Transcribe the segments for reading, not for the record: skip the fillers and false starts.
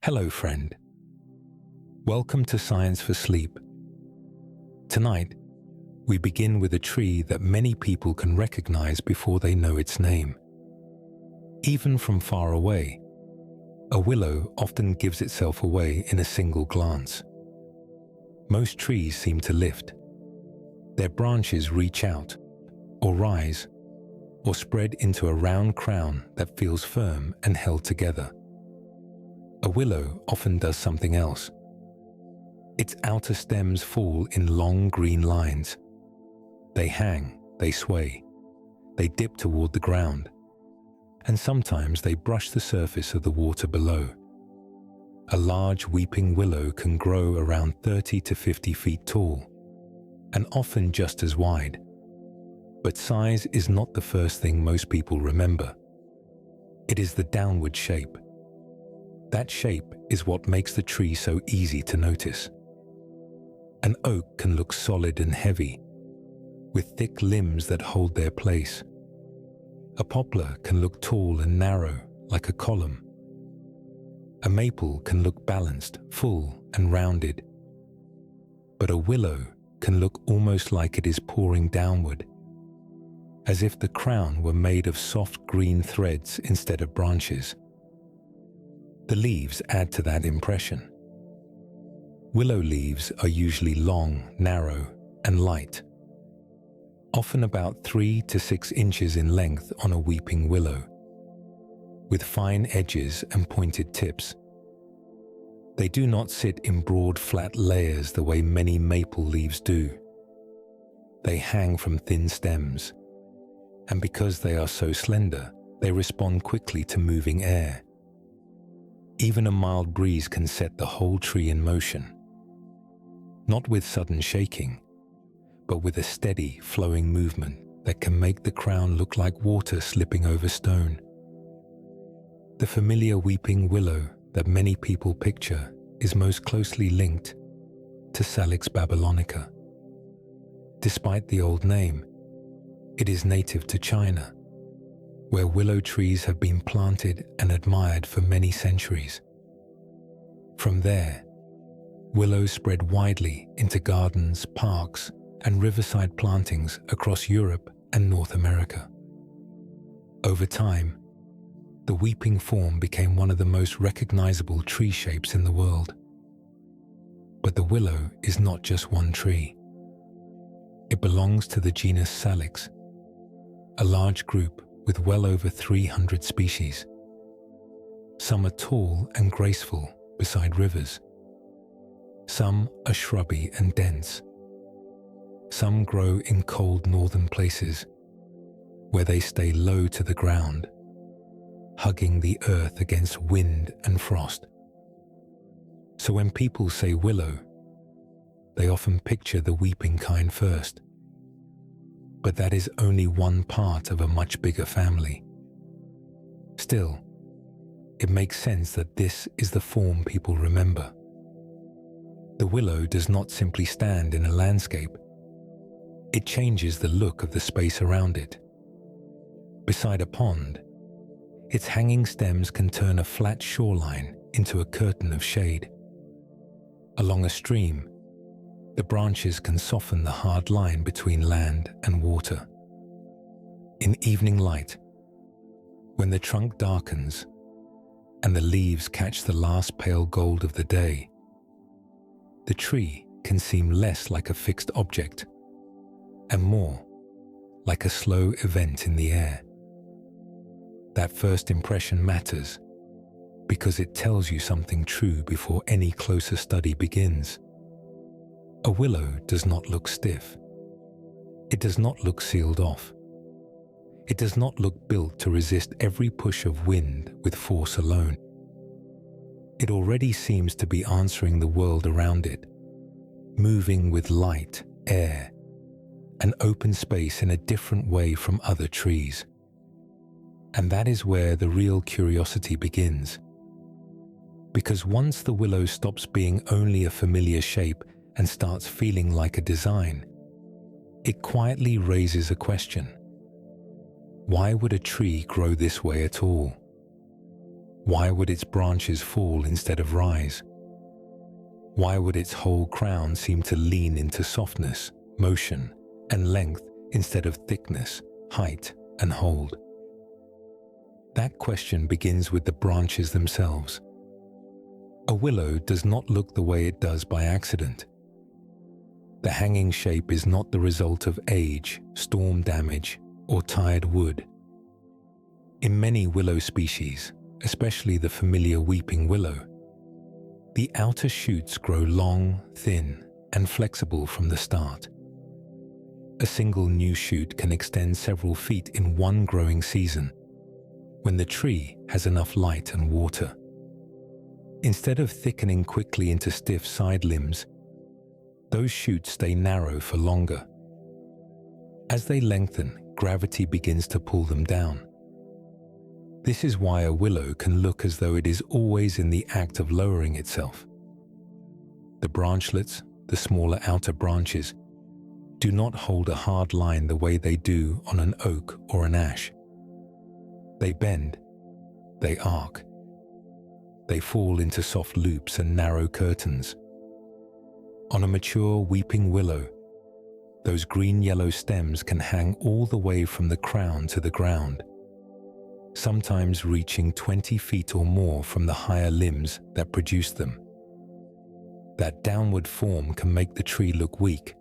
Hello, friend. Welcome to Science for Sleep. Tonight, we begin with a tree that many people can recognize before they know its name. Even from far away, a willow often gives itself away in a single glance. Most trees seem to lift. Their branches reach out, or rise, or spread into a round crown that feels firm and held together. A willow often does something else. Its outer stems fall in long green lines. They hang, they sway, they dip toward the ground, and sometimes they brush the surface of the water below. A large weeping willow can grow around 30 to 50 feet tall, and often just as wide. But size is not the first thing most people remember. It is the downward shape. That shape is what makes the tree so easy to notice. An oak can look solid and heavy, with thick limbs that hold their place. A poplar can look tall and narrow, like a column. A maple can look balanced, full, and rounded. But a willow can look almost like it is pouring downward, as if the crown were made of soft green threads instead of branches. The leaves add to that impression. Willow leaves are usually long, narrow, and light, often about 3 to 6 inches in length on a weeping willow, with fine edges and pointed tips. They do not sit in broad, flat layers the way many maple leaves do. They hang from thin stems, and because they are so slender, they respond quickly to moving air. Even a mild breeze can set the whole tree in motion, not with sudden shaking, but with a steady, flowing movement that can make the crown look like water slipping over stone. The familiar weeping willow that many people picture is most closely linked to Salix babylonica. Despite the old name, it is native to China, where willow trees have been planted and admired for many centuries. From there, willows spread widely into gardens, parks, and riverside plantings across Europe and North America. Over time, the weeping form became one of the most recognizable tree shapes in the world. But the willow is not just one tree. It belongs to the genus Salix, a large group with well over 300 species. Some are tall and graceful beside rivers. Some are shrubby and dense. Some grow in cold northern places, where they stay low to the ground, hugging the earth against wind and frost. So when people say willow, they often picture the weeping kind first. But that is only one part of a much bigger family. Still, it makes sense that this is the form people remember. The willow does not simply stand in a landscape. It changes the look of the space around it. Beside a pond, its hanging stems can turn a flat shoreline into a curtain of shade. Along a stream, the branches can soften the hard line between land and water. In evening light, when the trunk darkens and the leaves catch the last pale gold of the day, the tree can seem less like a fixed object and more like a slow event in the air. That first impression matters because it tells you something true before any closer study begins. A willow does not look stiff. It does not look sealed off. It does not look built to resist every push of wind with force alone. It already seems to be answering the world around it, moving with light, air, and open space in a different way from other trees. And that is where the real curiosity begins. Because once the willow stops being only a familiar shape and starts feeling like a design, it quietly raises a question. Why would a tree grow this way at all? Why would its branches fall instead of rise? Why would its whole crown seem to lean into softness, motion, and length instead of thickness, height, and hold? That question begins with the branches themselves. A willow does not look the way it does by accident. The hanging shape is not the result of age, storm damage, or tired wood. In many willow species, especially the familiar weeping willow, the outer shoots grow long, thin, and flexible from the start. A single new shoot can extend several feet in one growing season, when the tree has enough light and water. Instead of thickening quickly into stiff side limbs, those shoots stay narrow for longer. As they lengthen, gravity begins to pull them down. This is why a willow can look as though it is always in the act of lowering itself. The branchlets, the smaller outer branches, do not hold a hard line the way they do on an oak or an ash. They bend, they arc, they fall into soft loops and narrow curtains. On a mature weeping willow, those green-yellow stems can hang all the way from the crown to the ground, sometimes reaching 20 feet or more from the higher limbs that produce them. That downward form can make the tree look weak,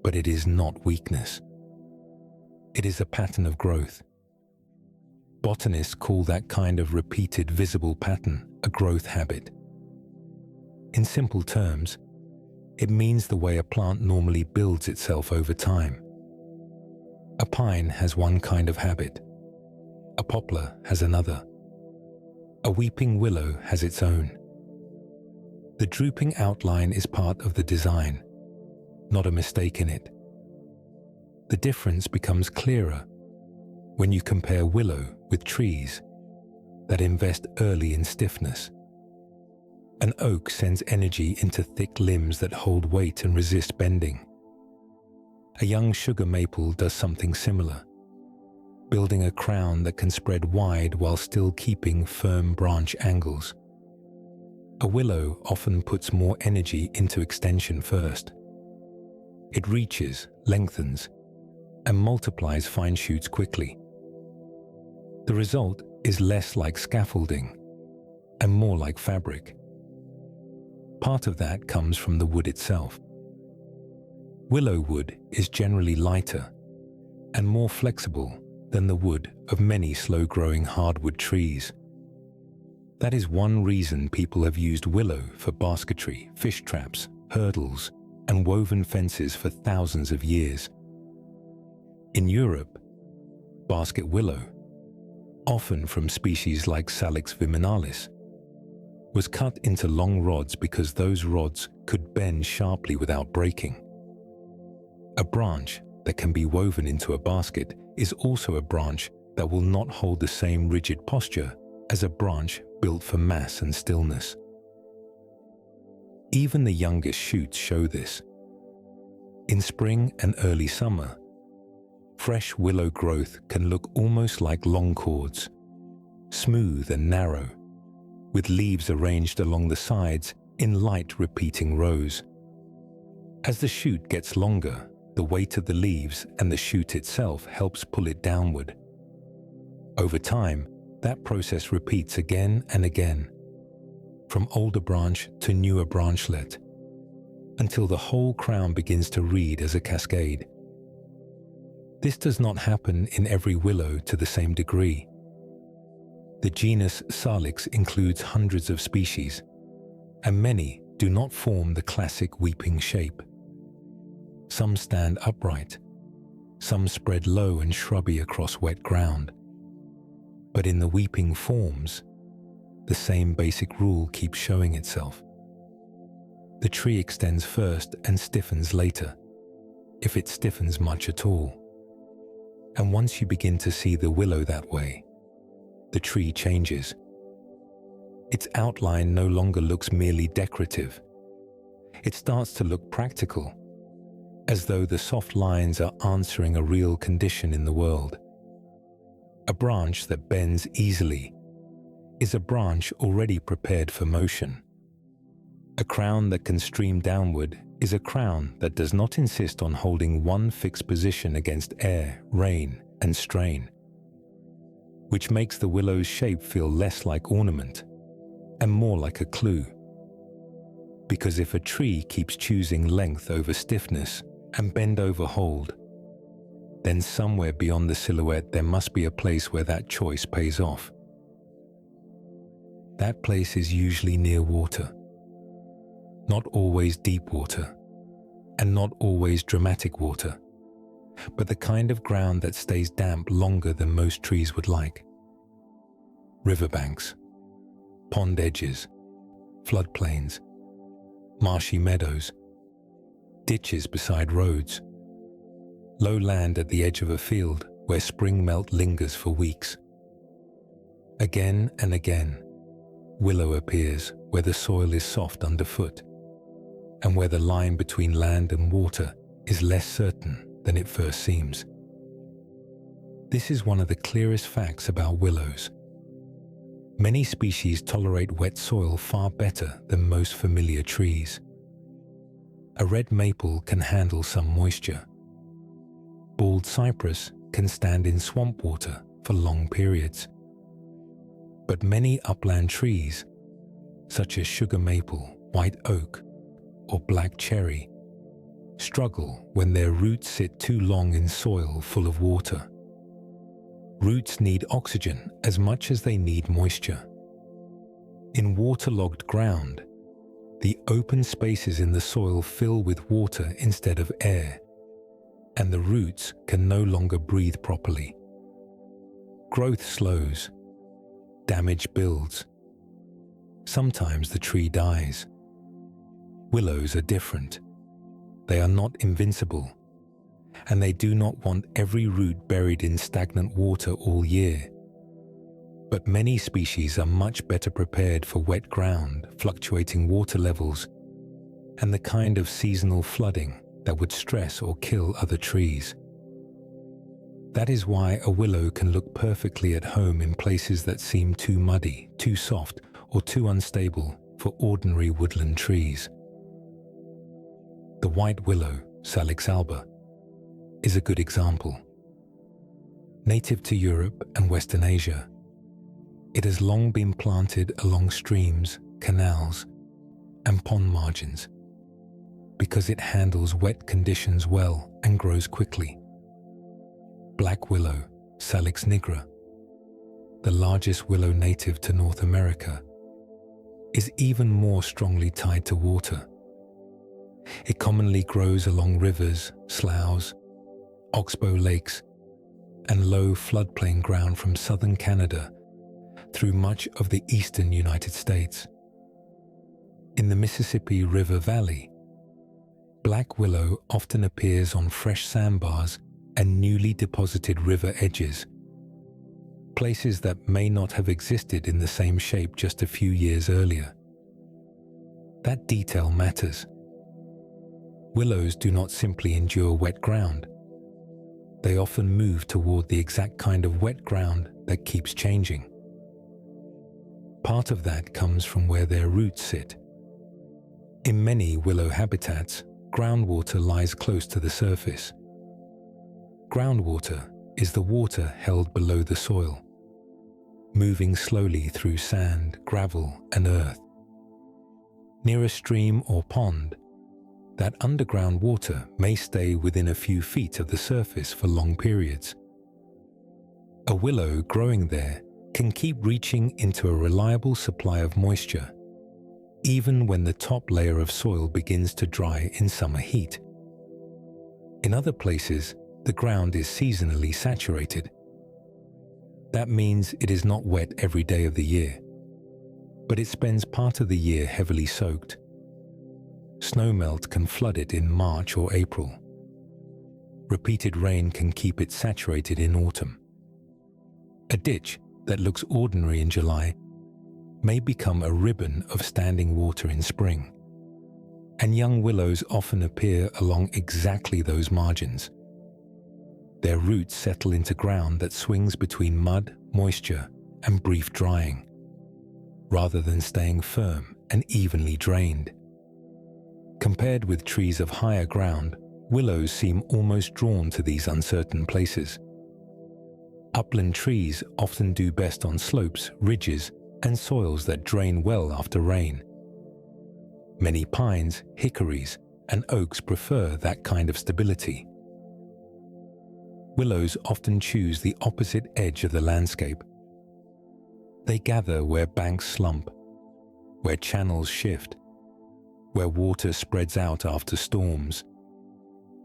but it is not weakness. It is a pattern of growth. Botanists call that kind of repeated visible pattern a growth habit. In simple terms, it means the way a plant normally builds itself over time. A pine has one kind of habit. A poplar has another. A weeping willow has its own. The drooping outline is part of the design, not a mistake in it. The difference becomes clearer when you compare willow with trees that invest early in stiffness. An oak sends energy into thick limbs that hold weight and resist bending. A young sugar maple does something similar, building a crown that can spread wide while still keeping firm branch angles. A willow often puts more energy into extension first. It reaches, lengthens, and multiplies fine shoots quickly. The result is less like scaffolding and more like fabric. Part of that comes from the wood itself. Willow wood is generally lighter and more flexible than the wood of many slow-growing hardwood trees. That is one reason people have used willow for basketry, fish traps, hurdles, and woven fences for thousands of years. In Europe, basket willow, often from species like Salix viminalis, was cut into long rods because those rods could bend sharply without breaking. A branch that can be woven into a basket is also a branch that will not hold the same rigid posture as a branch built for mass and stillness. Even the youngest shoots show this. In spring and early summer, fresh willow growth can look almost like long cords, smooth and narrow, with leaves arranged along the sides in light repeating rows. As the shoot gets longer, the weight of the leaves and the shoot itself helps pull it downward. Over time, that process repeats again and again, from older branch to newer branchlet, until the whole crown begins to read as a cascade. This does not happen in every willow to the same degree. The genus Salix includes hundreds of species, and many do not form the classic weeping shape. Some stand upright, some spread low and shrubby across wet ground. But in the weeping forms, the same basic rule keeps showing itself. The tree extends first and stiffens later, if it stiffens much at all. And once you begin to see the willow that way, the tree changes. Its outline no longer looks merely decorative. It starts to look practical, as though the soft lines are answering a real condition in the world. A branch that bends easily is a branch already prepared for motion. A crown that can stream downward is a crown that does not insist on holding one fixed position against air, rain, and strain, which makes the willow's shape feel less like ornament and more like a clue. Because if a tree keeps choosing length over stiffness and bend over hold, then somewhere beyond the silhouette there must be a place where that choice pays off. That place is usually near water. Not always deep water, and not always dramatic water, but the kind of ground that stays damp longer than most trees would like. Riverbanks, pond edges, floodplains, marshy meadows, ditches beside roads, low land at the edge of a field where spring melt lingers for weeks. Again and again, willow appears where the soil is soft underfoot, and where the line between land and water is less certain than it first seems. This is one of the clearest facts about willows. Many species tolerate wet soil far better than most familiar trees. A red maple can handle some moisture. Bald cypress can stand in swamp water for long periods. But many upland trees, such as sugar maple, white oak, or black cherry, struggle when their roots sit too long in soil full of water. Roots need oxygen as much as they need moisture. In waterlogged ground, the open spaces in the soil fill with water instead of air, and the roots can no longer breathe properly. Growth slows, damage builds. Sometimes the tree dies. Willows are different. They are not invincible, and they do not want every root buried in stagnant water all year. But many species are much better prepared for wet ground, fluctuating water levels, and the kind of seasonal flooding that would stress or kill other trees. That is why a willow can look perfectly at home in places that seem too muddy, too soft, or too unstable for ordinary woodland trees. The white willow, Salix alba, is a good example. Native to Europe and Western Asia, it has long been planted along streams, canals, and pond margins because it handles wet conditions well and grows quickly. Black willow, Salix nigra, the largest willow native to North America, is even more strongly tied to water. It commonly grows along rivers, sloughs, oxbow lakes, and low floodplain ground from southern Canada through much of the eastern United States. In the Mississippi River Valley, black willow often appears on fresh sandbars and newly deposited river edges, places that may not have existed in the same shape just a few years earlier. That detail matters. Willows do not simply endure wet ground. They often move toward the exact kind of wet ground that keeps changing. Part of that comes from where their roots sit. In many willow habitats, groundwater lies close to the surface. Groundwater is the water held below the soil, moving slowly through sand, gravel, and earth. Near a stream or pond, that underground water may stay within a few feet of the surface for long periods. A willow growing there can keep reaching into a reliable supply of moisture, even when the top layer of soil begins to dry in summer heat. In other places, the ground is seasonally saturated. That means it is not wet every day of the year, but it spends part of the year heavily soaked. Snowmelt can flood it in March or April. Repeated rain can keep it saturated in autumn. A ditch that looks ordinary in July may become a ribbon of standing water in spring, and young willows often appear along exactly those margins. Their roots settle into ground that swings between mud, moisture, and brief drying. rather than staying firm and evenly drained. Compared with trees of higher ground, willows seem almost drawn to these uncertain places. Upland trees often do best on slopes, ridges, and soils that drain well after rain. Many pines, hickories, and oaks prefer that kind of stability. Willows often choose the opposite edge of the landscape. They gather where banks slump, where channels shift, where water spreads out after storms,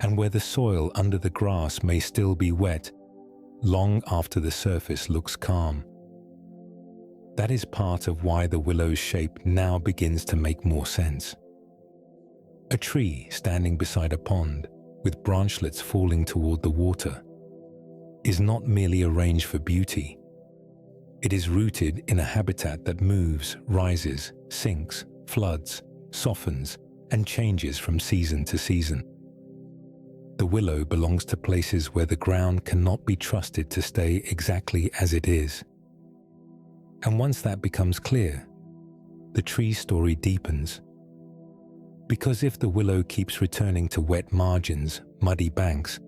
and where the soil under the grass may still be wet long after the surface looks calm. That is part of why the willow's shape now begins to make more sense. A tree standing beside a pond with branchlets falling toward the water is not merely arranged for beauty. It is rooted in a habitat that moves, rises, sinks, floods, softens, and changes from season to season. The willow belongs to places where the ground cannot be trusted to stay exactly as it is. And once that becomes clear, the tree's story deepens. Because if the willow keeps returning to wet margins, muddy banks,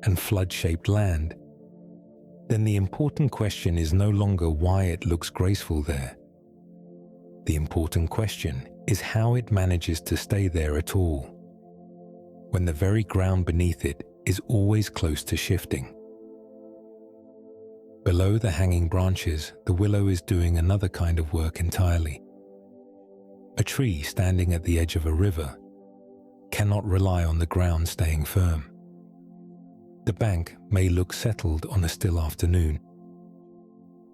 and flood-shaped land, then the important question is no longer why it looks graceful there. The important question is how it manages to stay there at all, when the very ground beneath it is always close to shifting. Below the hanging branches, the willow is doing another kind of work entirely. A tree standing at the edge of a river cannot rely on the ground staying firm. The bank may look settled on a still afternoon,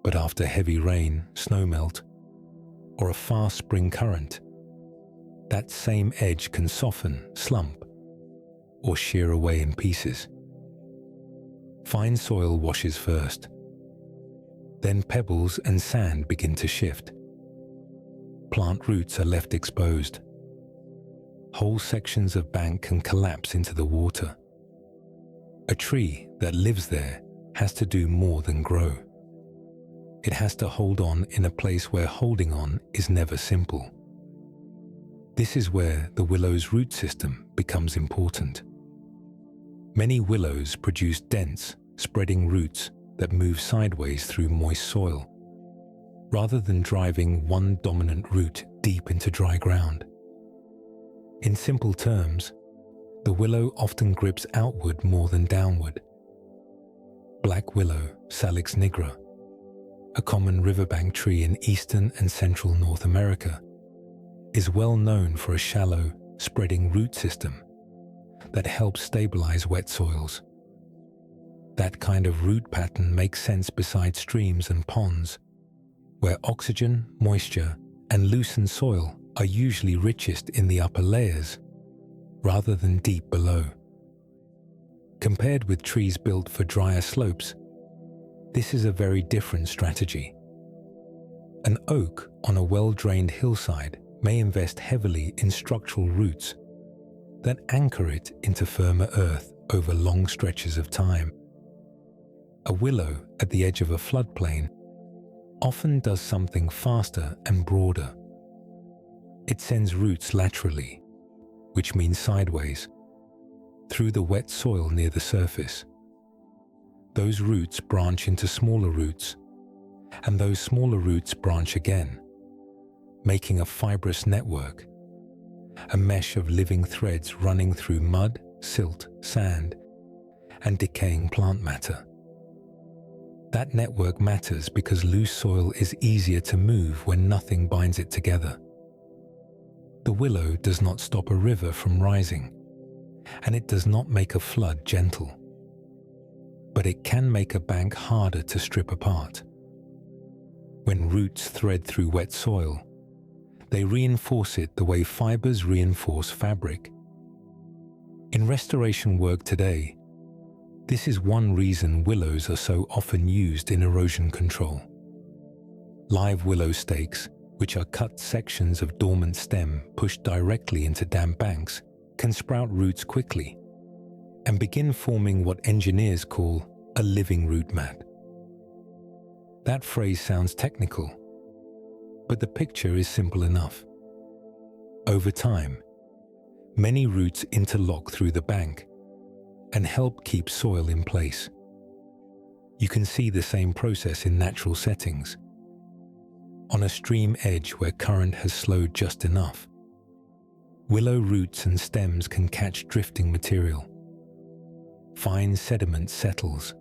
but after heavy rain, snowmelt, or a fast spring current, that same edge can soften, slump, or shear away in pieces. Fine soil washes first. Then pebbles and sand begin to shift. Plant roots are left exposed. Whole sections of bank can collapse into the water. A tree that lives there has to do more than grow. It has to hold on in a place where holding on is never simple. This is where the willow's root system becomes important. Many willows produce dense, spreading roots that move sideways through moist soil, rather than driving one dominant root deep into dry ground. In simple terms, the willow often grips outward more than downward. Black willow, Salix nigra, a common riverbank tree in eastern and central North America, is well known for a shallow, spreading root system that helps stabilize wet soils. That kind of root pattern makes sense beside streams and ponds, where oxygen, moisture, and loosened soil are usually richest in the upper layers, rather than deep below. Compared with trees built for drier slopes, this is a very different strategy. An oak on a well-drained hillside may invest heavily in structural roots that anchor it into firmer earth over long stretches of time. A willow at the edge of a floodplain often does something faster and broader. It sends roots laterally, which means sideways, through the wet soil near the surface. Those roots branch into smaller roots, and those smaller roots branch again, making a fibrous network, a mesh of living threads running through mud, silt, sand, and decaying plant matter. That network matters because loose soil is easier to move when nothing binds it together. The willow does not stop a river from rising, and it does not make a flood gentle. But it can make a bank harder to strip apart. When roots thread through wet soil, they reinforce it the way fibers reinforce fabric. In restoration work today, this is one reason willows are so often used in erosion control. Live willow stakes, which are cut sections of dormant stem pushed directly into damp banks, can sprout roots quickly and begin forming what engineers call a living root mat. That phrase sounds technical, But the picture is simple enough. Over time, many roots interlock through the bank and help keep soil in place. You can see the same process in natural settings. On a stream edge where current has slowed just enough, willow roots and stems can catch drifting material. Fine sediment settles.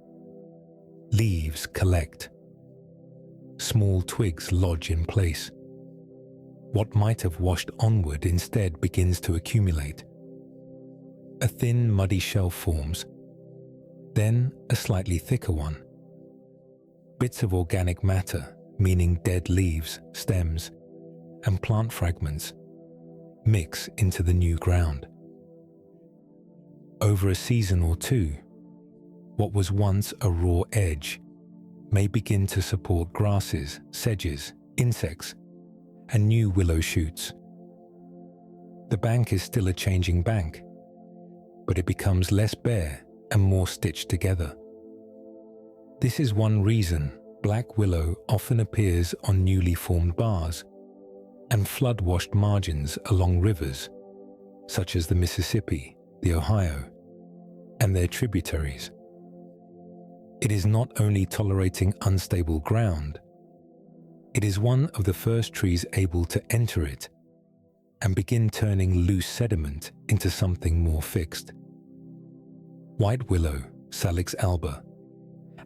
Leaves collect. Small twigs lodge in place. What might have washed onward instead begins to accumulate. A thin, muddy shelf forms, then a slightly thicker one. Bits of organic matter, meaning dead leaves, stems, and plant fragments, mix into the new ground. Over a season or two, what was once a raw edge may begin to support grasses, sedges, insects, and new willow shoots. The bank is still a changing bank, but it becomes less bare and more stitched together. This is one reason black willow often appears on newly formed bars and flood-washed margins along rivers, such as the Mississippi, the Ohio, and their tributaries. It is not only tolerating unstable ground, it is one of the first trees able to enter it and begin turning loose sediment into something more fixed. White willow, Salix alba,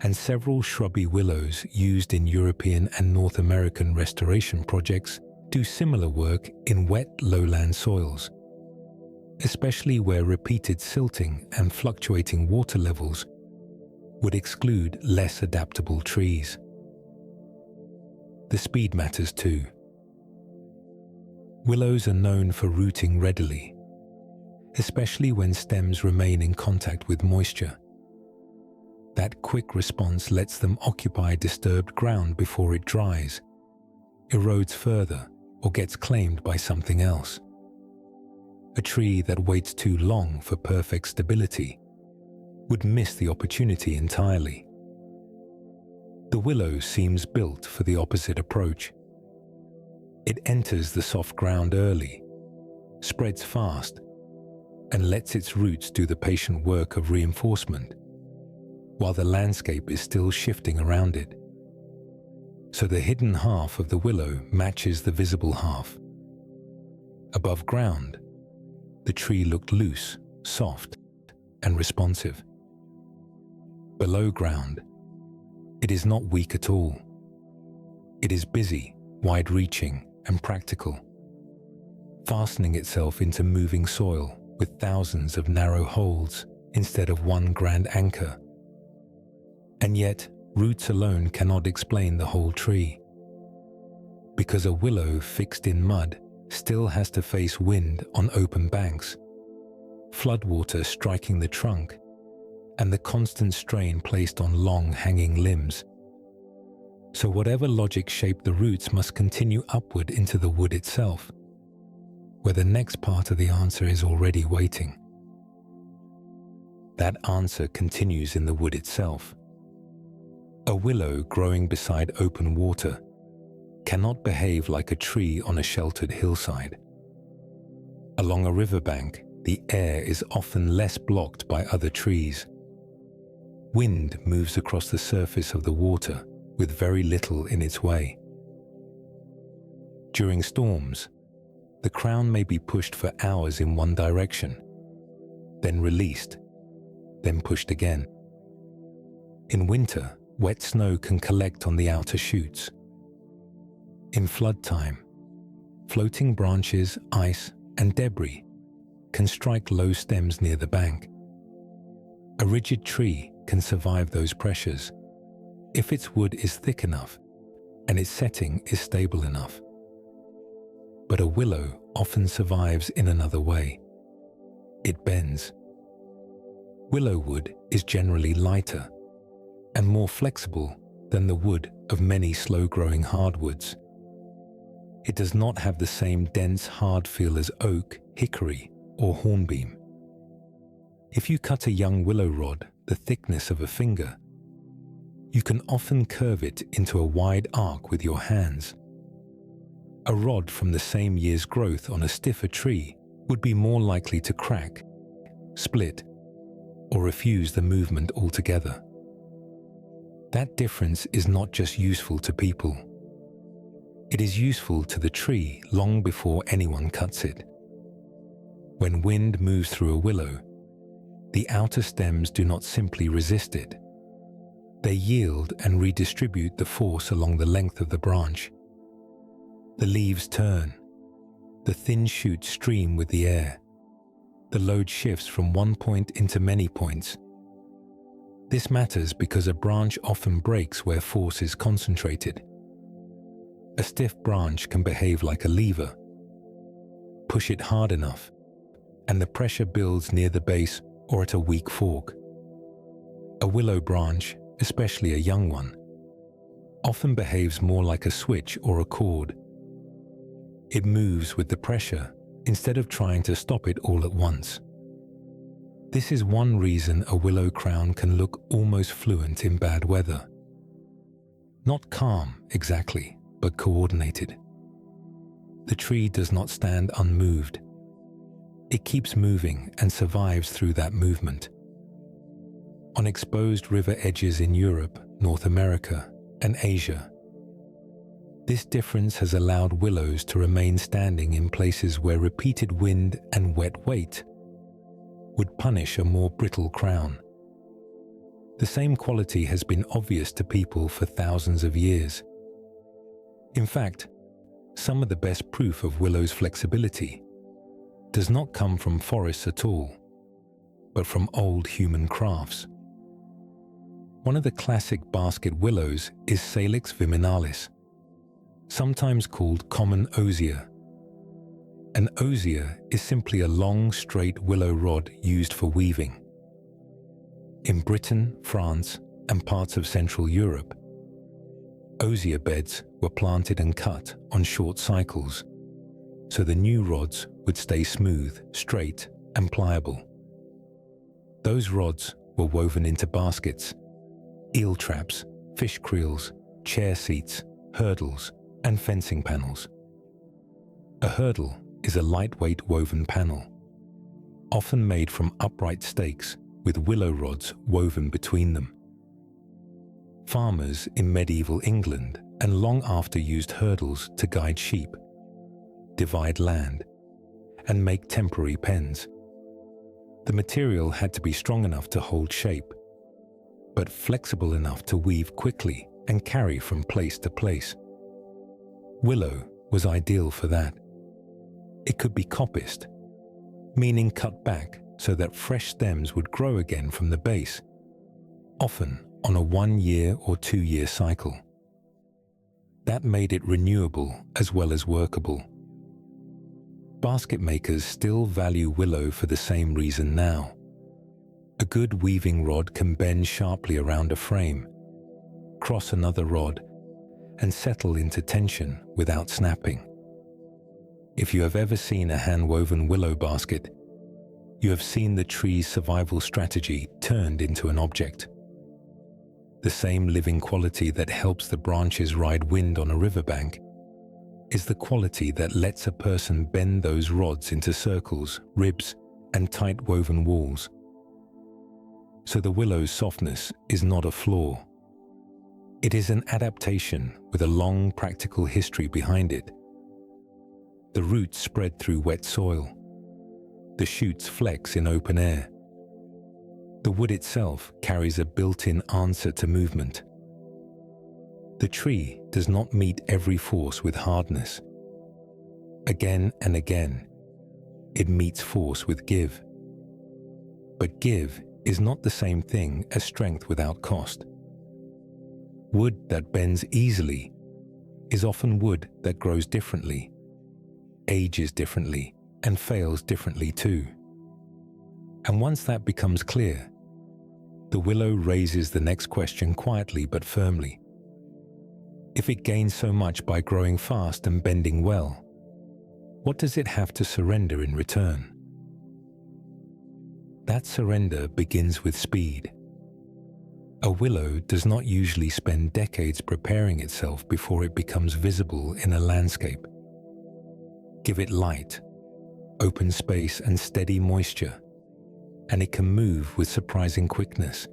and several shrubby willows used in European and North American restoration projects do similar work in wet lowland soils, especially where repeated silting and fluctuating water levels would exclude less adaptable trees. The speed matters too. Willows are known for rooting readily, especially when stems remain in contact with moisture. That quick response lets them occupy disturbed ground before it dries, erodes further, or gets claimed by something else. A tree that waits too long for perfect stability would miss the opportunity entirely. The willow seems built for the opposite approach. It enters the soft ground early, spreads fast, and lets its roots do the patient work of reinforcement, while the landscape is still shifting around it. So the hidden half of the willow matches the visible half. Above ground, the tree looked loose, soft, and responsive. Below ground, it is not weak at all. It is busy, wide-reaching, and practical, fastening itself into moving soil with thousands of narrow holds instead of one grand anchor. And yet, roots alone cannot explain the whole tree, because a willow fixed in mud still has to face wind on open banks, floodwater striking the trunk, and the constant strain placed on long hanging limbs. So whatever logic shaped the roots must continue upward into the wood itself, where the next part of the answer is already waiting. That answer continues in the wood itself. A willow growing beside open water cannot behave like a tree on a sheltered hillside. Along a riverbank, the air is often less blocked by other trees. Wind moves across the surface of the water with very little in its way. During storms, the crown may be pushed for hours in one direction, then released, then pushed again. In winter, wet snow can collect on the outer shoots. In flood time, floating branches, ice, and debris can strike low stems near the bank. A rigid tree can survive those pressures if its wood is thick enough and its setting is stable enough. But a willow often survives in another way. It bends. Willow wood is generally lighter and more flexible than the wood of many slow-growing hardwoods. It does not have the same dense, hard feel as oak, hickory, or hornbeam. If you cut a young willow rod the thickness of a finger, you can often curve it into a wide arc with your hands. A rod from the same year's growth on a stiffer tree would be more likely to crack, split, or refuse the movement altogether. That difference is not just useful to people. It is useful to the tree long before anyone cuts it. When wind moves through a willow, the outer stems do not simply resist it. They yield and redistribute the force along the length of the branch. The leaves turn. The thin shoots stream with the air. The load shifts from one point into many points. This matters because a branch often breaks where force is concentrated. A stiff branch can behave like a lever. Push it hard enough, and the pressure builds near the base or at a weak fork. A willow branch, especially a young one, often behaves more like a switch or a cord. It moves with the pressure instead of trying to stop it all at once. This is one reason a willow crown can look almost fluent in bad weather. Not calm, exactly, but coordinated. The tree does not stand unmoved. It keeps moving and survives through that movement. On exposed river edges in Europe, North America, and Asia, this difference has allowed willows to remain standing in places where repeated wind and wet weight would punish a more brittle crown. The same quality has been obvious to people for thousands of years. In fact, some of the best proof of willow's flexibility does not come from forests at all, but from old human crafts. One of the classic basket willows is Salix viminalis, sometimes called common osier. An osier is simply a long, straight willow rod used for weaving. In Britain, France, and parts of Central Europe, osier beds were planted and cut on short cycles, so the new rods would stay smooth, straight, and pliable. Those rods were woven into baskets, eel traps, fish creels, chair seats, hurdles, and fencing panels. A hurdle is a lightweight woven panel, often made from upright stakes with willow rods woven between them. Farmers in medieval England and long after used hurdles to guide sheep, divide land, and make temporary pens. The material had to be strong enough to hold shape, but flexible enough to weave quickly and carry from place to place. Willow was ideal for that. It could be coppiced, meaning cut back so that fresh stems would grow again from the base, often on a 1-year or 2-year cycle. That made it renewable as well as workable. Basket makers still value willow for the same reason now. A good weaving rod can bend sharply around a frame, cross another rod, and settle into tension without snapping. If you have ever seen a hand-woven willow basket, you have seen the tree's survival strategy turned into an object. The same living quality that helps the branches ride wind on a riverbank is the quality that lets a person bend those rods into circles, ribs, and tight woven walls. So the willow's softness is not a flaw. It is an adaptation with a long practical history behind it. The roots spread through wet soil. The shoots flex in open air. The wood itself carries a built-in answer to movement. The tree does not meet every force with hardness. Again and again, it meets force with give. But give is not the same thing as strength without cost. Wood that bends easily is often wood that grows differently, ages differently, and fails differently too. And once that becomes clear, the willow raises the next question quietly but firmly. If it gains so much by growing fast and bending well, what does it have to surrender in return? That surrender begins with speed. A willow does not usually spend decades preparing itself before it becomes visible in a landscape. Give it light, open space and steady moisture, and it can move with surprising quickness.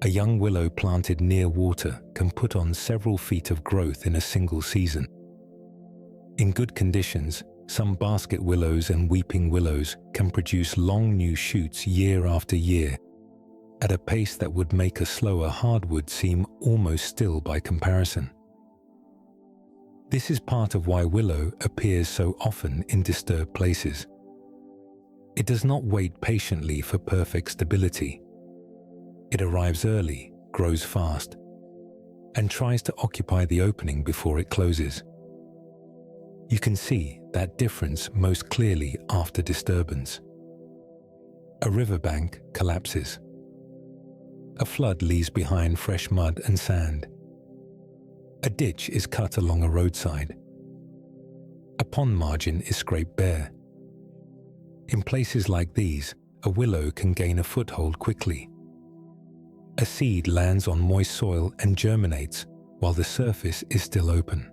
A young willow planted near water can put on several feet of growth in a single season. In good conditions, some basket willows and weeping willows can produce long new shoots year after year, at a pace that would make a slower hardwood seem almost still by comparison. This is part of why willow appears so often in disturbed places. It does not wait patiently for perfect stability. It arrives early, grows fast, and tries to occupy the opening before it closes. You can see that difference most clearly after disturbance. A riverbank collapses. A flood leaves behind fresh mud and sand. A ditch is cut along a roadside. A pond margin is scraped bare. In places like these, a willow can gain a foothold quickly. A seed lands on moist soil and germinates while the surface is still open.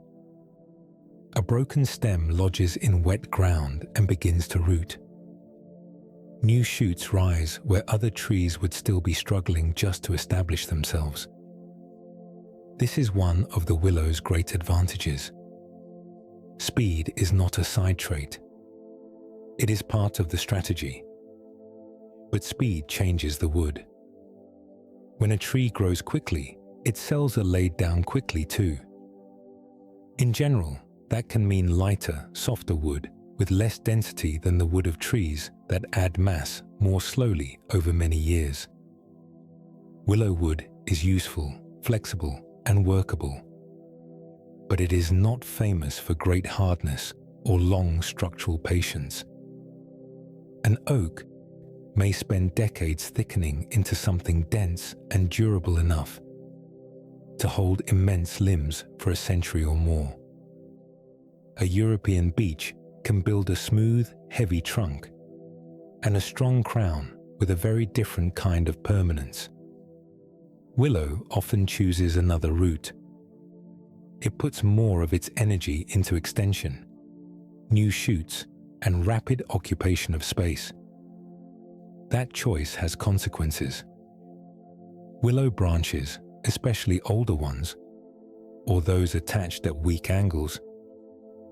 A broken stem lodges in wet ground and begins to root. New shoots rise where other trees would still be struggling just to establish themselves. This is one of the willow's great advantages. Speed is not a side trait. It is part of the strategy. But speed changes the wood. When a tree grows quickly, its cells are laid down quickly too. In general, that can mean lighter, softer wood with less density than the wood of trees that add mass more slowly over many years. Willow wood is useful, flexible, and workable, but it is not famous for great hardness or long structural patience. An oak may spend decades thickening into something dense and durable enough to hold immense limbs for a century or more. A European beech can build a smooth, heavy trunk and a strong crown with a very different kind of permanence. Willow often chooses another route. It puts more of its energy into extension, new shoots, and rapid occupation of space. That choice has consequences. Willow branches, especially older ones, or those attached at weak angles,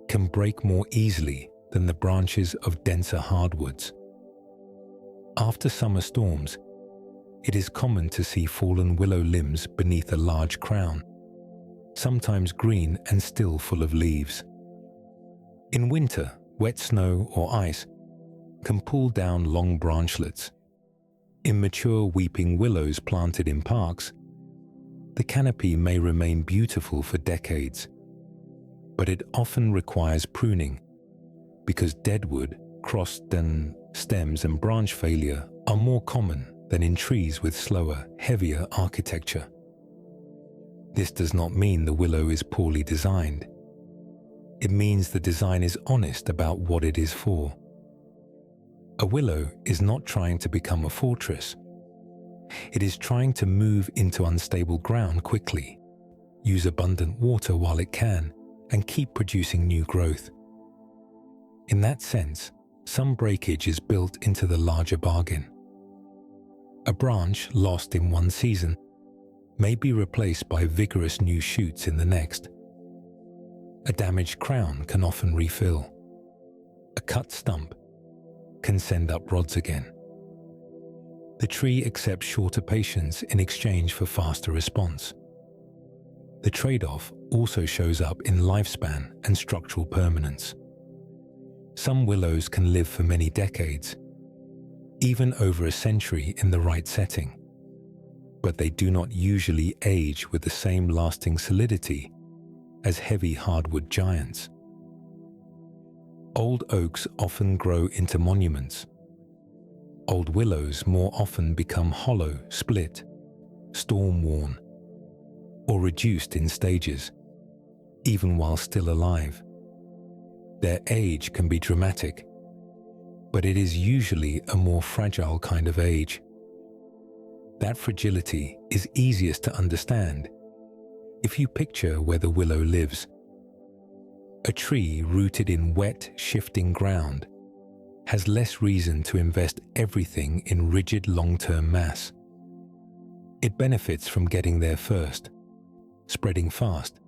can break more easily than the branches of denser hardwoods. After summer storms, it is common to see fallen willow limbs beneath a large crown, sometimes green and still full of leaves. In winter, wet snow or ice can pull down long branchlets. In mature weeping willows planted in parks, the canopy may remain beautiful for decades, but it often requires pruning because deadwood, crossed stems and branch failure are more common than in trees with slower, heavier architecture. This does not mean the willow is poorly designed. It means the design is honest about what it is for. A willow is not trying to become a fortress. It is trying to move into unstable ground quickly, use abundant water while it can, and keep producing new growth. In that sense, some breakage is built into the larger bargain. A branch lost in one season may be replaced by vigorous new shoots in the next. A damaged crown can often refill. A cut stump can send up rods again. The tree accepts shorter patience in exchange for faster response. The trade-off also shows up in lifespan and structural permanence. Some willows can live for many decades, even over a century in the right setting, but they do not usually age with the same lasting solidity as heavy hardwood giants. Old oaks often grow into monuments. Old willows more often become hollow, split, storm-worn, or reduced in stages, even while still alive. Their age can be dramatic, but it is usually a more fragile kind of age. That fragility is easiest to understand if you picture where the willow lives. A tree rooted in wet, shifting ground has less reason to invest everything in rigid long-term mass. It benefits from getting there first, spreading fast,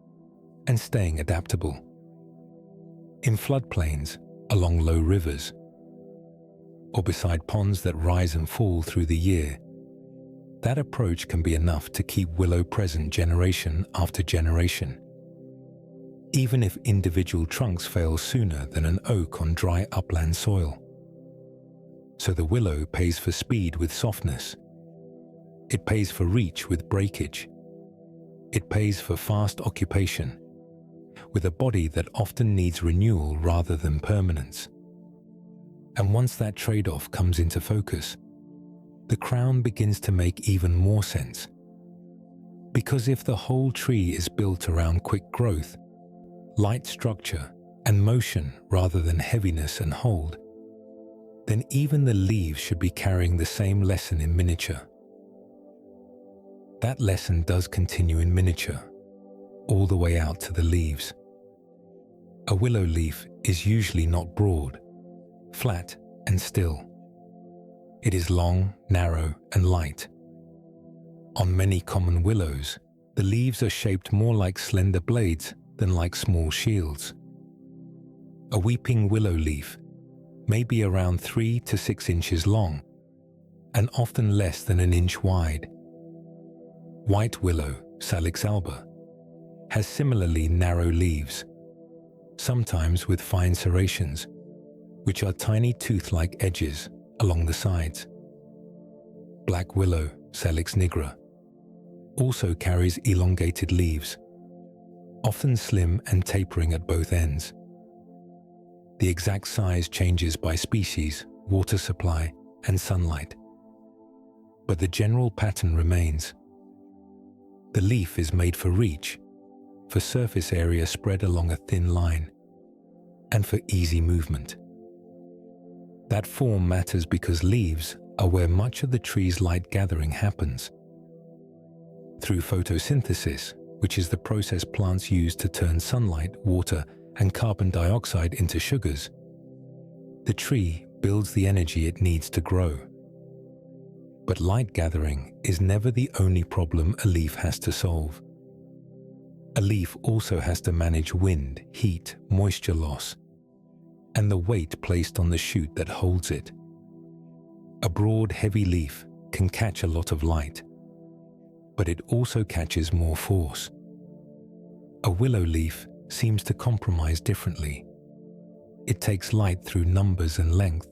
and staying adaptable. In floodplains, along low rivers, or beside ponds that rise and fall through the year, that approach can be enough to keep willow present generation after generation, even if individual trunks fail sooner than an oak on dry upland soil. So the willow pays for speed with softness. It pays for reach with breakage. It pays for fast occupation, with a body that often needs renewal rather than permanence. And once that trade-off comes into focus, the crown begins to make even more sense. Because if the whole tree is built around quick growth, light structure, and motion rather than heaviness and hold, then even the leaves should be carrying the same lesson in miniature. That lesson does continue in miniature, all the way out to the leaves. A willow leaf is usually not broad, flat and still. It is long, narrow, and light. On many common willows, the leaves are shaped more like slender blades than like small shields. A weeping willow leaf may be around 3 to 6 inches long, and often less than an inch wide. White willow, Salix alba, has similarly narrow leaves, sometimes with fine serrations, which are tiny tooth-like edges along the sides. Black willow, Salix nigra, also carries elongated leaves, often slim and tapering at both ends. The exact size changes by species, water supply, and sunlight, but the general pattern remains. The leaf is made for reach, for surface area spread along a thin line, and for easy movement. That form matters because leaves are where much of the tree's light gathering happens. Through photosynthesis, which is the process plants use to turn sunlight, water, and carbon dioxide into sugars, the tree builds the energy it needs to grow. But light gathering is never the only problem a leaf has to solve. A leaf also has to manage wind, heat, moisture loss, and the weight placed on the shoot that holds it. A broad, heavy leaf can catch a lot of light, but it also catches more force. A willow leaf seems to compromise differently. It takes light through numbers and length,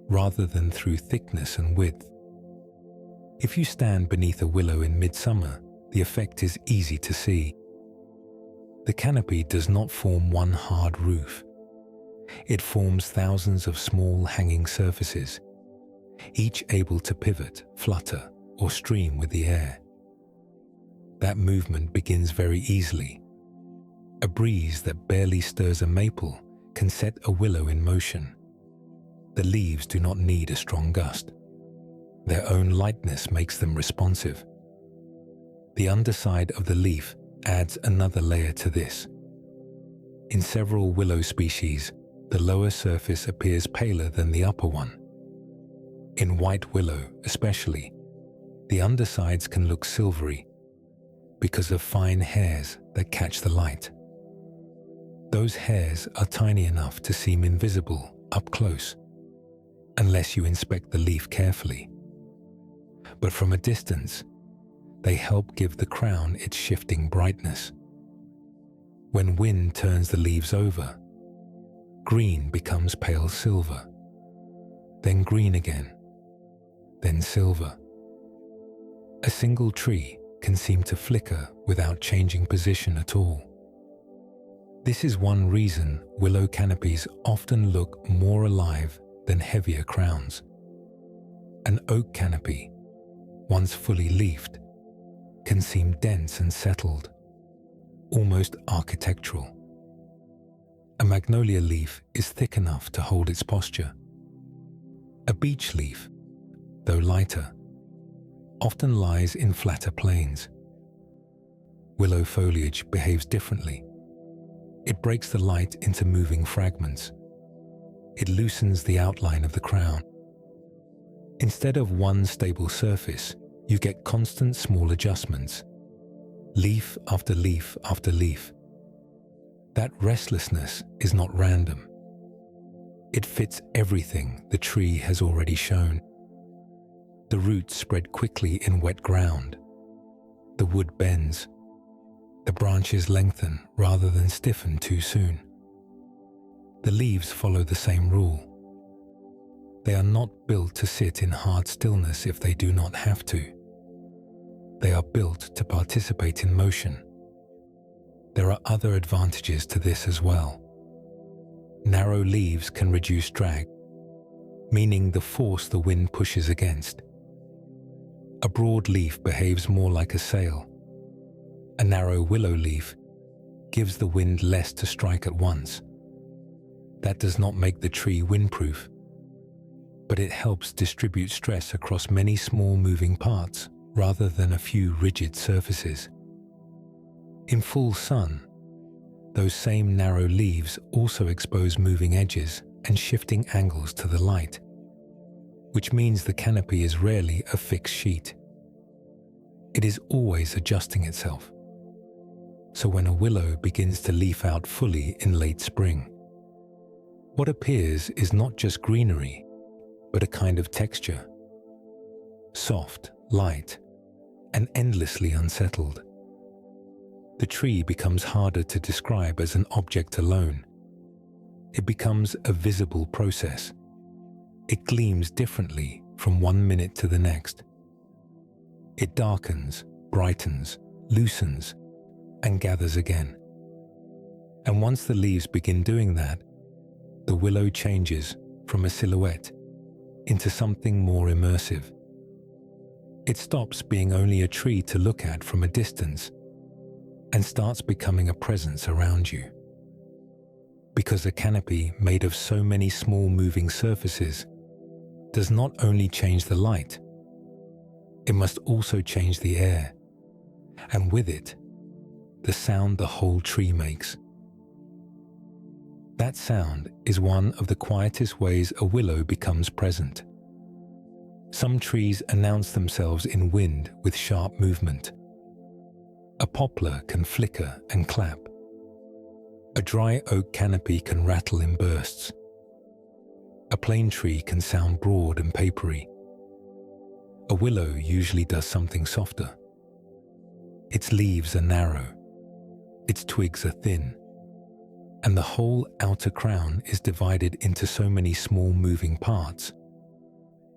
rather than through thickness and width. If you stand beneath a willow in midsummer, the effect is easy to see. The canopy does not form one hard roof. It forms thousands of small hanging surfaces, each able to pivot, flutter, or stream with the air. That movement begins very easily. A breeze that barely stirs a maple can set a willow in motion. The leaves do not need a strong gust. Their own lightness makes them responsive. The underside of the leaf adds another layer to this. In several willow species, the lower surface appears paler than the upper one. In white willow especially, the undersides can look silvery because of fine hairs that catch the light. Those hairs are tiny enough to seem invisible up close, unless you inspect the leaf carefully. But from a distance, they help give the crown its shifting brightness. When wind turns the leaves over, green becomes pale silver, then green again, then silver. A single tree can seem to flicker without changing position at all. This is one reason willow canopies often look more alive than heavier crowns. An oak canopy, once fully leafed, can seem dense and settled, almost architectural. A magnolia leaf is thick enough to hold its posture. A beech leaf, though lighter, often lies in flatter planes. Willow foliage behaves differently. It breaks the light into moving fragments. It loosens the outline of the crown. Instead of one stable surface, you get constant small adjustments, leaf after leaf after leaf. That restlessness is not random. It fits everything the tree has already shown. The roots spread quickly in wet ground. The wood bends. The branches lengthen rather than stiffen too soon. The leaves follow the same rule. They are not built to sit in hard stillness if they do not have to. They are built to participate in motion. There are other advantages to this as well. Narrow leaves can reduce drag, meaning the force the wind pushes against. A broad leaf behaves more like a sail. A narrow willow leaf gives the wind less to strike at once. That does not make the tree windproof, but it helps distribute stress across many small moving parts rather than a few rigid surfaces. In full sun, those same narrow leaves also expose moving edges and shifting angles to the light, which means the canopy is rarely a fixed sheet. It is always adjusting itself. So when a willow begins to leaf out fully in late spring, what appears is not just greenery, but a kind of texture, soft, light, and endlessly unsettled. The tree becomes harder to describe as an object alone. It becomes a visible process. It gleams differently from one minute to the next. It darkens, brightens, loosens, and gathers again. And once the leaves begin doing that, the willow changes from a silhouette into something more immersive. It stops being only a tree to look at from a distance and starts becoming a presence around you. Because a canopy made of so many small moving surfaces does not only change the light, it must also change the air, and with it, the sound the whole tree makes. That sound is one of the quietest ways a willow becomes present. Some trees announce themselves in wind with sharp movement. A poplar can flicker and clap. A dry oak canopy can rattle in bursts. A plane tree can sound broad and papery. A willow usually does something softer. Its leaves are narrow. Its twigs are thin. And the whole outer crown is divided into so many small moving parts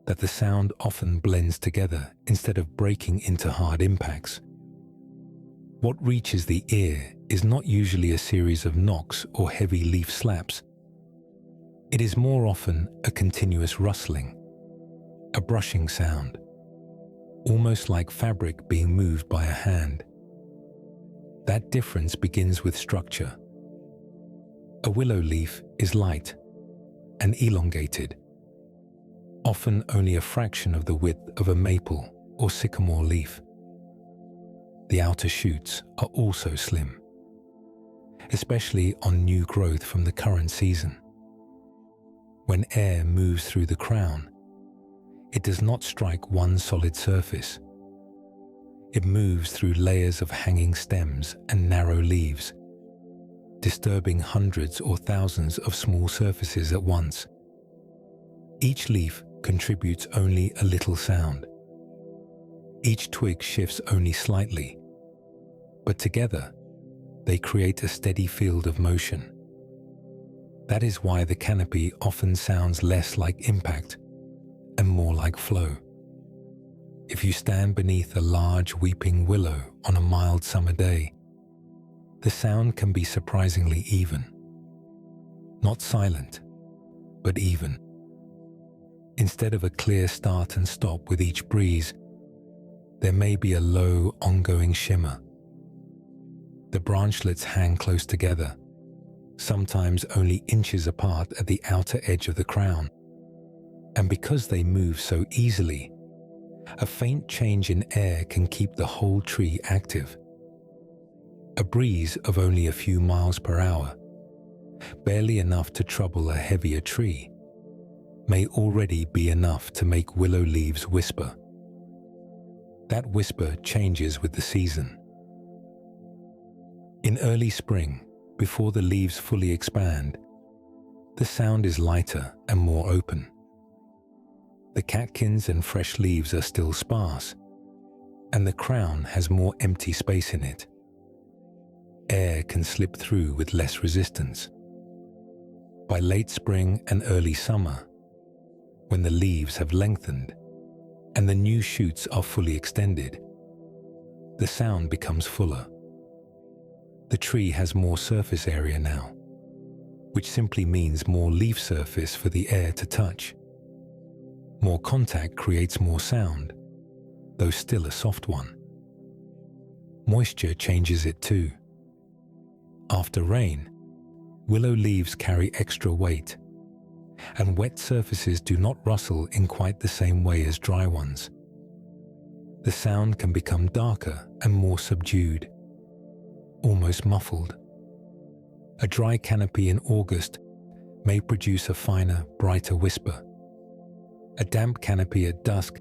that the sound often blends together instead of breaking into hard impacts. What reaches the ear is not usually a series of knocks or heavy leaf slaps. It is more often a continuous rustling, a brushing sound, almost like fabric being moved by a hand. That difference begins with structure. A willow leaf is light and elongated, often only a fraction of the width of a maple or sycamore leaf. The outer shoots are also slim, especially on new growth from the current season. When air moves through the crown, it does not strike one solid surface. It moves through layers of hanging stems and narrow leaves, disturbing hundreds or thousands of small surfaces at once. Each leaf contributes only a little sound. Each twig shifts only slightly, but together they create a steady field of motion. That is why the canopy often sounds less like impact and more like flow. If you stand beneath a large weeping willow on a mild summer day, the sound can be surprisingly even. Not silent, but even. Instead of a clear start and stop with each breeze, there may be a low, ongoing shimmer. The branchlets hang close together, sometimes only inches apart at the outer edge of the crown. And because they move so easily, a faint change in air can keep the whole tree active. A breeze of only a few miles per hour barely enough to trouble a heavier tree, may already be enough to make willow leaves whisper. That whisper changes with the season. In early spring, before the leaves fully expand, the sound is lighter and more open. The catkins and fresh leaves are still sparse, and the crown has more empty space in it. Air can slip through with less resistance. By late spring and early summer, when the leaves have lengthened and the new shoots are fully extended, the sound becomes fuller. The tree has more surface area now, which simply means more leaf surface for the air to touch. More contact creates more sound, though still a soft one. Moisture changes it too. After rain, willow leaves carry extra weight, and wet surfaces do not rustle in quite the same way as dry ones. The sound can become darker and more subdued, almost muffled. A dry canopy in August may produce a finer, brighter whisper. A damp canopy at dusk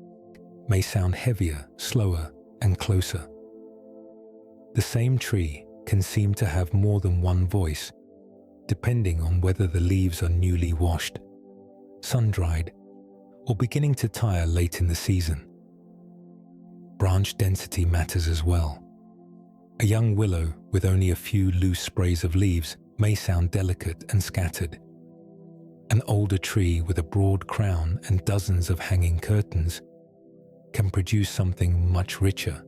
may sound heavier, slower, and closer. The same tree can seem to have more than one voice, depending on whether the leaves are newly washed, sun-dried, or beginning to tire late in the season. Branch density matters as well. A young willow with only a few loose sprays of leaves may sound delicate and scattered. An older tree with a broad crown and dozens of hanging curtains can produce something much richer.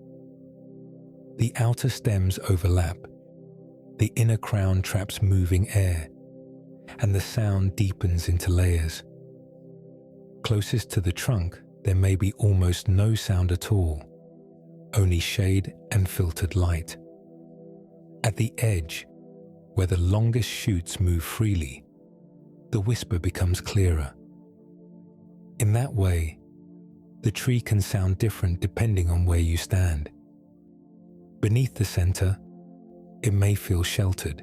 The outer stems overlap, the inner crown traps moving air, and the sound deepens into layers. Closest to the trunk, there may be almost no sound at all, only shade and filtered light. At the edge, where the longest shoots move freely, the whisper becomes clearer. In that way, the tree can sound different depending on where you stand. Beneath the center, it may feel sheltered.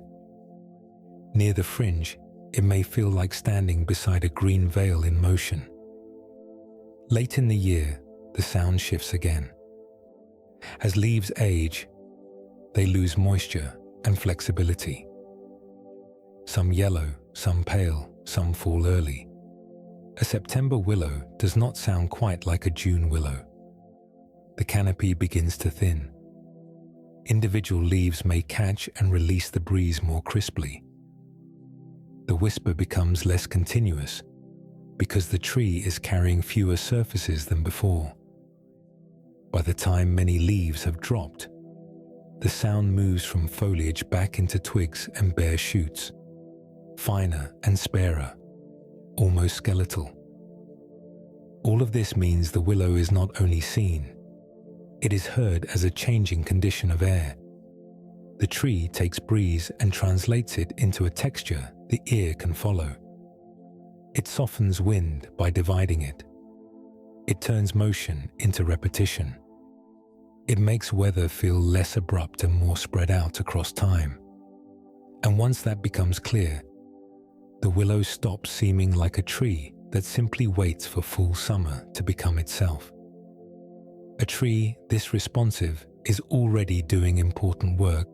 Near the fringe, it may feel like standing beside a green veil in motion. Late in the year, the sound shifts again. As leaves age, they lose moisture and flexibility. Some yellow, some pale, some fall early. A September willow does not sound quite like a June willow. The canopy begins to thin. Individual leaves may catch and release the breeze more crisply. The whisper becomes less continuous because the tree is carrying fewer surfaces than before. By the time many leaves have dropped, the sound moves from foliage back into twigs and bare shoots, finer and sparer, almost skeletal. All of this means the willow is not only seen, it is heard as a changing condition of air. The tree takes breeze and translates it into a texture the ear can follow. It softens wind by dividing it. It turns motion into repetition. It makes weather feel less abrupt and more spread out across time. And once that becomes clear, the willow stops seeming like a tree that simply waits for full summer to become itself. A tree this responsive is already doing important work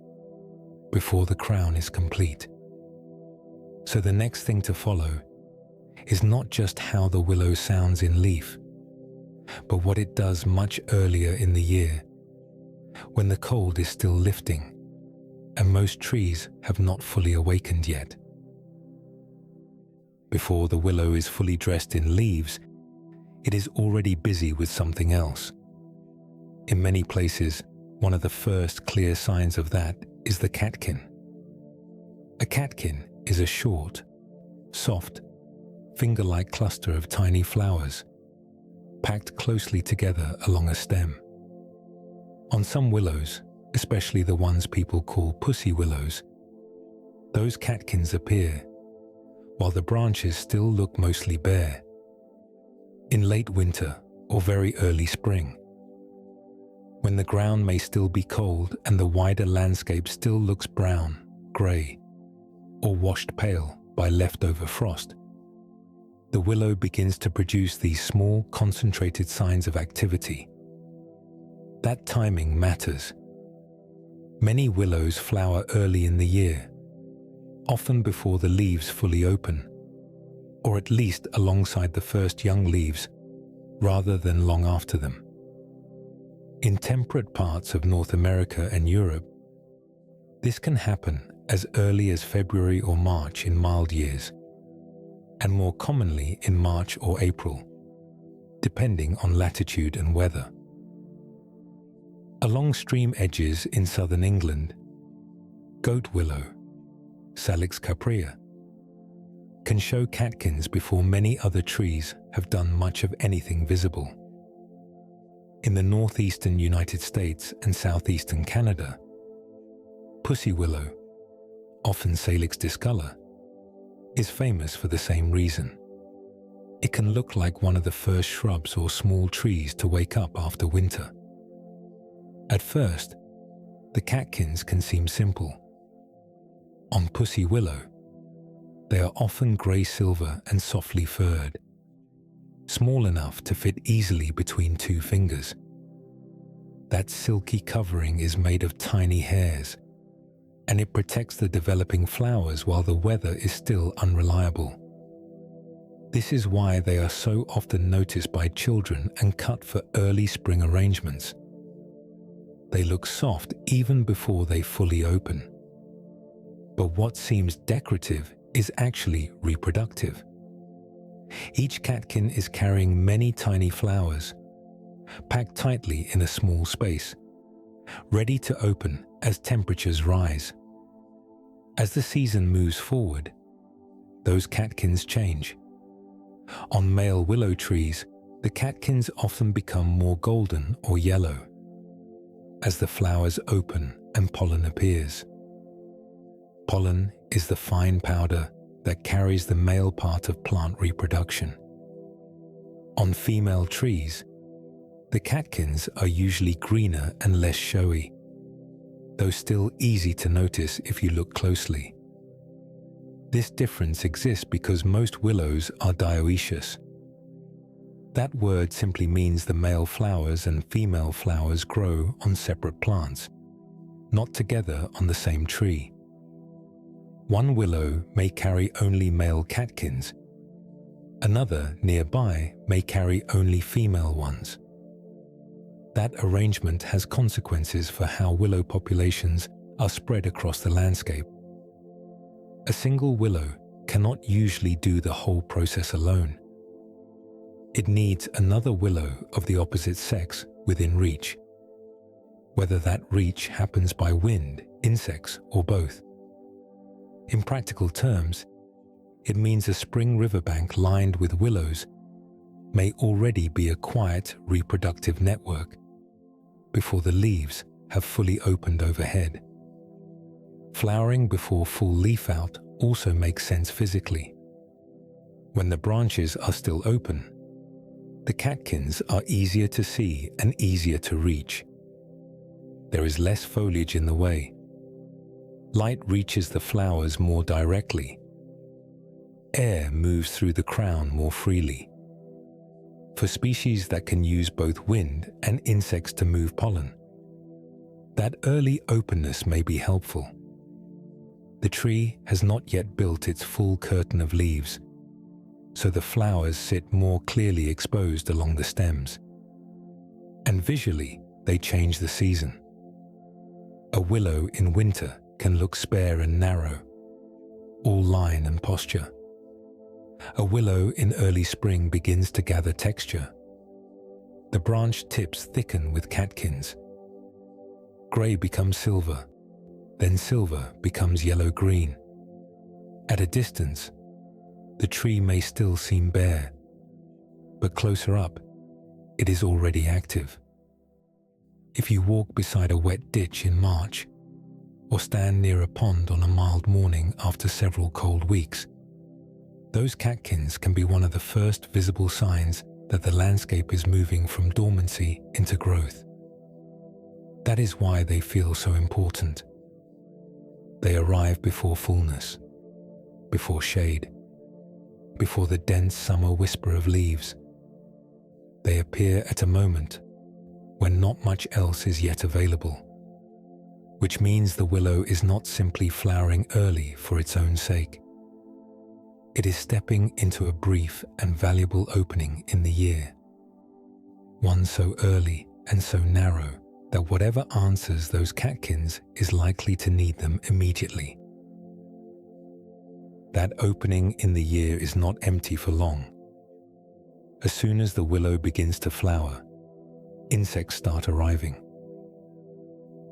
before the crown is complete. So the next thing to follow is not just how the willow sounds in leaf, but what it does much earlier in the year, when the cold is still lifting and most trees have not fully awakened yet. Before the willow is fully dressed in leaves, it is already busy with something else. In many places, one of the first clear signs of that is the catkin. A catkin is a short, soft, finger-like cluster of tiny flowers, packed closely together along a stem. On some willows, especially the ones people call pussy willows, those catkins appear, while the branches still look mostly bare. In late winter or very early spring, when the ground may still be cold and the wider landscape still looks brown, grey, or washed pale by leftover frost, the willow begins to produce these small, concentrated signs of activity. That timing matters. Many willows flower early in the year, often before the leaves fully open, or at least alongside the first young leaves, rather than long after them. In temperate parts of North America and Europe, this can happen as early as February or March in mild years, and more commonly in March or April, depending on latitude and weather. Along stream edges in southern England, goat willow, Salix caprea, can show catkins before many other trees have done much of anything visible. In the northeastern United States and southeastern Canada, pussy willow, often Salix discolor, is famous for the same reason. It can look like one of the first shrubs or small trees to wake up after winter. At first, the catkins can seem simple. On pussy willow, they are often grey-silver and softly furred, small enough to fit easily between two fingers. That silky covering is made of tiny hairs, and it protects the developing flowers while the weather is still unreliable. This is why they are so often noticed by children and cut for early spring arrangements. They look soft even before they fully open. But what seems decorative is actually reproductive. Each catkin is carrying many tiny flowers, packed tightly in a small space, ready to open as temperatures rise. As the season moves forward, those catkins change. On male willow trees, the catkins often become more golden or yellow as the flowers open and pollen appears. Pollen is the fine powder that carries the male part of plant reproduction. On female trees, the catkins are usually greener and less showy, though still easy to notice if you look closely. This difference exists because most willows are dioecious. That word simply means the male flowers and female flowers grow on separate plants, not together on the same tree. One willow may carry only male catkins. Another nearby may carry only female ones. That arrangement has consequences for how willow populations are spread across the landscape. A single willow cannot usually do the whole process alone. It needs another willow of the opposite sex within reach, whether that reach happens by wind, insects, or both. In practical terms, it means a spring riverbank lined with willows may already be a quiet reproductive network before the leaves have fully opened overhead. Flowering before full leaf out also makes sense physically. When the branches are still open, the catkins are easier to see and easier to reach. There is less foliage in the way. Light reaches the flowers more directly. Air moves through the crown more freely. For species that can use both wind and insects to move pollen, that early openness may be helpful. The tree has not yet built its full curtain of leaves, so the flowers sit more clearly exposed along the stems. And visually, they change the season. A willow in winter can look spare and narrow, all line and posture. A willow in early spring begins to gather texture. The branch tips thicken with catkins. Grey becomes silver, then silver becomes yellow-green. At a distance, the tree may still seem bare, but closer up, it is already active. If you walk beside a wet ditch in March, or stand near a pond on a mild morning after several cold weeks, those catkins can be one of the first visible signs that the landscape is moving from dormancy into growth. That is why they feel so important. They arrive before fullness. before shade, before the dense summer whisper of leaves. They appear at a moment when not much else is yet available, which means the willow is not simply flowering early for its own sake. It is stepping into a brief and valuable opening in the year, one so early and so narrow that whatever answers those catkins is likely to need them immediately. That opening in the year is not empty for long. As soon as the willow begins to flower, insects start arriving.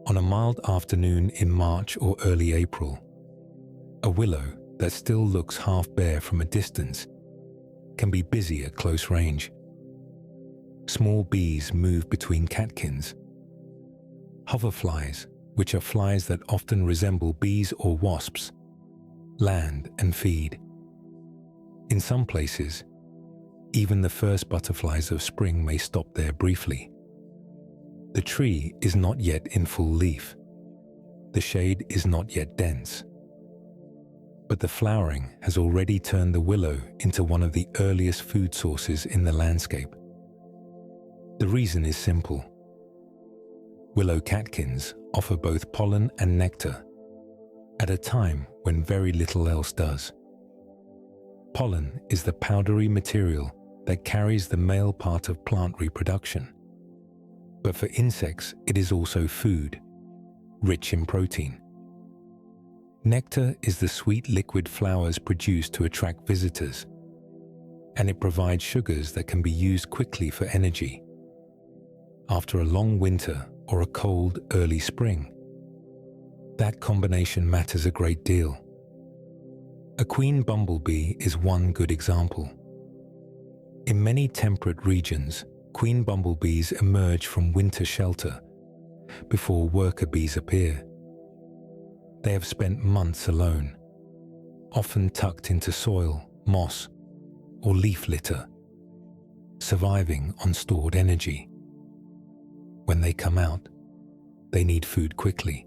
On a mild afternoon in March or early April, a willow that still looks half bare from a distance can be busy at close range. Small bees move between catkins. Hoverflies, which are flies that often resemble bees or wasps, land and feed. In some places, even the first butterflies of spring may stop there briefly. The tree is not yet in full leaf. The shade is not yet dense. But the flowering has already turned the willow into one of the earliest food sources in the landscape. The reason is simple. Willow catkins offer both pollen and nectar at a time when very little else does. Pollen is the powdery material that carries the male part of plant reproduction. But for insects, it is also food, rich in protein. Nectar is the sweet liquid flowers produce to attract visitors, and it provides sugars that can be used quickly for energy. After a long winter or a cold early spring, that combination matters a great deal. A queen bumblebee is one good example. In many temperate regions, queen bumblebees emerge from winter shelter before worker bees appear. They have spent months alone, often tucked into soil, moss, or leaf litter, surviving on stored energy. When they come out, they need food quickly.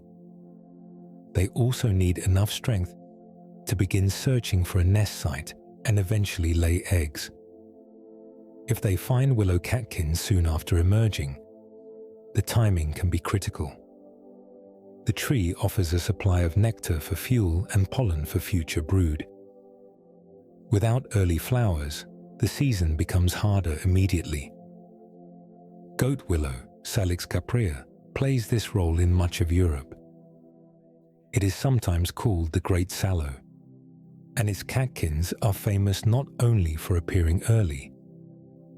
They also need enough strength to begin searching for a nest site and eventually lay eggs. If they find willow catkins soon after emerging, the timing can be critical. The tree offers a supply of nectar for fuel and pollen for future brood. Without early flowers, the season becomes harder immediately. Goat willow, Salix caprea, plays this role in much of Europe. It is sometimes called the Great Sallow, and its catkins are famous not only for appearing early,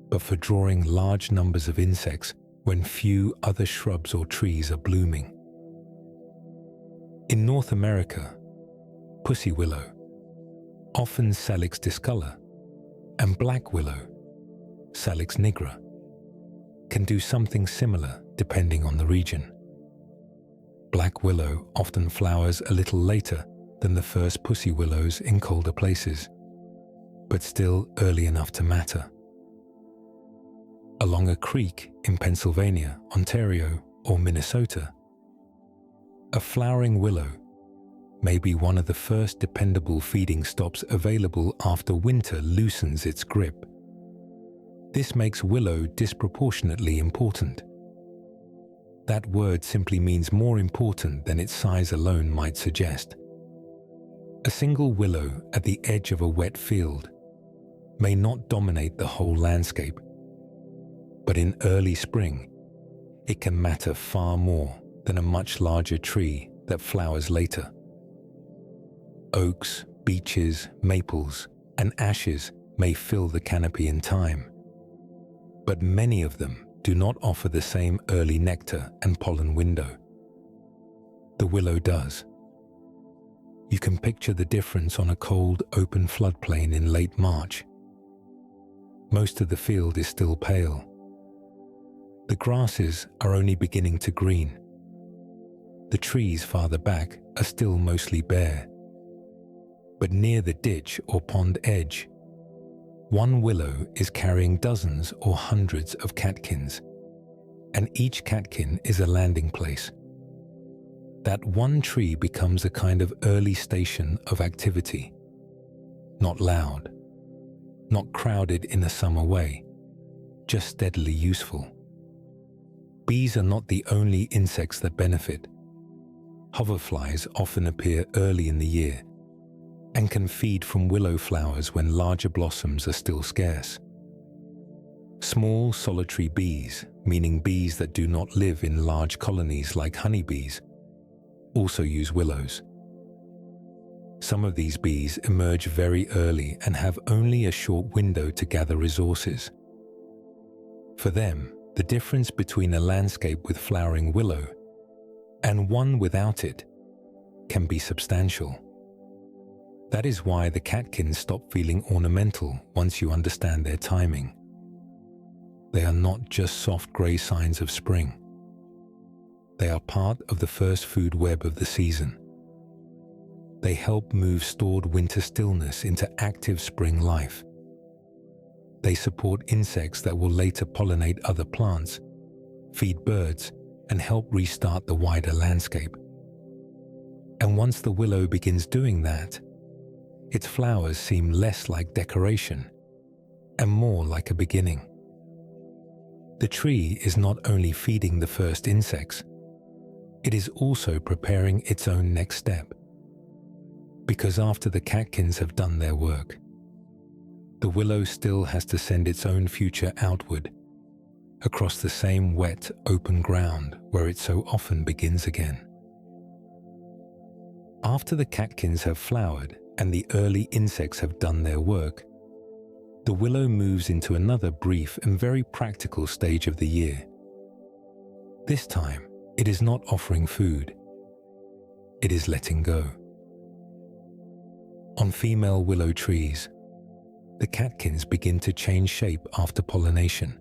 but for drawing large numbers of insects when few other shrubs or trees are blooming. In North America, pussy willow, often Salix discolor, and black willow, Salix nigra, can do something similar depending on the region. Black willow often flowers a little later than the first pussy willows in colder places, but still early enough to matter. Along a creek in Pennsylvania, Ontario, or Minnesota, a flowering willow may be one of the first dependable feeding stops available after winter loosens its grip. This makes willow disproportionately important. That word simply means more important than its size alone might suggest. A single willow at the edge of a wet field may not dominate the whole landscape, but in early spring, it can matter far more than a much larger tree that flowers later. Oaks, beeches, maples, and ashes may fill the canopy in time, but many of them do not offer the same early nectar and pollen window. The willow does. You can picture the difference on a cold, open floodplain in late March. Most of the field is still pale. The grasses are only beginning to green. The trees farther back are still mostly bare. But near the ditch or pond edge, one willow is carrying dozens or hundreds of catkins, and each catkin is a landing place. That one tree becomes a kind of early station of activity, not loud, not crowded in a summer way, just steadily useful. Bees are not the only insects that benefit. Hoverflies often appear early in the year and can feed from willow flowers when larger blossoms are still scarce. Small solitary bees, meaning bees that do not live in large colonies like honeybees, also use willows. Some of these bees emerge very early and have only a short window to gather resources. For them, the difference between a landscape with flowering willow and one without it can be substantial. That is why the catkins stop feeling ornamental once you understand their timing. They are not just soft grey signs of spring. They are part of the first food web of the season. They help move stored winter stillness into active spring life. They support insects that will later pollinate other plants, feed birds, and help restart the wider landscape. And once the willow begins doing that, its flowers seem less like decoration and more like a beginning. The tree is not only feeding the first insects, it is also preparing its own next step. Because after the catkins have done their work, the willow still has to send its own future outward, across the same wet, open ground where it so often begins again. After the catkins have flowered and the early insects have done their work, the willow moves into another brief and very practical stage of the year. This time, it is not offering food. It is letting go. On female willow trees, the catkins begin to change shape after pollination.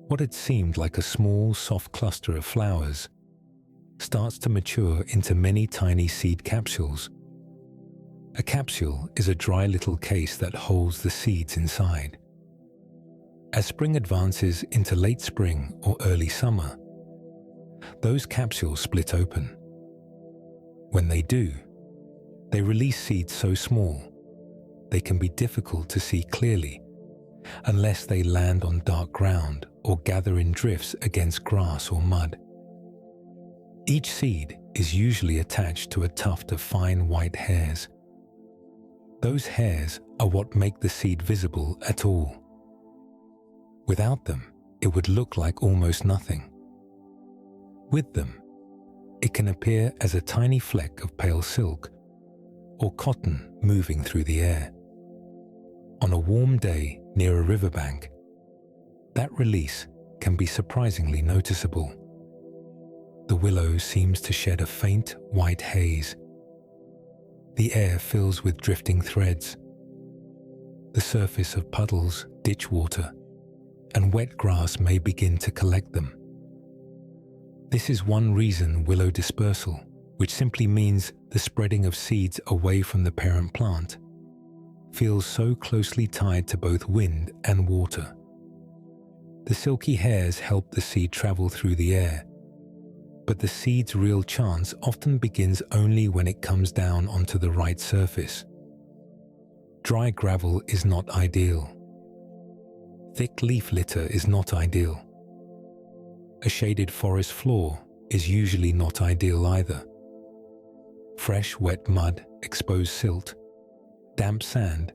What had seemed like a small, soft cluster of flowers starts to mature into many tiny seed capsules. A capsule is a dry little case that holds the seeds inside. As spring advances into late spring or early summer, those capsules split open. When they do, they release seeds so small, they can be difficult to see clearly unless they land on dark ground or gather in drifts against grass or mud. Each seed is usually attached to a tuft of fine white hairs. Those hairs are what make the seed visible at all. Without them, it would look like almost nothing. With them, it can appear as a tiny fleck of pale silk or cotton moving through the air. On a warm day near a riverbank, that release can be surprisingly noticeable. The willow seems to shed a faint white haze. The air fills with drifting threads. The surface of puddles, ditch water, and wet grass may begin to collect them. This is one reason willow dispersal, which simply means the spreading of seeds away from the parent plant, feels so closely tied to both wind and water. The silky hairs help the seed travel through the air, but the seed's real chance often begins only when it comes down onto the right surface. Dry gravel is not ideal. Thick leaf litter is not ideal. A shaded forest floor is usually not ideal either. Fresh, wet mud, exposed silt, damp sand,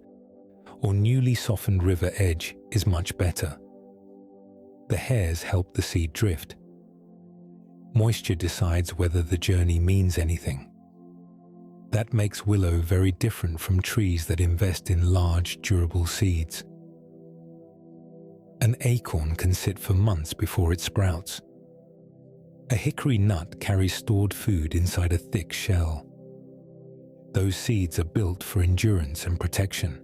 or newly softened river edge is much better. The hairs help the seed drift. Moisture decides whether the journey means anything. That makes willow very different from trees that invest in large, durable seeds. An acorn can sit for months before it sprouts. A hickory nut carries stored food inside a thick shell. Those seeds are built for endurance and protection.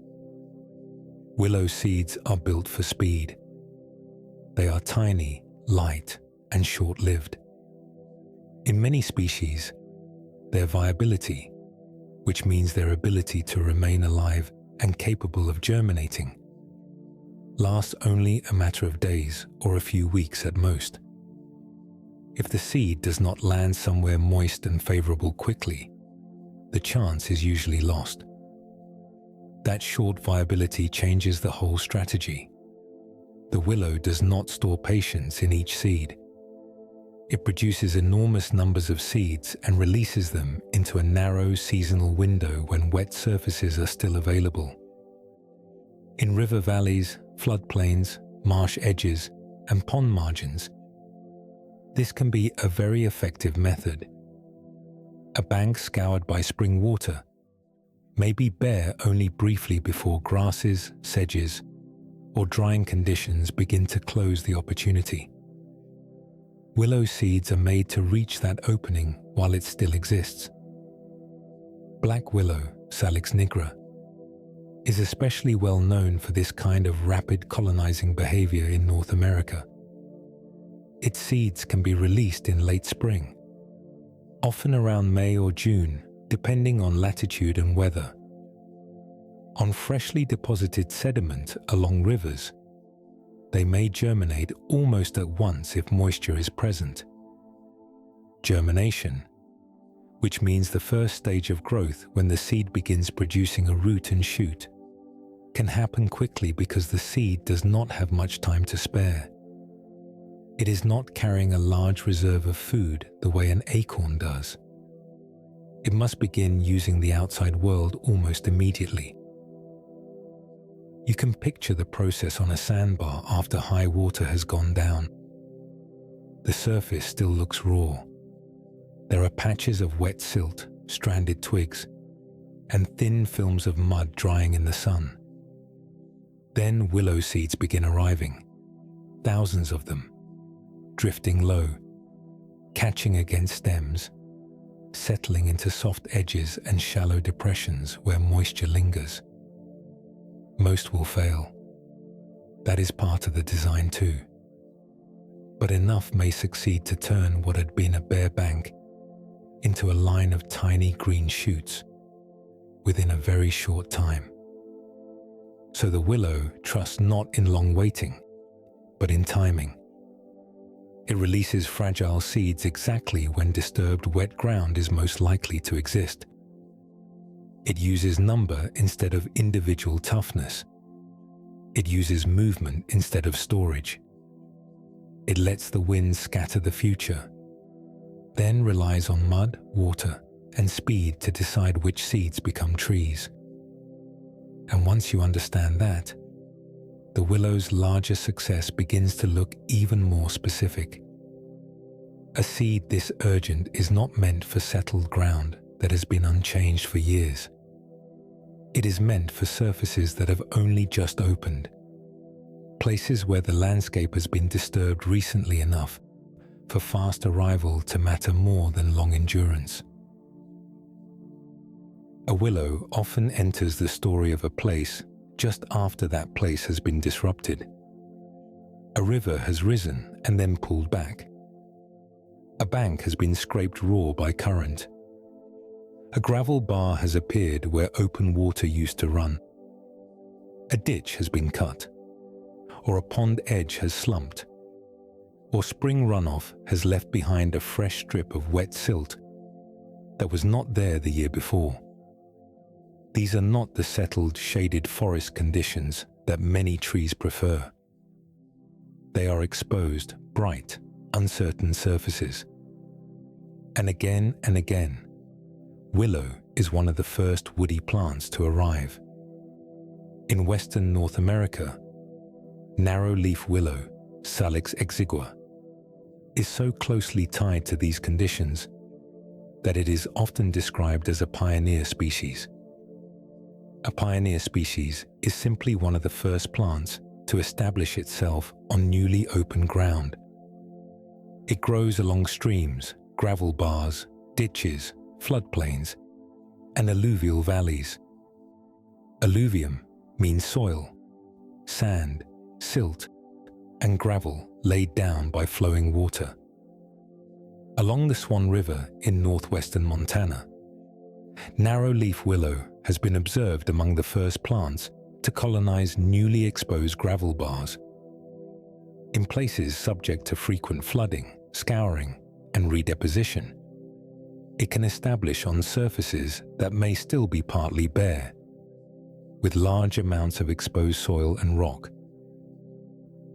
Willow seeds are built for speed. They are tiny, light, and short-lived. In many species, their viability, which means their ability to remain alive and capable of germinating, lasts only a matter of days or a few weeks at most. If the seed does not land somewhere moist and favorable quickly, the chance is usually lost. That short viability changes the whole strategy. The willow does not store patience in each seed. It produces enormous numbers of seeds and releases them into a narrow seasonal window when wet surfaces are still available. In river valleys, floodplains, marsh edges, and pond margins, this can be a very effective method. A bank scoured by spring water may be bare only briefly before grasses, sedges, or drying conditions begin to close the opportunity. Willow seeds are made to reach that opening while it still exists. Black willow, Salix nigra, is especially well known for this kind of rapid colonizing behavior in North America. Its seeds can be released in late spring, often around May or June, depending on latitude and weather. On freshly deposited sediment along rivers, they may germinate almost at once if moisture is present. Germination, which means the first stage of growth when the seed begins producing a root and shoot, can happen quickly because the seed does not have much time to spare. It is not carrying a large reserve of food the way an acorn does. It must begin using the outside world almost immediately. You can picture the process on a sandbar after high water has gone down. The surface still looks raw. There are patches of wet silt, stranded twigs, and thin films of mud drying in the sun. Then willow seeds begin arriving, thousands of them, drifting low, catching against stems, settling into soft edges and shallow depressions where moisture lingers. Most will fail. That is part of the design too. But enough may succeed to turn what had been a bare bank into a line of tiny green shoots within a very short time. So the willow trusts not in long waiting, but in timing. It releases fragile seeds exactly when disturbed wet ground is most likely to exist. It uses number instead of individual toughness. It uses movement instead of storage. It lets the wind scatter the future, then relies on mud, water, and speed to decide which seeds become trees. And once you understand that, the willow's larger success begins to look even more specific. A seed this urgent is not meant for settled ground that has been unchanged for years. It is meant for surfaces that have only just opened, places where the landscape has been disturbed recently enough for fast arrival to matter more than long endurance. A willow often enters the story of a place just after that place has been disrupted. A river has risen and then pulled back. A bank has been scraped raw by current. A gravel bar has appeared where open water used to run. A ditch has been cut, or a pond edge has slumped, or spring runoff has left behind a fresh strip of wet silt that was not there the year before. These are not the settled, shaded forest conditions that many trees prefer. They are exposed, bright, uncertain surfaces. And again, willow is one of the first woody plants to arrive. In western North America, narrow-leaf willow, Salix exigua, is so closely tied to these conditions that it is often described as a pioneer species. A pioneer species is simply one of the first plants to establish itself on newly open ground. It grows along streams, gravel bars, ditches, floodplains, and alluvial valleys. Alluvium means soil, sand, silt, and gravel laid down by flowing water. Along the Swan River in northwestern Montana, narrow-leaf willow has been observed among the first plants to colonize newly exposed gravel bars. In places subject to frequent flooding, scouring, and redeposition, it can establish on surfaces that may still be partly bare, with large amounts of exposed soil and rock.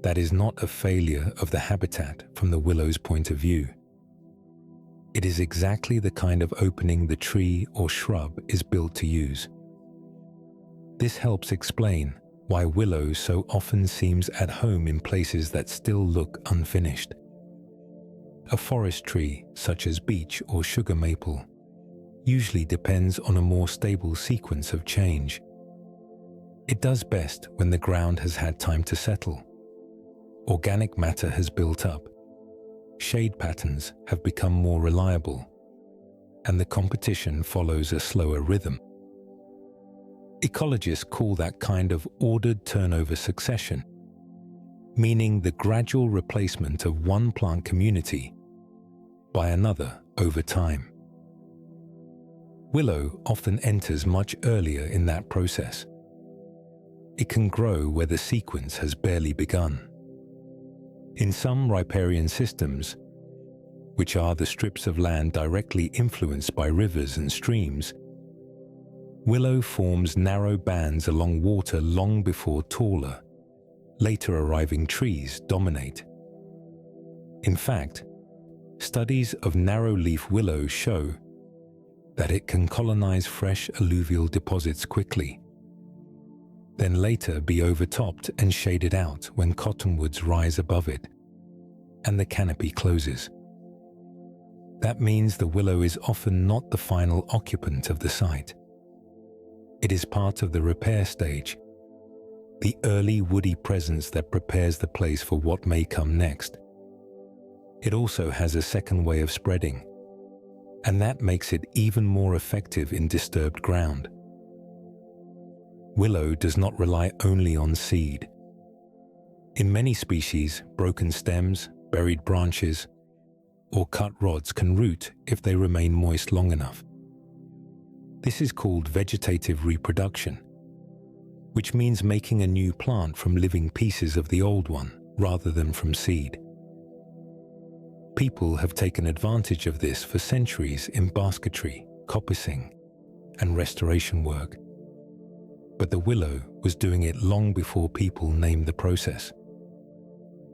That is not a failure of the habitat from the willow's point of view. It is exactly the kind of opening the tree or shrub is built to use. This helps explain why willow so often seems at home in places that still look unfinished. A forest tree, such as beech or sugar maple, usually depends on a more stable sequence of change. It does best when the ground has had time to settle. Organic matter has built up, shade patterns have become more reliable, and the competition follows a slower rhythm. Ecologists call that kind of ordered turnover succession, meaning the gradual replacement of one plant community by another over time. Willow often enters much earlier in that process. It can grow where the sequence has barely begun. In some riparian systems, which are the strips of land directly influenced by rivers and streams, willow forms narrow bands along water long before taller, later arriving trees dominate. In fact, studies of narrow-leaf willow show that it can colonize fresh alluvial deposits quickly, then later be overtopped and shaded out when cottonwoods rise above it and the canopy closes. That means the willow is often not the final occupant of the site. It is part of the repair stage, the early woody presence that prepares the place for what may come next. It also has a second way of spreading, and that makes it even more effective in disturbed ground. Willow does not rely only on seed. In many species, broken stems, buried branches, or cut rods can root if they remain moist long enough. This is called vegetative reproduction, which means making a new plant from living pieces of the old one rather than from seed. People have taken advantage of this for centuries in basketry, coppicing, and restoration work. But the willow was doing it long before people named the process.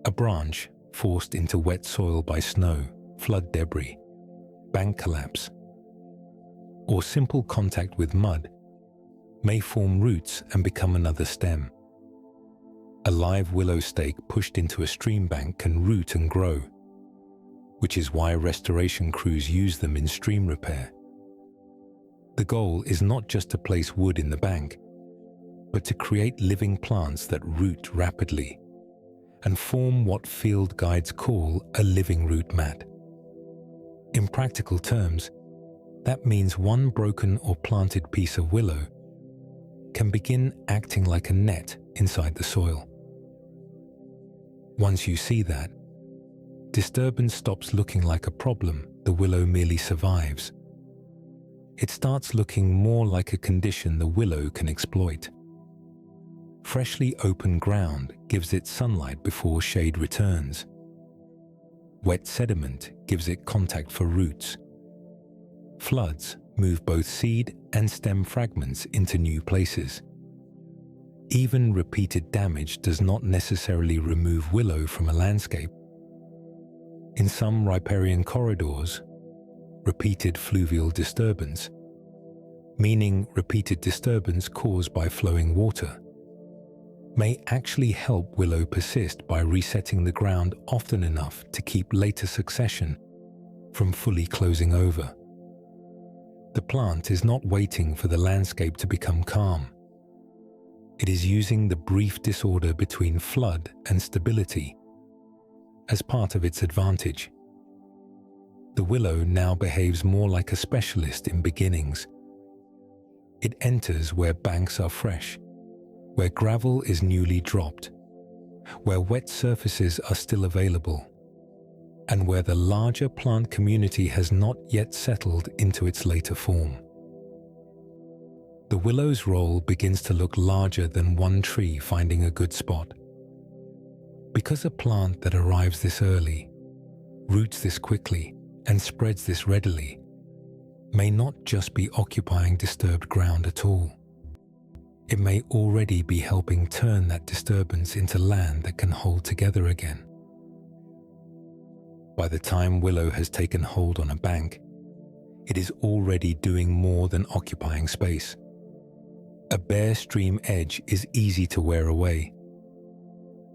A branch forced into wet soil by snow, flood debris, bank collapse, or simple contact with mud may form roots and become another stem. A live willow stake pushed into a stream bank can root and grow, which is why restoration crews use them in stream repair. The goal is not just to place wood in the bank, but to create living plants that root rapidly and form what field guides call a living root mat. In practical terms, that means one broken or planted piece of willow can begin acting like a net inside the soil. Once you see that, disturbance stops looking like a problem the willow merely survives. It starts looking more like a condition the willow can exploit. Freshly open ground gives it sunlight before shade returns. Wet sediment gives it contact for roots. Floods move both seed and stem fragments into new places. Even repeated damage does not necessarily remove willow from a landscape. In some riparian corridors, repeated fluvial disturbance, meaning repeated disturbance caused by flowing water, may actually help willow persist by resetting the ground often enough to keep later succession from fully closing over. The plant is not waiting for the landscape to become calm. It is using the brief disorder between flood and stability as part of its advantage. The willow now behaves more like a specialist in beginnings. It enters where banks are fresh, where gravel is newly dropped, where wet surfaces are still available, and where the larger plant community has not yet settled into its later form. The willow's role begins to look larger than one tree finding a good spot. Because a plant that arrives this early, roots this quickly, and spreads this readily, may not just be occupying disturbed ground at all. it may already be helping turn that disturbance into land that can hold together again. By the time willow has taken hold on a bank, it is already doing more than occupying space. A bare stream edge is easy to wear away.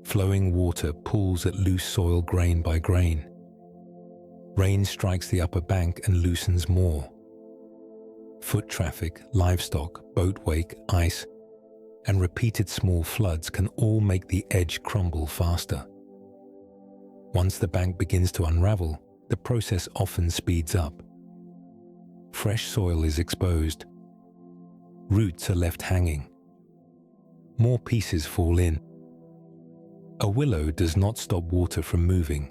Flowing water pulls at loose soil grain by grain. Rain strikes the upper bank and loosens more. Foot traffic, livestock, boat wake, ice, and repeated small floods can all make the edge crumble faster. Once the bank begins to unravel, the process often speeds up. Fresh soil is exposed. Roots are left hanging. More pieces fall in. A willow does not stop water from moving,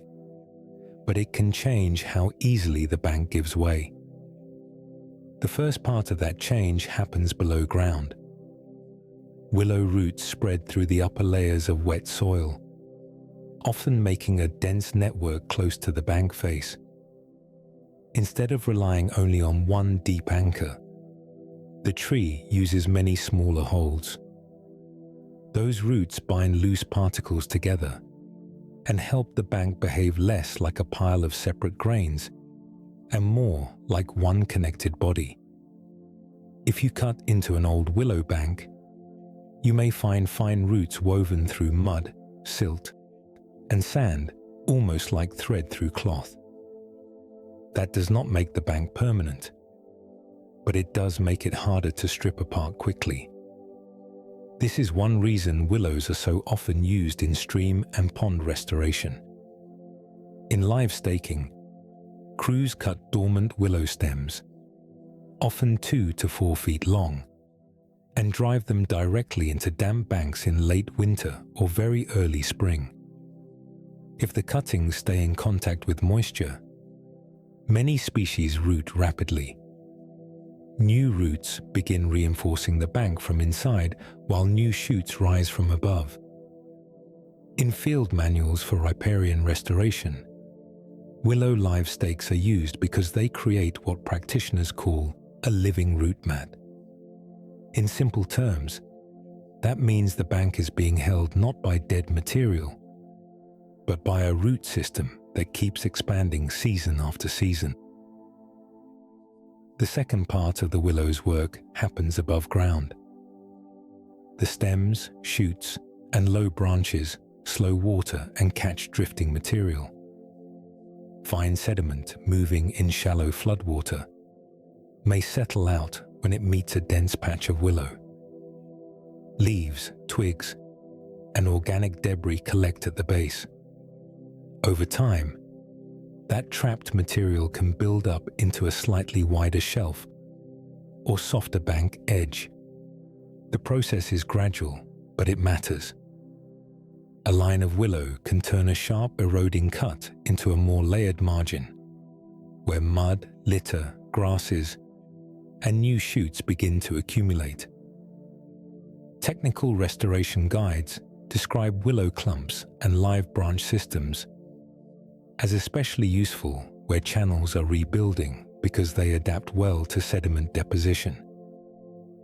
but it can change how easily the bank gives way. The first part of that change happens below ground. Willow roots spread through the upper layers of wet soil, often making a dense network close to the bank face. Instead of relying only on one deep anchor, the tree uses many smaller holds. Those roots bind loose particles together and help the bank behave less like a pile of separate grains and more like one connected body. If you cut into an old willow bank, you may find fine roots woven through mud, silt, and sand, almost like thread through cloth. That does not make the bank permanent, but it does make it harder to strip apart quickly. This is one reason willows are so often used in stream and pond restoration. In live staking, crews cut dormant willow stems, often 2 to 4 feet long, and drive them directly into damp banks in late winter or very early spring. If the cuttings stay in contact with moisture, many species root rapidly. New roots begin reinforcing the bank from inside while new shoots rise from above. In field manuals for riparian restoration, willow live stakes are used because they create what practitioners call a living root mat. In simple terms, that means the bank is being held not by dead material, but by a root system that keeps expanding season after season. The second part of the willow's work happens above ground. The stems, shoots, and low branches slow water and catch drifting material. Fine sediment moving in shallow floodwater may settle out when it meets a dense patch of willow. Leaves, twigs, and organic debris collect at the base. Over time, that trapped material can build up into a slightly wider shelf or softer bank edge. The process is gradual, but it matters. A line of willow can turn a sharp eroding cut into a more layered margin, where mud, litter, grasses, and new shoots begin to accumulate. Technical restoration guides describe willow clumps and live branch systems as especially useful where channels are rebuilding because they adapt well to sediment deposition,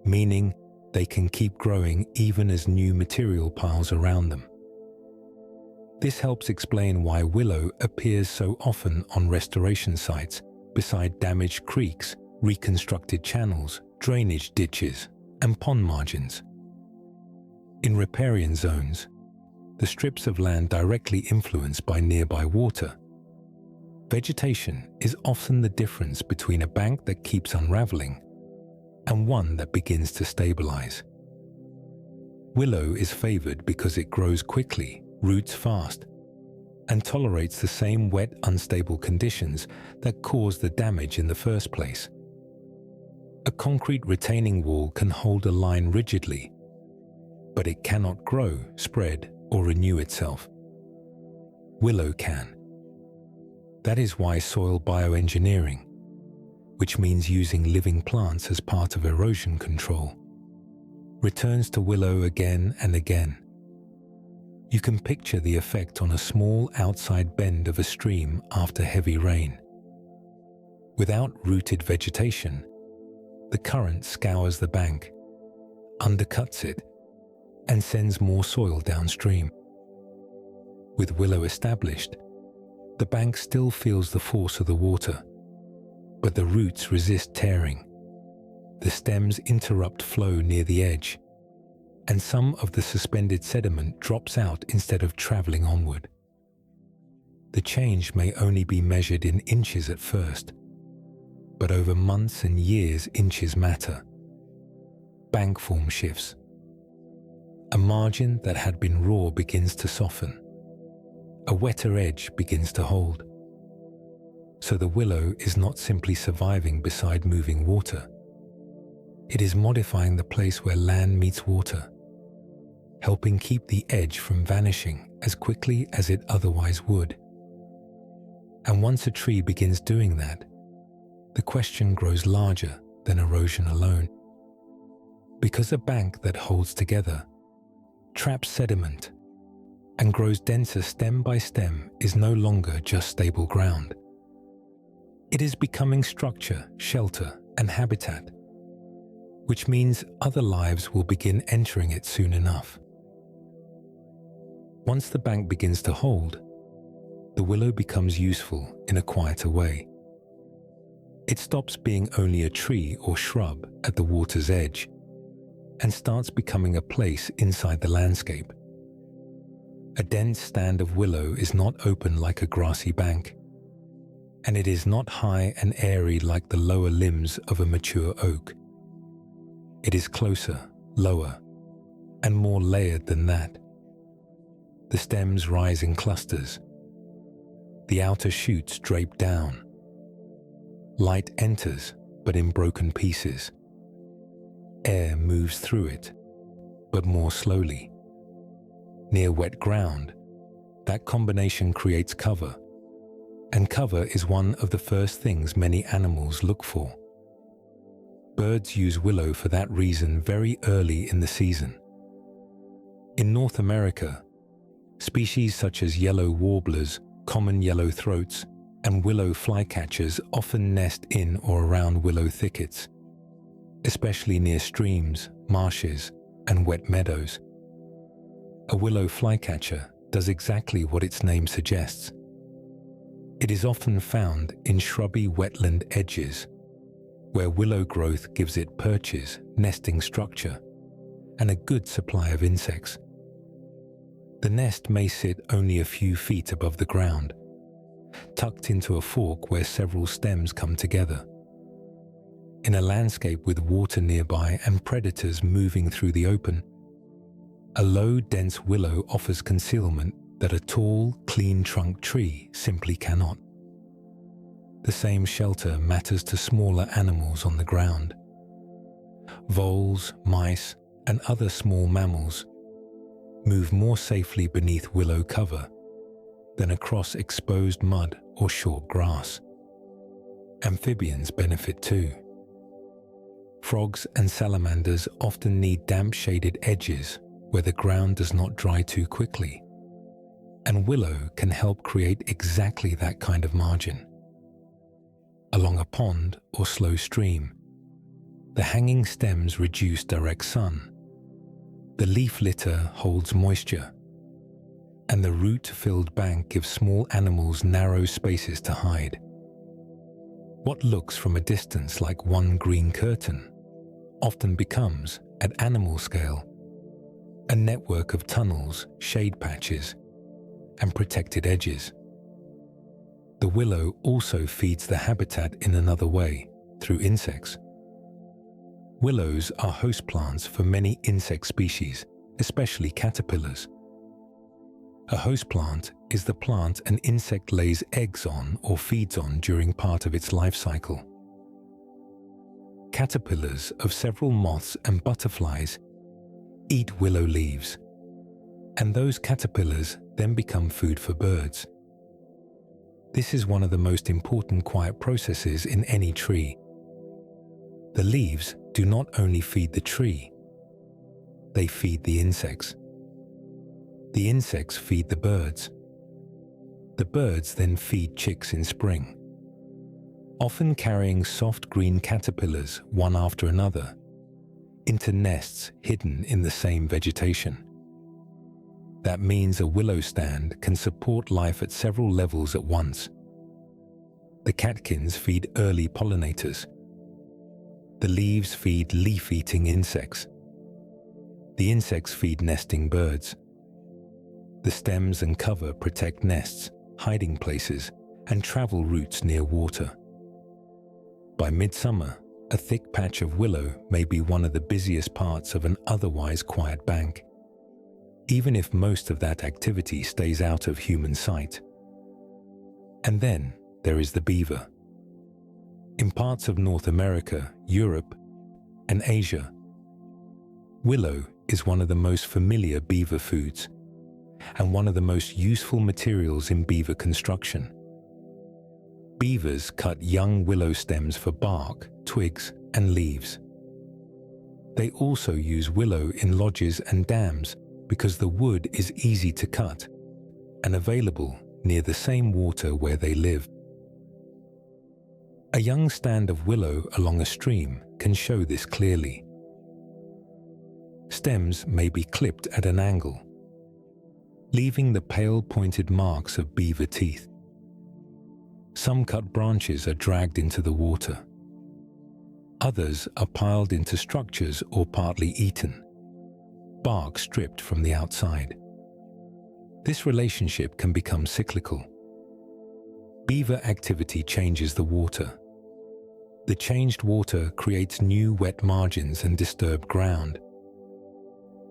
meaning they can keep growing even as new material piles around them. This helps explain why willow appears so often on restoration sites beside damaged creeks, reconstructed channels, drainage ditches, and pond margins. In riparian zones, the strips of land directly influenced by nearby water, vegetation is often the difference between a bank that keeps unraveling and one that begins to stabilize. Willow is favored because it grows quickly, roots fast, and tolerates the same wet, unstable conditions that caused the damage in the first place. A concrete retaining wall can hold a line rigidly, but it cannot grow, spread, or renew itself. Willow can. That is why soil bioengineering, which means using living plants as part of erosion control, returns to willow again and again. You can picture the effect on a small outside bend of a stream after heavy rain. Without rooted vegetation, the current scours the bank, undercuts it, and sends more soil downstream. With willow established, the bank still feels the force of the water, but the roots resist tearing. The stems interrupt flow near the edge, and some of the suspended sediment drops out instead of traveling onward. The change may only be measured in inches at first, but over months and years inches matter. Bank form shifts. A margin that had been raw begins to soften. A wetter edge begins to hold. So the willow is not simply surviving beside moving water. It is modifying the place where land meets water, helping keep the edge from vanishing as quickly as it otherwise would. And once a tree begins doing that, the question grows larger than erosion alone. Because a bank that holds together, traps sediment, and grows denser stem by stem is no longer just stable ground. It is becoming structure, shelter, and habitat, which means other lives will begin entering it soon enough. Once the bank begins to hold, the willow becomes useful in a quieter way. It stops being only a tree or shrub at the water's edge and starts becoming a place inside the landscape. A dense stand of willow is not open like a grassy bank, and it is not high and airy like the lower limbs of a mature oak. It is closer, lower, and more layered than that. The stems rise in clusters. The outer shoots drape down. Light enters, but in broken pieces. Air moves through it, but more slowly. Near wet ground, that combination creates cover, and cover is one of the first things many animals look for. Birds use willow for that reason very early in the season. In North America, species such as yellow warblers, common yellow throats, and willow flycatchers often nest in or around willow thickets, especially near streams, marshes, and wet meadows. A willow flycatcher does exactly what its name suggests. It is often found in shrubby wetland edges, where willow growth gives it perches, nesting structure, and a good supply of insects. The nest may sit only a few feet above the ground, tucked into a fork where several stems come together. In a landscape with water nearby and predators moving through the open, a low, dense willow offers concealment that a tall, clean-trunked tree simply cannot. The same shelter matters to smaller animals on the ground. Voles, mice, and other small mammals move more safely beneath willow cover than across exposed mud or short grass. Amphibians benefit too. Frogs and salamanders often need damp shaded edges where the ground does not dry too quickly, and willow can help create exactly that kind of margin. Along a pond or slow stream, the hanging stems reduce direct sun. The leaf litter holds moisture, and the root-filled bank gives small animals narrow spaces to hide. What looks from a distance like one green curtain often becomes, at animal scale, a network of tunnels, shade patches, and protected edges. The willow also feeds the habitat in another way, through insects. Willows are host plants for many insect species, especially caterpillars. A host plant is the plant an insect lays eggs on or feeds on during part of its life cycle. Caterpillars of several moths and butterflies eat willow leaves, and those caterpillars then become food for birds. This is one of the most important quiet processes in any tree. The leaves do not only feed the tree, they feed the insects. The insects feed the birds. The birds then feed chicks in spring, often carrying soft green caterpillars one after another. into nests hidden in the same vegetation. That means a willow stand can support life at several levels at once. The catkins feed early pollinators. The leaves feed leaf-eating insects. The insects feed nesting birds. The stems and cover protect nests, hiding places, and travel routes near water. By midsummer, a thick patch of willow may be one of the busiest parts of an otherwise quiet bank, even if most of that activity stays out of human sight. And then there is the beaver. In parts of North America, Europe, and Asia, willow is one of the most familiar beaver foods and one of the most useful materials in beaver construction. Beavers cut young willow stems for bark, twigs, and leaves. They also use willow in lodges and dams because the wood is easy to cut and available near the same water where they live. A young stand of willow along a stream can show this clearly. Stems may be clipped at an angle, leaving the pale pointed marks of beaver teeth. Some cut branches are dragged into the water. Others are piled into structures or partly eaten, bark stripped from the outside. This relationship can become cyclical. Beaver activity changes the water. The changed water creates new wet margins and disturbed ground.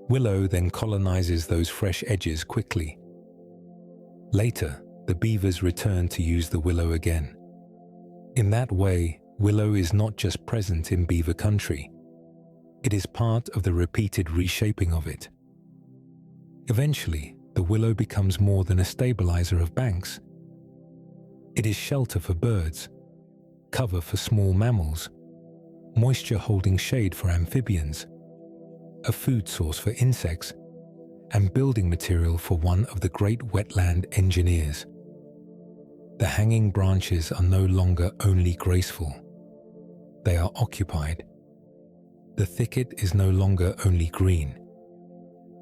Willow then colonizes those fresh edges quickly. Later, the beavers return to use the willow again. In that way, willow is not just present in beaver country. It is part of the repeated reshaping of it. Eventually, the willow becomes more than a stabilizer of banks. It is shelter for birds, cover for small mammals, moisture-holding shade for amphibians, a food source for insects, and building material for one of the great wetland engineers. The hanging branches are no longer only graceful. They are occupied. The thicket is no longer only green.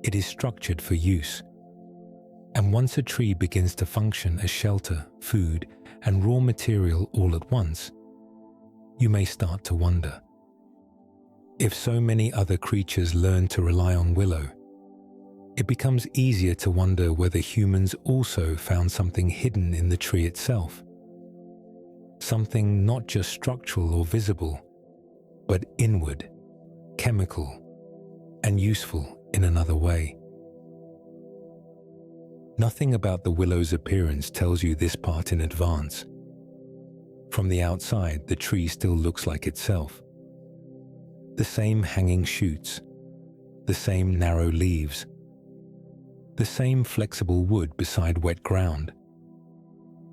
It is structured for use. And once a tree begins to function as shelter, food, and raw material all at once, you may start to wonder. If so many other creatures learn to rely on willow, it becomes easier to wonder whether humans also found something hidden in the tree itself. Something not just structural or visible, but inward, chemical, and useful in another way. Nothing about the willow's appearance tells you this part in advance. From the outside, the tree still looks like itself. The same hanging shoots, the same narrow leaves, the same flexible wood beside wet ground.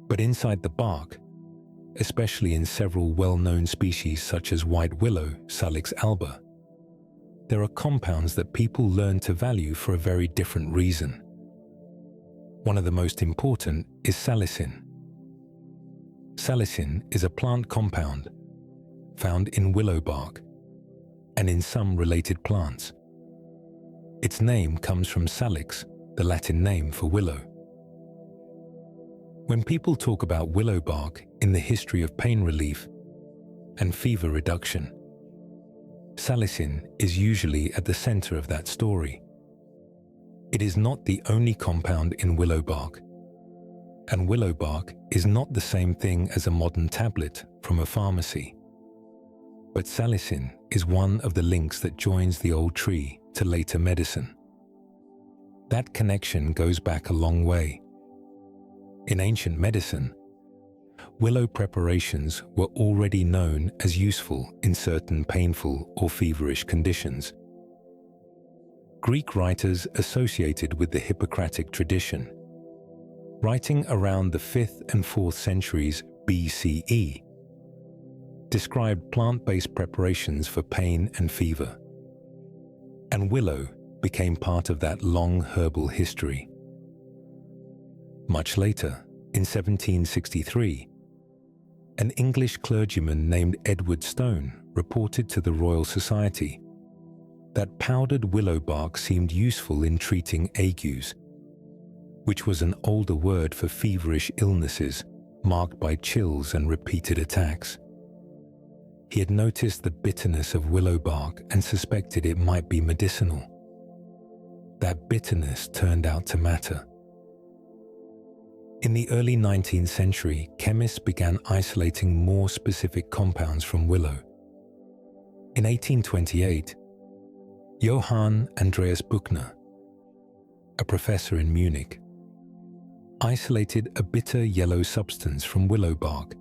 But inside the bark, especially in several well-known species such as white willow, Salix alba, there are compounds that people learn to value for a very different reason. One of the most important is salicin. Salicin is a plant compound found in willow bark and in some related plants. Its name comes from salix, the Latin name for willow. When people talk about willow bark in the history of pain relief and fever reduction, salicin is usually at the center of that story. It is not the only compound in willow bark, and willow bark is not the same thing as a modern tablet from a pharmacy. But salicin is one of the links that joins the old tree to later medicine. That connection goes back a long way. In ancient medicine, willow preparations were already known as useful in certain painful or feverish conditions. Greek writers associated with the Hippocratic tradition, writing around the 5th and 4th centuries BCE, described plant-based preparations for pain and fever. And willow became part of that long herbal history. Much later, in 1763, an English clergyman named Edward Stone reported to the Royal Society that powdered willow bark seemed useful in treating agues, which was an older word for feverish illnesses marked by chills and repeated attacks. He had noticed the bitterness of willow bark and suspected it might be medicinal. That bitterness turned out to matter. In the early 19th century, chemists began isolating more specific compounds from willow. In 1828, Johann Andreas Buchner, a professor in Munich, isolated a bitter yellow substance from willow bark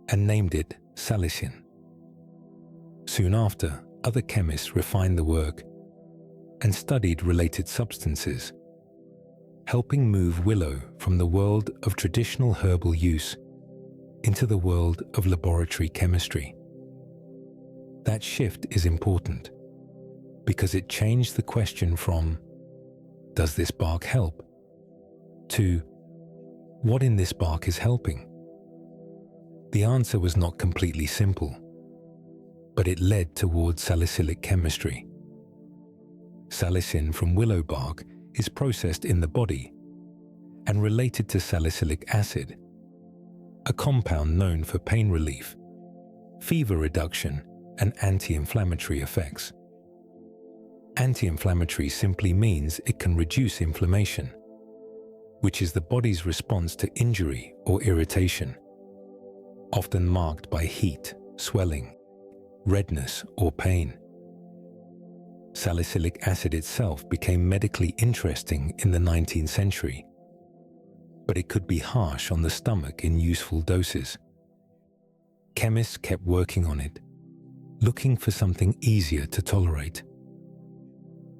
and named it salicin. Soon after, other chemists refined the work and studied related substances, helping move willow from the world of traditional herbal use into the world of laboratory chemistry. That shift is important because it changed the question from, does this bark help? To, what in this bark is helping? The answer was not completely simple, but it led towards salicylic chemistry. Salicin from willow bark is processed in the body and related to salicylic acid, a compound known for pain relief, fever reduction, and anti-inflammatory effects. Anti-inflammatory simply means it can reduce inflammation, which is the body's response to injury or irritation, often marked by heat, swelling, redness, or pain. Salicylic acid itself became medically interesting in the 19th century, but it could be harsh on the stomach in useful doses. Chemists kept working on it, looking for something easier to tolerate.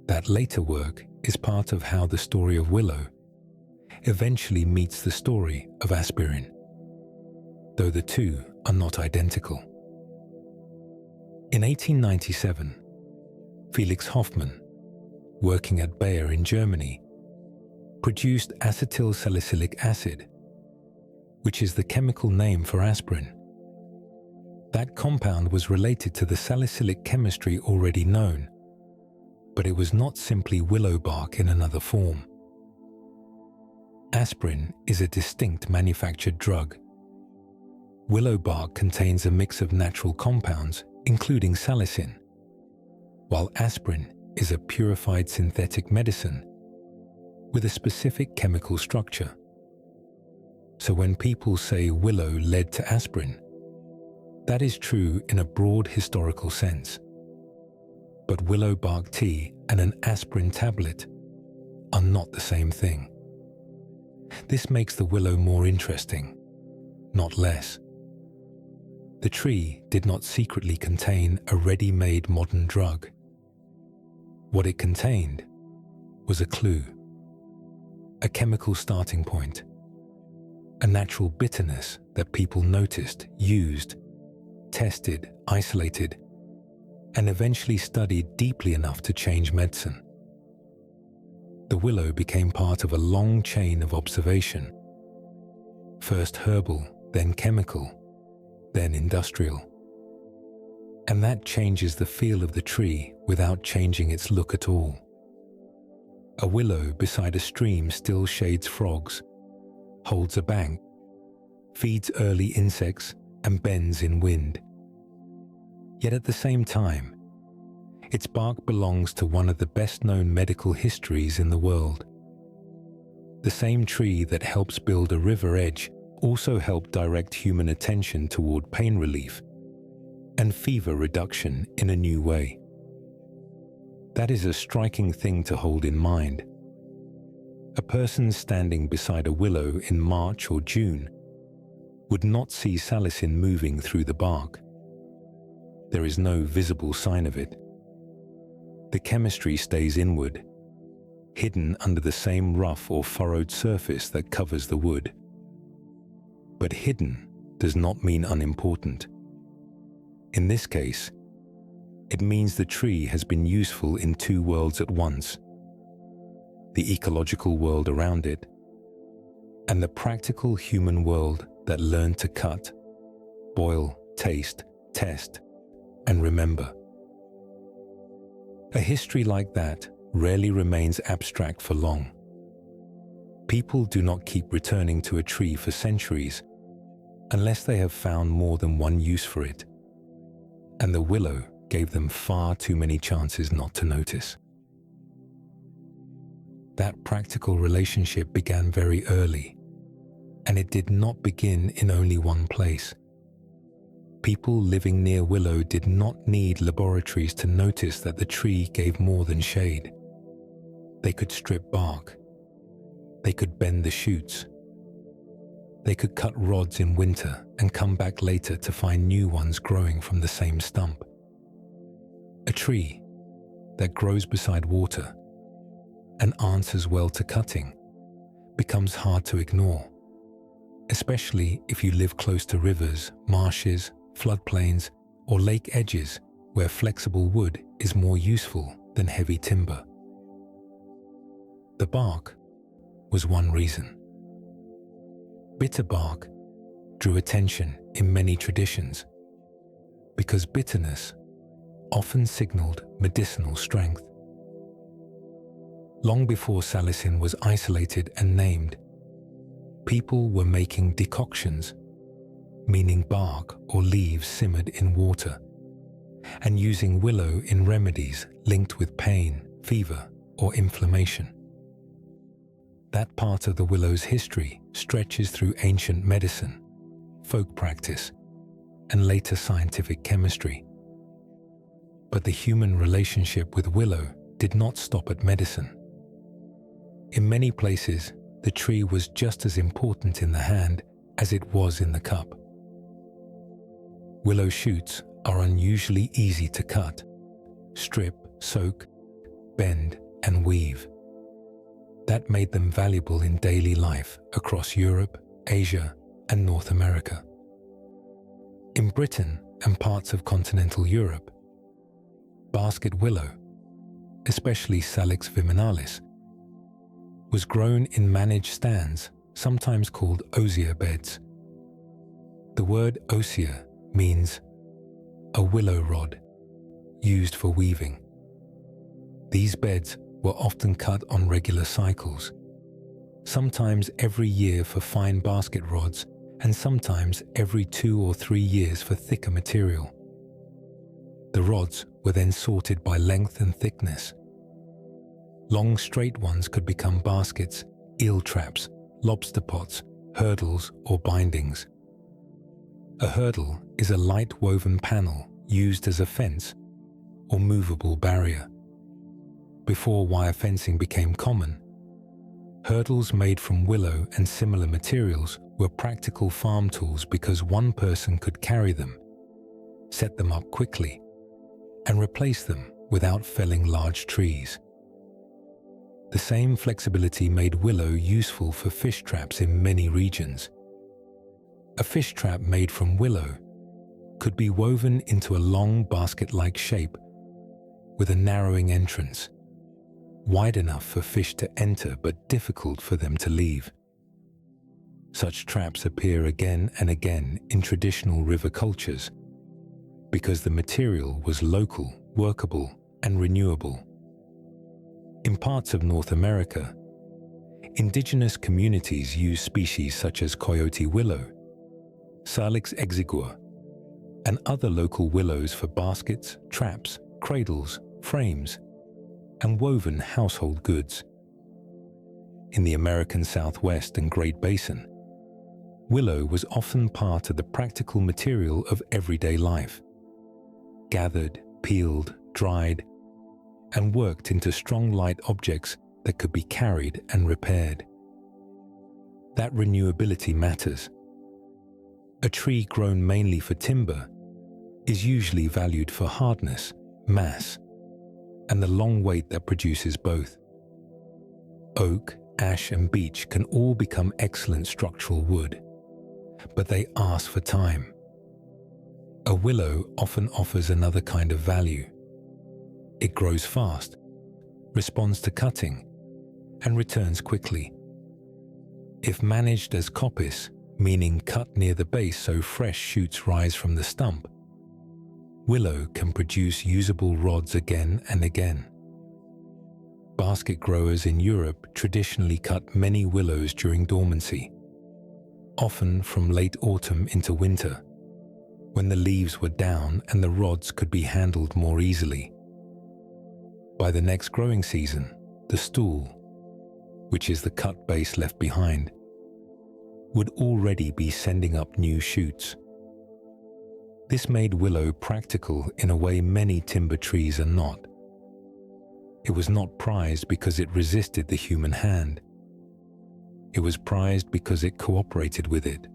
That later work is part of how the story of willow eventually meets the story of aspirin, though the two are not identical. In 1897, Felix Hoffmann, working at Bayer in Germany, produced acetyl salicylic acid, which is the chemical name for aspirin. That compound was related to the salicylic chemistry already known, but it was not simply willow bark in another form. Aspirin is a distinct manufactured drug. Willow bark contains a mix of natural compounds, including salicin, while aspirin is a purified synthetic medicine with a specific chemical structure. So when people say willow led to aspirin, that is true in a broad historical sense. But willow bark tea and an aspirin tablet are not the same thing. This makes the willow more interesting, not less. The tree did not secretly contain a ready-made modern drug. What it contained was a clue, a chemical starting point, a natural bitterness that people noticed, used, tested, isolated, and eventually studied deeply enough to change medicine. The willow became part of a long chain of observation, first herbal, then chemical, then industrial. And that changes the feel of the tree without changing its look at all. A willow beside a stream still shades frogs, holds a bank, feeds early insects, and bends in wind. Yet at the same time, its bark belongs to one of the best-known medical histories in the world. The same tree that helps build a river edge also helped direct human attention toward pain relief and fever reduction in a new way. That is a striking thing to hold in mind. A person standing beside a willow in March or June would not see salicin moving through the bark. There is no visible sign of it. The chemistry stays inward, hidden under the same rough or furrowed surface that covers the wood. But hidden does not mean unimportant. In this case, it means the tree has been useful in two worlds at once: the ecological world around it, and the practical human world that learned to cut, boil, taste, test, and remember. A history like that rarely remains abstract for long. People do not keep returning to a tree for centuries unless they have found more than one use for it, and the willow gave them far too many chances not to notice. That practical relationship began very early, and it did not begin in only one place. People living near Willow did not need laboratories to notice that the tree gave more than shade. They could strip bark. They could bend the shoots. They could cut rods in winter and come back later to find new ones growing from the same stump. A tree that grows beside water and answers well to cutting becomes hard to ignore, especially if you live close to rivers, marshes, floodplains, or lake edges where flexible wood is more useful than heavy timber. The bark was one reason. Bitter bark drew attention in many traditions because bitterness often signaled medicinal strength. Long before salicin was isolated and named, people were making decoctions, meaning bark or leaves simmered in water, and using willow in remedies linked with pain, fever, or inflammation. That part of the willow's history stretches through ancient medicine, folk practice, and later scientific chemistry. But the human relationship with willow did not stop at medicine. In many places, the tree was just as important in the hand as it was in the cup. Willow shoots are unusually easy to cut, strip, soak, bend, and weave. That made them valuable in daily life across Europe, Asia, and North America. In Britain and parts of continental Europe, basket willow, especially Salix viminalis, was grown in managed stands, sometimes called osier beds. The word osier means a willow rod used for weaving. These beds were often cut on regular cycles, sometimes every year for fine basket rods and sometimes every 2 or 3 years for thicker material. The rods were then sorted by length and thickness. Long straight ones could become baskets, eel traps, lobster pots, hurdles, or bindings. A hurdle is a light woven panel used as a fence or movable barrier. Before wire fencing became common, hurdles made from willow and similar materials were practical farm tools because one person could carry them, set them up quickly, and replace them without felling large trees. The same flexibility made willow useful for fish traps in many regions. A fish trap made from willow could be woven into a long basket-like shape with a narrowing entrance, wide enough for fish to enter but difficult for them to leave. Such traps appear again and again in traditional river cultures because the material was local, workable, and renewable. In parts of North America, indigenous communities use species such as coyote willow, Salix exigua, and other local willows for baskets, traps, cradles, frames, and woven household goods. In the American Southwest and Great Basin, willow was often part of the practical material of everyday life, gathered, peeled, dried, and worked into strong light objects that could be carried and repaired. That renewability matters. A tree grown mainly for timber is usually valued for hardness, mass, and the long weight that produces both. Oak, ash, and beech can all become excellent structural wood, but they ask for time. A willow often offers another kind of value. It grows fast, responds to cutting, and returns quickly. If managed as coppice, meaning cut near the base so fresh shoots rise from the stump, Willow can produce usable rods again and again. Basket growers in Europe traditionally cut many willows during dormancy, often from late autumn into winter, when the leaves were down and the rods could be handled more easily. By the next growing season, the stool, which is the cut base left behind, would already be sending up new shoots. This made willow practical in a way many timber trees are not. It was not prized because it resisted the human hand. It was prized because it cooperated with it.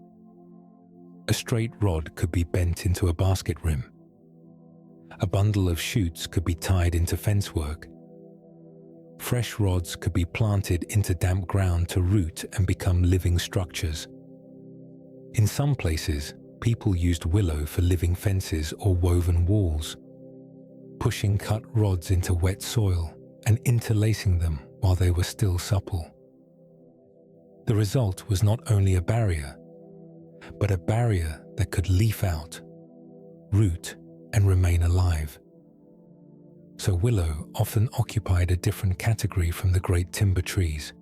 A straight rod could be bent into a basket rim. A bundle of shoots could be tied into fence work. Fresh rods could be planted into damp ground to root and become living structures. In some places, people used willow for living fences or woven walls, pushing cut rods into wet soil and interlacing them while they were still supple. The result was not only a barrier, but a barrier that could leaf out, root, and remain alive. So willow often occupied a different category from the great timber trees.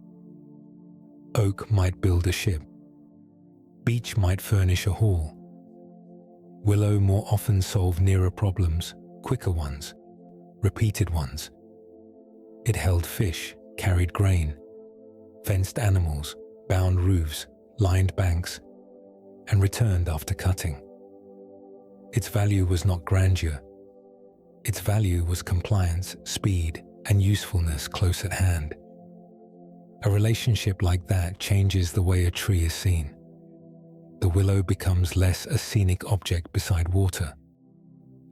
Oak might build a ship. Beech might furnish a hall. Willow more often solved nearer problems, quicker ones, repeated ones. It held fish, carried grain, fenced animals, bound roofs, lined banks, and returned after cutting. Its value was not grandeur. Its value was compliance, speed, and usefulness close at hand. A relationship like that changes the way a tree is seen. The willow becomes less a scenic object beside water,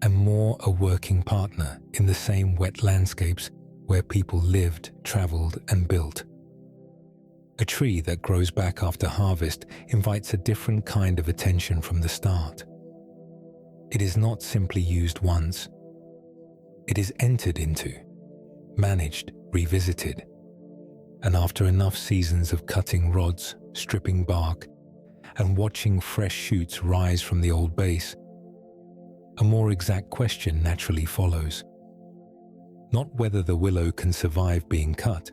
and more a working partner in the same wet landscapes where people lived, traveled, and built. A tree that grows back after harvest invites a different kind of attention from the start. It is not simply used once. It is entered into, managed, revisited, and after enough seasons of cutting rods, stripping bark, and watching fresh shoots rise from the old base, a more exact question naturally follows. Not whether the willow can survive being cut,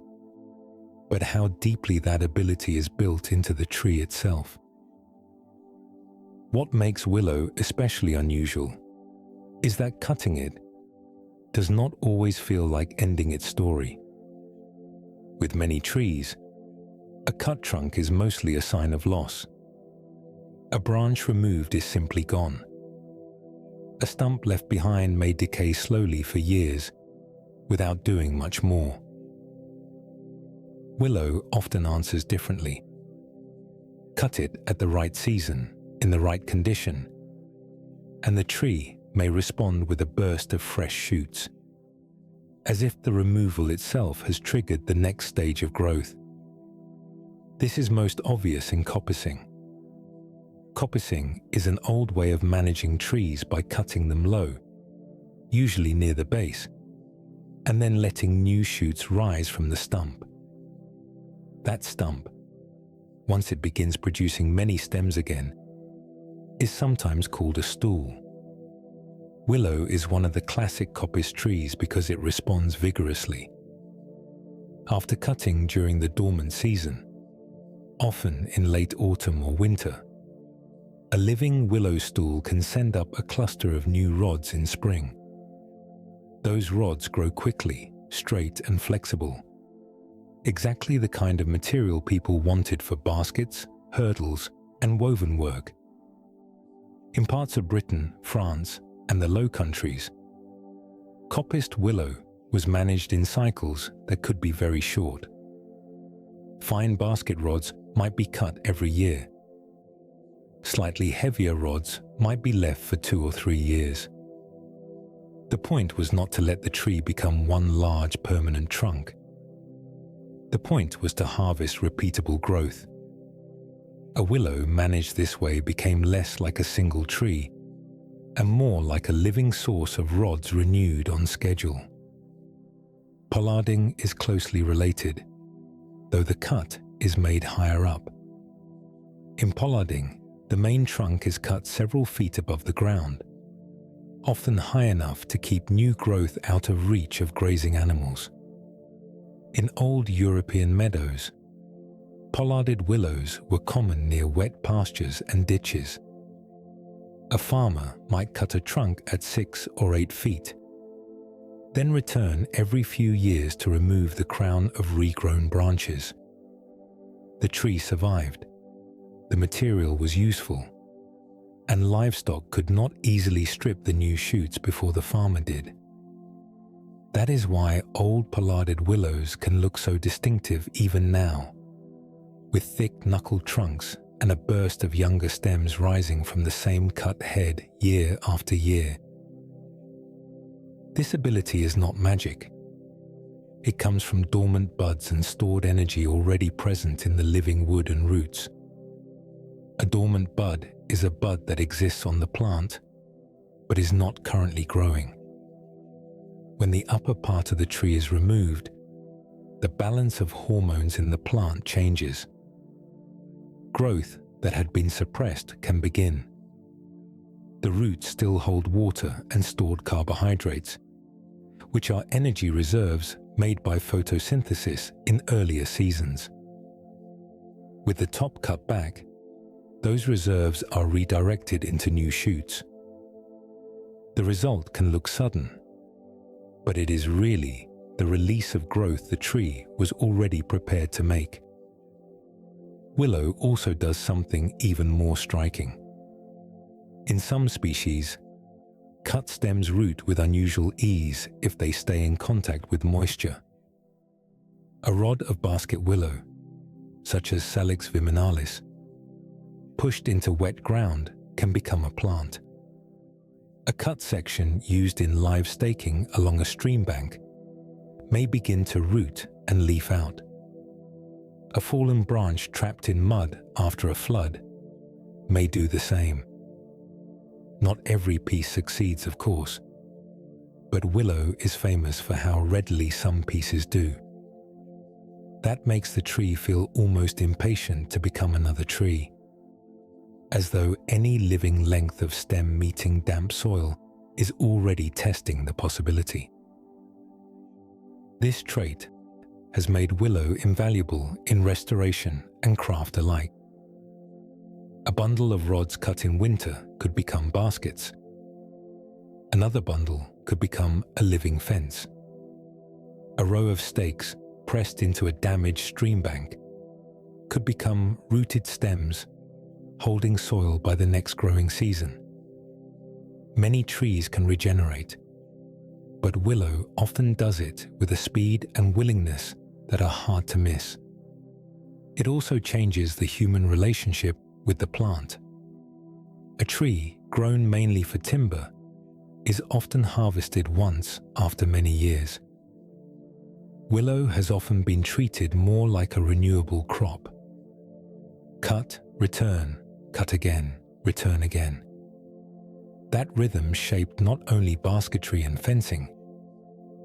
but how deeply that ability is built into the tree itself. What makes willow especially unusual is that cutting it does not always feel like ending its story. With many trees, a cut trunk is mostly a sign of loss. A branch removed is simply gone. A stump left behind may decay slowly for years without doing much more. Willow often answers differently. Cut it at the right season, in the right condition, and the tree may respond with a burst of fresh shoots, as if the removal itself has triggered the next stage of growth. This is most obvious in coppicing. Coppicing is an old way of managing trees by cutting them low, usually near the base, and then letting new shoots rise from the stump. That stump, once it begins producing many stems again, is sometimes called a stool. Willow is one of the classic coppice trees because it responds vigorously. After cutting during the dormant season, often in late autumn or winter, a living willow stool can send up a cluster of new rods in spring. Those rods grow quickly, straight and flexible. Exactly the kind of material people wanted for baskets, hurdles, and woven work. In parts of Britain, France, and the Low Countries, coppiced willow was managed in cycles that could be very short. Fine basket rods might be cut every year. Slightly heavier rods might be left for 2 or 3 years. The point was not to let the tree become one large permanent trunk. The point was to harvest repeatable growth. A willow managed this way became less like a single tree and more like a living source of rods renewed on schedule. Pollarding is closely related, though the cut is made higher up. In pollarding, the main trunk is cut several feet above the ground. often high enough to keep new growth out of reach of grazing animals. In old European meadows, pollarded willows were common near wet pastures and ditches. A farmer might cut a trunk at 6 or 8 feet, then return every few years to remove the crown of regrown branches. The tree survived, the material was useful, and livestock could not easily strip the new shoots before the farmer did. That is why old pollarded willows can look so distinctive even now, with thick knuckled trunks and a burst of younger stems rising from the same cut head year after year. This ability is not magic. It comes from dormant buds and stored energy already present in the living wood and roots. A dormant bud is a bud that exists on the plant, but is not currently growing. When the upper part of the tree is removed, the balance of hormones in the plant changes. Growth that had been suppressed can begin. The roots still hold water and stored carbohydrates, which are energy reserves made by photosynthesis in earlier seasons. With the top cut back, those reserves are redirected into new shoots. The result can look sudden, but it is really the release of growth the tree was already prepared to make. Willow also does something even more striking. In some species, cut stems root with unusual ease if they stay in contact with moisture. A rod of basket willow, such as Salix viminalis, pushed into wet ground can become a plant. A cut section used in live staking along a stream bank may begin to root and leaf out. A fallen branch trapped in mud after a flood may do the same. Not every piece succeeds, of course, but willow is famous for how readily some pieces do. That makes the tree feel almost impatient to become another tree, as though any living length of stem meeting damp soil is already testing the possibility. This trait has made willow invaluable in restoration and craft alike. A bundle of rods cut in winter could become baskets. Another bundle could become a living fence. A row of stakes pressed into a damaged stream bank could become rooted stems holding soil by the next growing season. Many trees can regenerate, but willow often does it with a speed and willingness that are hard to miss. It also changes the human relationship with the plant. A tree grown mainly for timber is often harvested once after many years. Willow has often been treated more like a renewable crop. Cut, return, cut again, return again. That rhythm shaped not only basketry and fencing,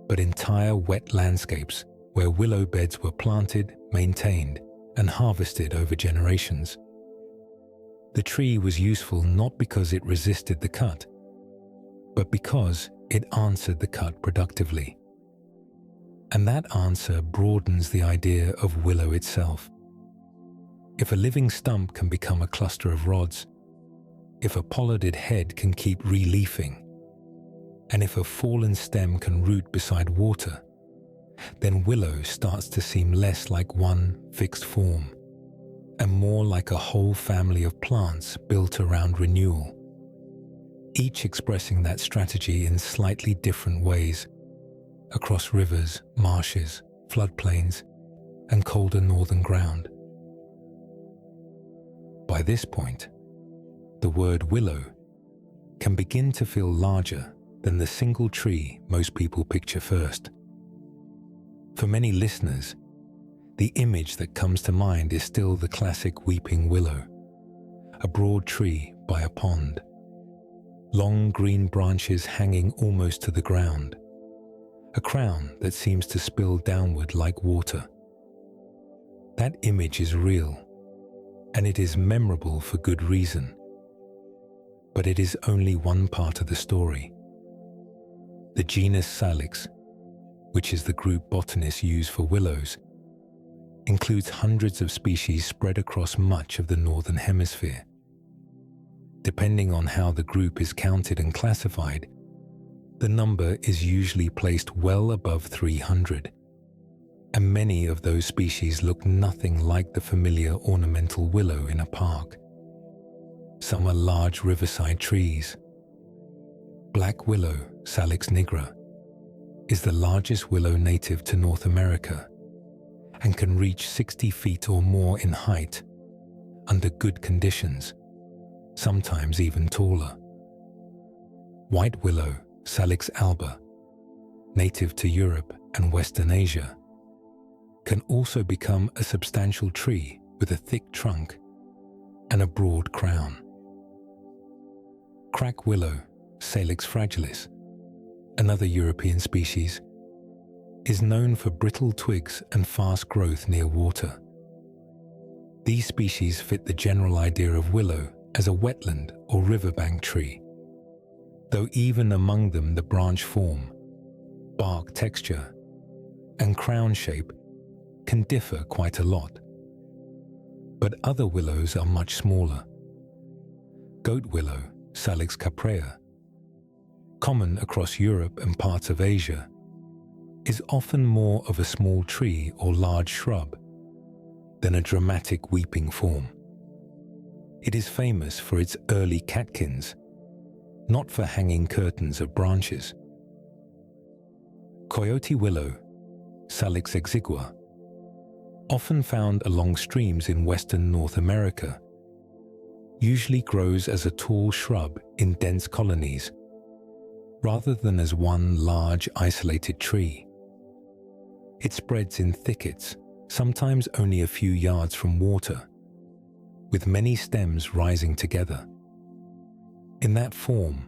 but entire wet landscapes where willow beds were planted, maintained, and harvested over generations. The tree was useful not because it resisted the cut, but because it answered the cut productively. And that answer broadens the idea of willow itself. If a living stump can become a cluster of rods, if a pollarded head can keep reliefing, and if a fallen stem can root beside water, then willow starts to seem less like one fixed form and more like a whole family of plants built around renewal, each expressing that strategy in slightly different ways across rivers, marshes, floodplains, and colder northern ground. By this point, the word willow can begin to feel larger than the single tree most people picture first. For many listeners, the image that comes to mind is still the classic weeping willow, a broad tree by a pond, long green branches hanging almost to the ground, a crown that seems to spill downward like water. That image is real, and it is memorable for good reason. But it is only one part of the story. The genus Salix, which is the group botanists use for willows, includes hundreds of species spread across much of the northern hemisphere. Depending on how the group is counted and classified, the number is usually placed well above 300, and many of those species look nothing like the familiar ornamental willow in a park. Some are large riverside trees. Black willow, Salix nigra, is the largest willow native to North America and can reach 60 feet or more in height under good conditions, sometimes even taller. White willow, Salix alba, native to Europe and Western Asia, can also become a substantial tree with a thick trunk and a broad crown. Crack willow, Salix fragilis, another European species, is known for brittle twigs and fast growth near water. These species fit the general idea of willow as a wetland or riverbank tree, though even among them the branch form, bark texture, and crown shape can differ quite a lot. But other willows are much smaller. Goat willow, Salix caprea, common across Europe and parts of Asia, is often more of a small tree or large shrub than a dramatic weeping form. It is famous for its early catkins, not for hanging curtains of branches. Coyote willow, Salix exigua, often found along streams in western North America, usually grows as a tall shrub in dense colonies, rather than as one large isolated tree. It spreads in thickets, sometimes only a few yards from water, with many stems rising together. In that form,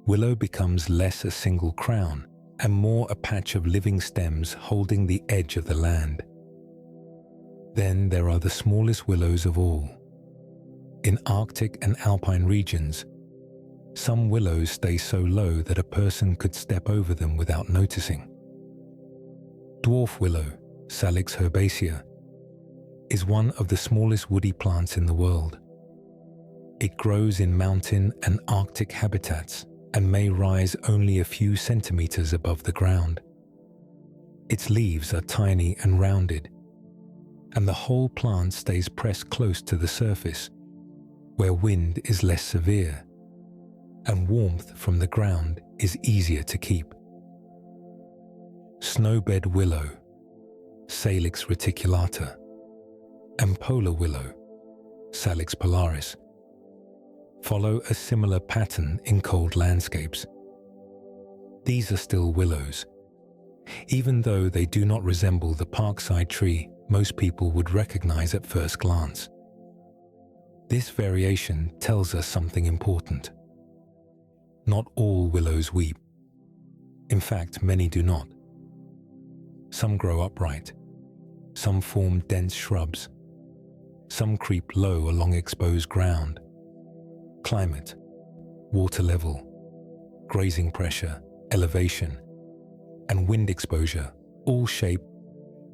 willow becomes less a single crown and more a patch of living stems holding the edge of the land. Then there are the smallest willows of all. In Arctic and alpine regions, some willows stay so low that a person could step over them without noticing. Dwarf willow, Salix herbacea, is one of the smallest woody plants in the world. It grows in mountain and Arctic habitats and may rise only a few centimeters above the ground. Its leaves are tiny and rounded, and the whole plant stays pressed close to the surface, where wind is less severe, and warmth from the ground is easier to keep. Snowbed willow, Salix reticulata, and polar willow, Salix polaris, follow a similar pattern in cold landscapes. These are still willows, even though they do not resemble the parkside tree most people would recognize at first glance. This variation tells us something important. Not all willows weep. In fact, many do not. Some grow upright. Some form dense shrubs. Some creep low along exposed ground. Climate, water level, grazing pressure, elevation, and wind exposure all shape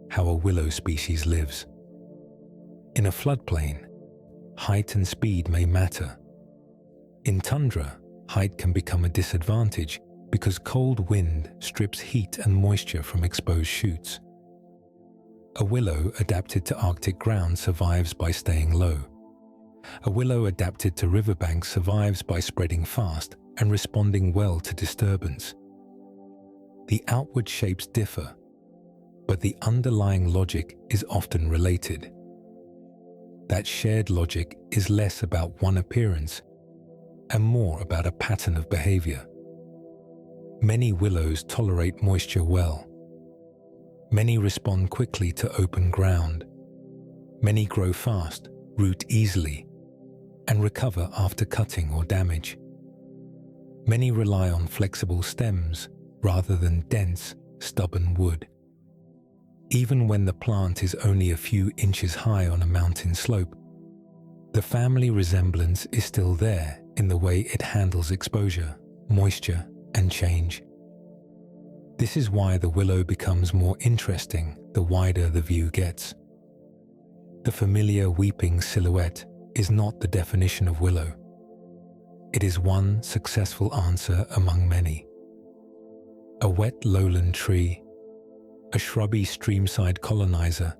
how a willow species lives. In a floodplain, height and speed may matter. In tundra, height can become a disadvantage because cold wind strips heat and moisture from exposed shoots. A willow adapted to Arctic ground survives by staying low. A willow adapted to riverbanks survives by spreading fast and responding well to disturbance. The outward shapes differ, but the underlying logic is often related. That shared logic is less about one appearance and more about a pattern of behavior. Many willows tolerate moisture well. Many respond quickly to open ground. Many grow fast, root easily, and recover after cutting or damage. Many rely on flexible stems rather than dense, stubborn wood. Even when the plant is only a few inches high on a mountain slope, the family resemblance is still there in the way it handles exposure, moisture, and change. This is why the willow becomes more interesting the wider the view gets. The familiar weeping silhouette is not the definition of willow. It is one successful answer among many. A wet lowland tree, a shrubby streamside colonizer,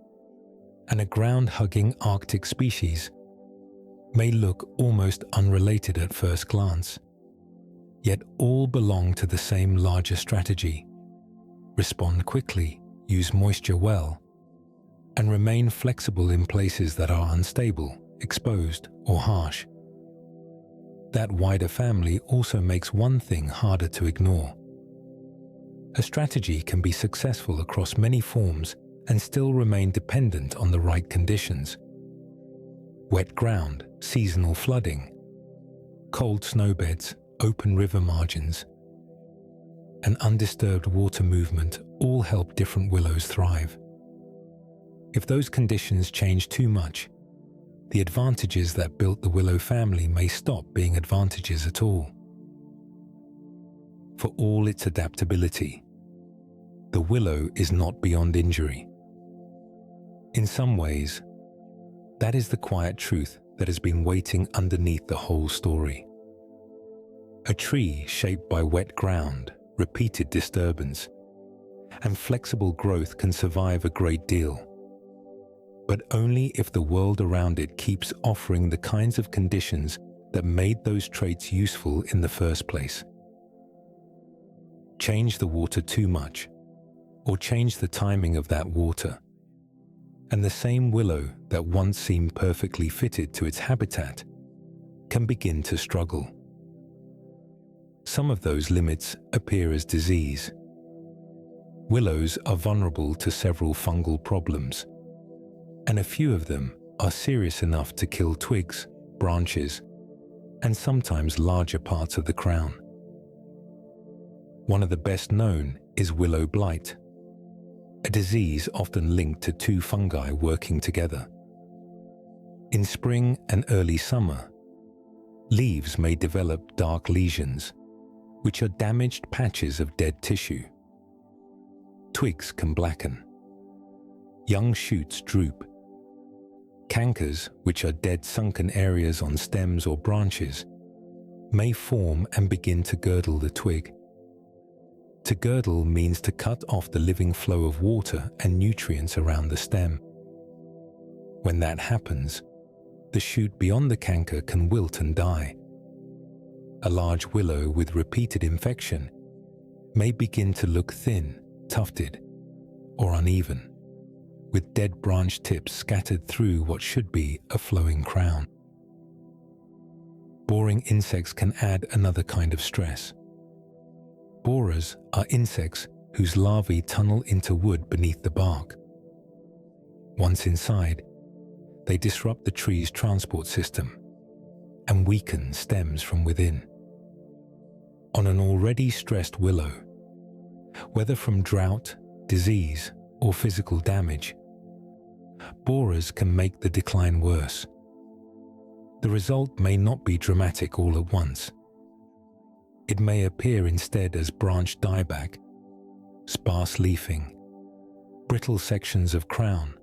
and a ground-hugging Arctic species may look almost unrelated at first glance, yet all belong to the same larger strategy: respond quickly, use moisture well, and remain flexible in places that are unstable, exposed, or harsh. That wider family also makes one thing harder to ignore. A strategy can be successful across many forms and still remain dependent on the right conditions. Wet ground, seasonal flooding, cold snowbeds, open river margins, and undisturbed water movement all help different willows thrive. If those conditions change too much, the advantages that built the willow family may stop being advantages at all. For all its adaptability, the willow is not beyond injury. In some ways, that is the quiet truth that has been waiting underneath the whole story. A tree shaped by wet ground, repeated disturbance, and flexible growth can survive a great deal, but only if the world around it keeps offering the kinds of conditions that made those traits useful in the first place. Change the water too much, or change the timing of that water, and the same willow that once seemed perfectly fitted to its habitat can begin to struggle. Some of those limits appear as disease. Willows are vulnerable to several fungal problems, and a few of them are serious enough to kill twigs, branches, and sometimes larger parts of the crown. One of the best known is willow blight, a disease often linked to two fungi working together. In spring and early summer, leaves may develop dark lesions, which are damaged patches of dead tissue. Twigs can blacken. Young shoots droop. Cankers, which are dead sunken areas on stems or branches, may form and begin to girdle the twig. To girdle means to cut off the living flow of water and nutrients around the stem. When that happens, the shoot beyond the canker can wilt and die. A large willow with repeated infection may begin to look thin, tufted, or uneven, with dead branch tips scattered through what should be a flowing crown. Boring insects can add another kind of stress. Borers are insects whose larvae tunnel into wood beneath the bark. Once inside, they disrupt the tree's transport system and weaken stems from within. On an already stressed willow, whether from drought, disease, or physical damage, borers can make the decline worse. The result may not be dramatic all at once. It may appear instead as branch dieback, sparse leafing, brittle sections of crown,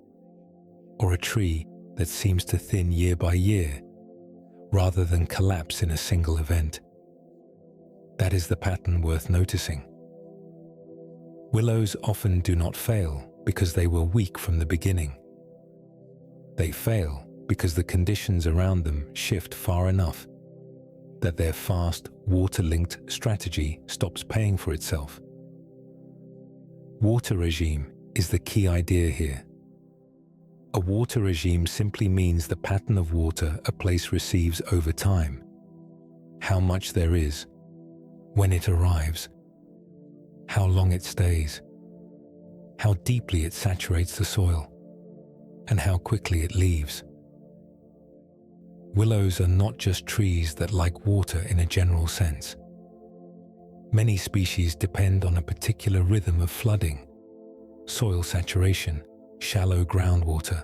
or a tree that seems to thin year by year rather than collapse in a single event. That is the pattern worth noticing. Willows often do not fail because they were weak from the beginning. They fail because the conditions around them shift far enough that their fast, water-linked strategy stops paying for itself. Water regime is the key idea here. A water regime simply means the pattern of water a place receives over time, how much there is, when it arrives, how long it stays, how deeply it saturates the soil, and how quickly it leaves. Willows are not just trees that like water in a general sense. Many species depend on a particular rhythm of flooding, soil saturation, shallow groundwater,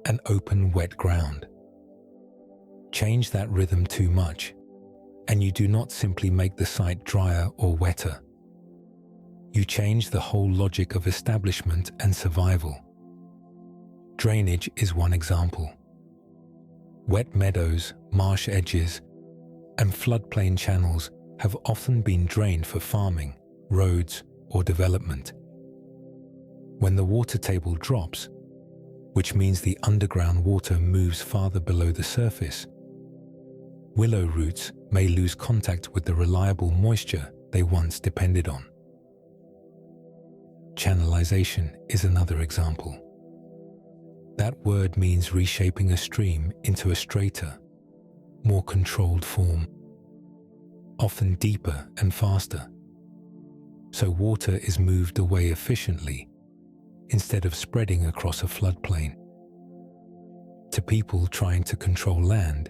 and open wet ground. Change that rhythm too much, and you do not simply make the site drier or wetter. you change the whole logic of establishment and survival. Drainage is one example. Wet meadows, marsh edges, and floodplain channels have often been drained for farming, roads, or development. When the water table drops, which means the underground water moves farther below the surface, willow roots may lose contact with the reliable moisture they once depended on. Channelization is another example. That word means reshaping a stream into a straighter, more controlled form, often deeper and faster, so water is moved away efficiently instead of spreading across a floodplain. To people trying to control land,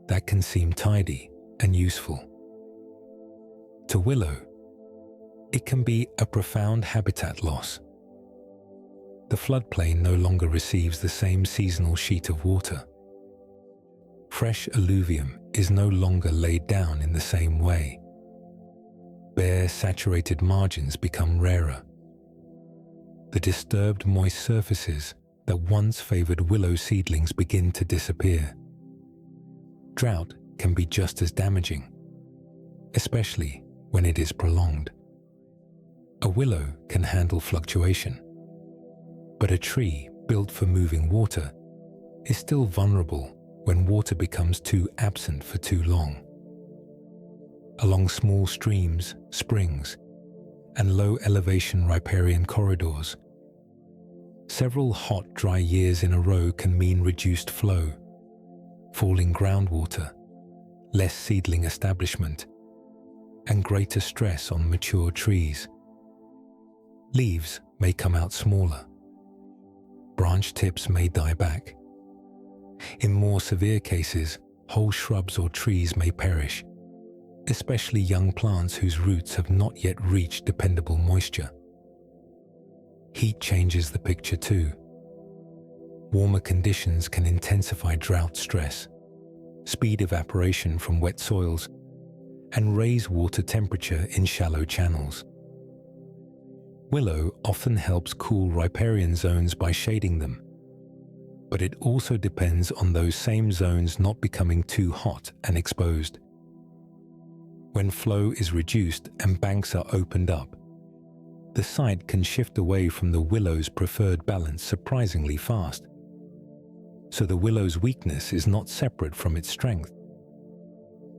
that can seem tidy and useful. To willow, it can be a profound habitat loss. The floodplain no longer receives the same seasonal sheet of water. Fresh alluvium is no longer laid down in the same way. Bare, saturated margins become rarer. The disturbed moist surfaces that once favored willow seedlings begin to disappear. Drought can be just as damaging, especially when it is prolonged. A willow can handle fluctuation, but a tree built for moving water is still vulnerable when water becomes too absent for too long. Along small streams, springs, and low-elevation riparian corridors, several hot, dry years in a row can mean reduced flow, falling groundwater, less seedling establishment, and greater stress on mature trees. Leaves may come out smaller. Branch tips may die back. In more severe cases, whole shrubs or trees may perish, especially young plants whose roots have not yet reached dependable moisture. Heat changes the picture too. Warmer conditions can intensify drought stress, speed evaporation from wet soils, and raise water temperature in shallow channels. Willow often helps cool riparian zones by shading them, but it also depends on those same zones not becoming too hot and exposed. When flow is reduced and banks are opened up, the site can shift away from the willow's preferred balance surprisingly fast. So the willow's weakness is not separate from its strength.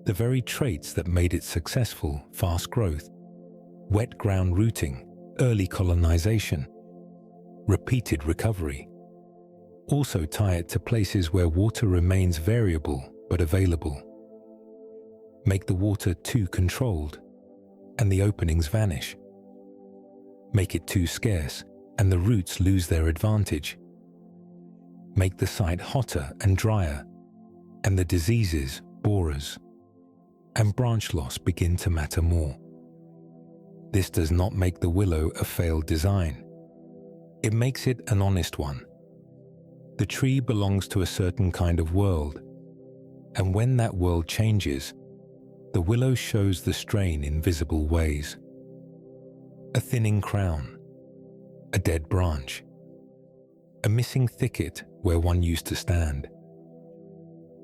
The very traits that made it successful, fast growth, wet ground rooting, early colonization, repeated recovery, also tie it to places where water remains variable but available. Make the water too controlled, and the openings vanish. Make it too scarce, and the roots lose their advantage. Make the site hotter and drier, and the diseases, borers, and branch loss begin to matter more. This does not make the willow a failed design. It makes it an honest one. The tree belongs to a certain kind of world, and when that world changes, the willow shows the strain in visible ways. A thinning crown, a dead branch, a missing thicket where one used to stand.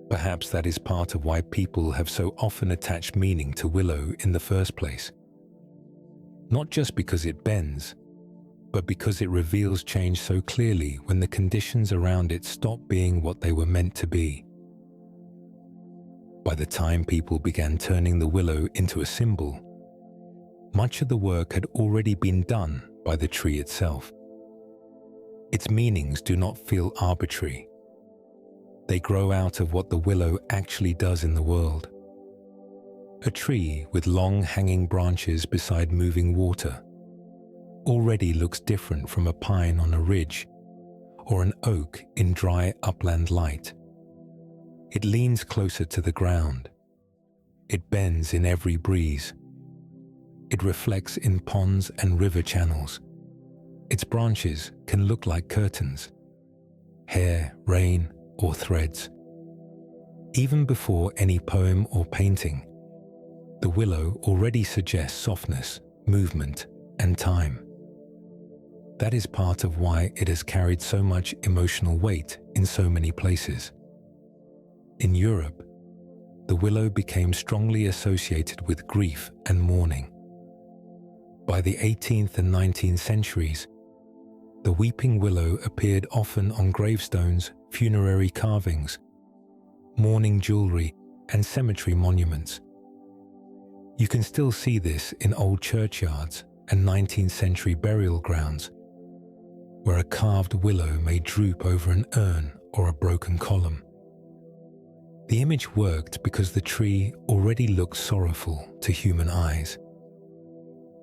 Perhaps that is part of why people have so often attached meaning to willow in the first place. Not just because it bends, but because it reveals change so clearly when the conditions around it stop being what they were meant to be. By the time people began turning the willow into a symbol, much of the work had already been done by the tree itself. Its meanings do not feel arbitrary. They grow out of what the willow actually does in the world. A tree with long hanging branches beside moving water already looks different from a pine on a ridge or an oak in dry upland light. It leans closer to the ground. It bends in every breeze. It reflects in ponds and river channels. Its branches can look like curtains, hair, rain, or threads. Even before any poem or painting, the willow already suggests softness, movement, and time. That is part of why it has carried so much emotional weight in so many places. In Europe, the willow became strongly associated with grief and mourning. By the 18th and 19th centuries, the weeping willow appeared often on gravestones, funerary carvings, mourning jewelry, and cemetery monuments. You can still see this in old churchyards and 19th century burial grounds, where a carved willow may droop over an urn or a broken column. The image worked because the tree already looks sorrowful to human eyes.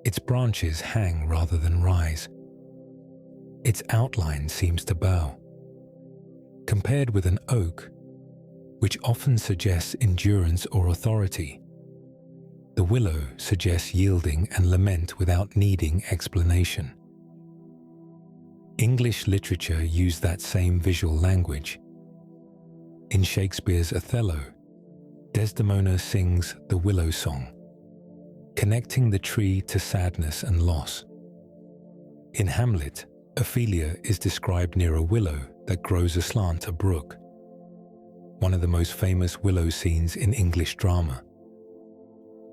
Its branches hang rather than rise. Its outline seems to bow. Compared with an oak, which often suggests endurance or authority, the willow suggests yielding and lament without needing explanation. English literature used that same visual language. In Shakespeare's Othello, Desdemona sings the willow song, connecting the tree to sadness and loss. In Hamlet, Ophelia is described near a willow that grows aslant a brook, one of the most famous willow scenes in English drama.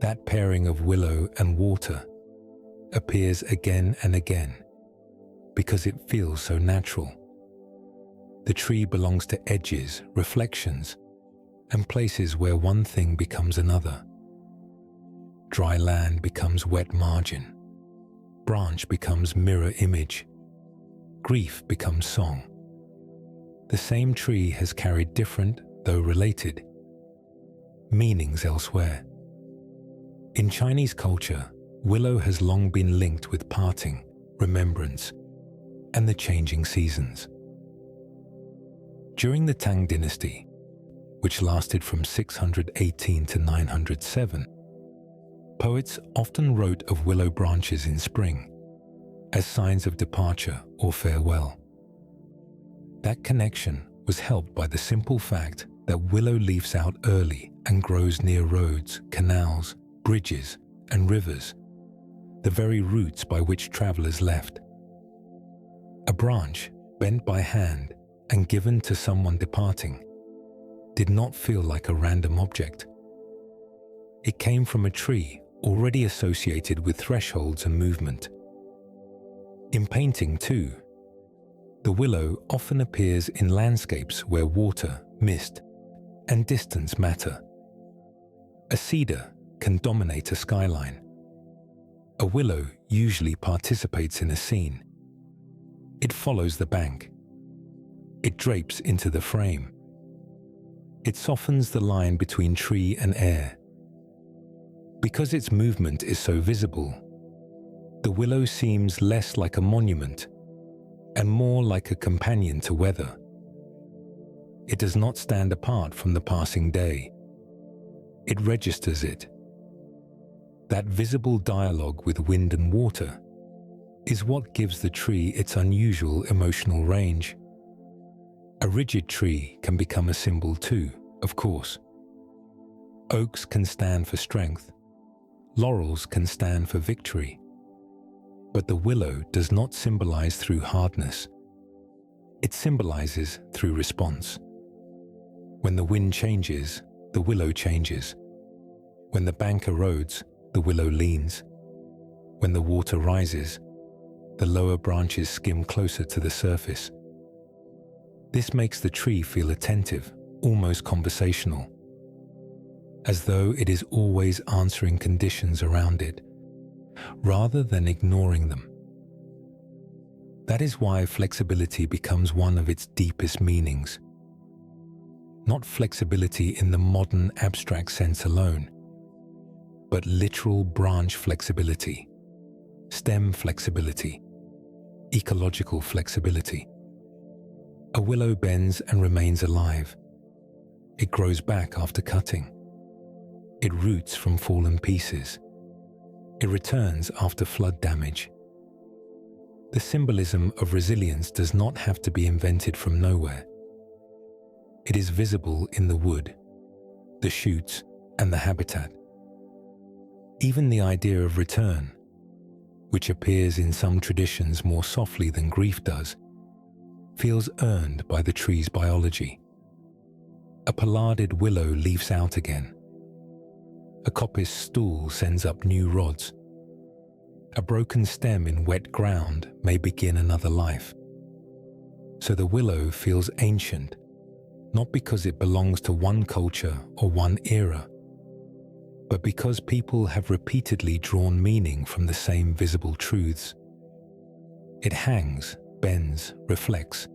That pairing of willow and water appears again and again because it feels so natural. The tree belongs to edges, reflections, and places where one thing becomes another. Dry land becomes wet margin. Branch becomes mirror image. Grief becomes song. The same tree has carried different, though related, meanings elsewhere. In Chinese culture, willow has long been linked with parting, remembrance, and the changing seasons. During the Tang dynasty, which lasted from 618 to 907, poets often wrote of willow branches in spring as signs of departure or farewell. That connection was helped by the simple fact that willow leaves out early and grows near roads, canals, bridges, and rivers, the very routes by which travelers left. A branch bent by hand and given to someone departing did not feel like a random object. It came from a tree already associated with thresholds and movement. In painting too, the willow often appears in landscapes where water, mist, and distance matter. A cedar can dominate a skyline. A willow usually participates in a scene. It follows the bank. It drapes into the frame. It softens the line between tree and air. Because its movement is so visible, the willow seems less like a monument and more like a companion to weather. It does not stand apart from the passing day. It registers it. That visible dialogue with wind and water is what gives the tree its unusual emotional range. A rigid tree can become a symbol too, of course. Oaks can stand for strength. Laurels can stand for victory. But the willow does not symbolize through hardness. It symbolizes through response. When the wind changes, the willow changes. When the bank erodes, the willow leans. When the water rises, the lower branches skim closer to the surface. This makes the tree feel attentive, almost conversational, as though it is always answering conditions around it, rather than ignoring them. That is why flexibility becomes one of its deepest meanings. Not flexibility in the modern abstract sense alone, but literal branch flexibility, stem flexibility, ecological flexibility. A willow bends and remains alive. It grows back after cutting. It roots from fallen pieces. It returns after flood damage. The symbolism of resilience does not have to be invented from nowhere. It is visible in the wood, the shoots, and the habitat. Even the idea of return, which appears in some traditions more softly than grief does, feels earned by the tree's biology. A pollarded willow leaves out again. A coppice stool sends up new rods. A broken stem in wet ground may begin another life. So the willow feels ancient, not because it belongs to one culture or one era, but because people have repeatedly drawn meaning from the same visible truths. It hangs, bends, reflects,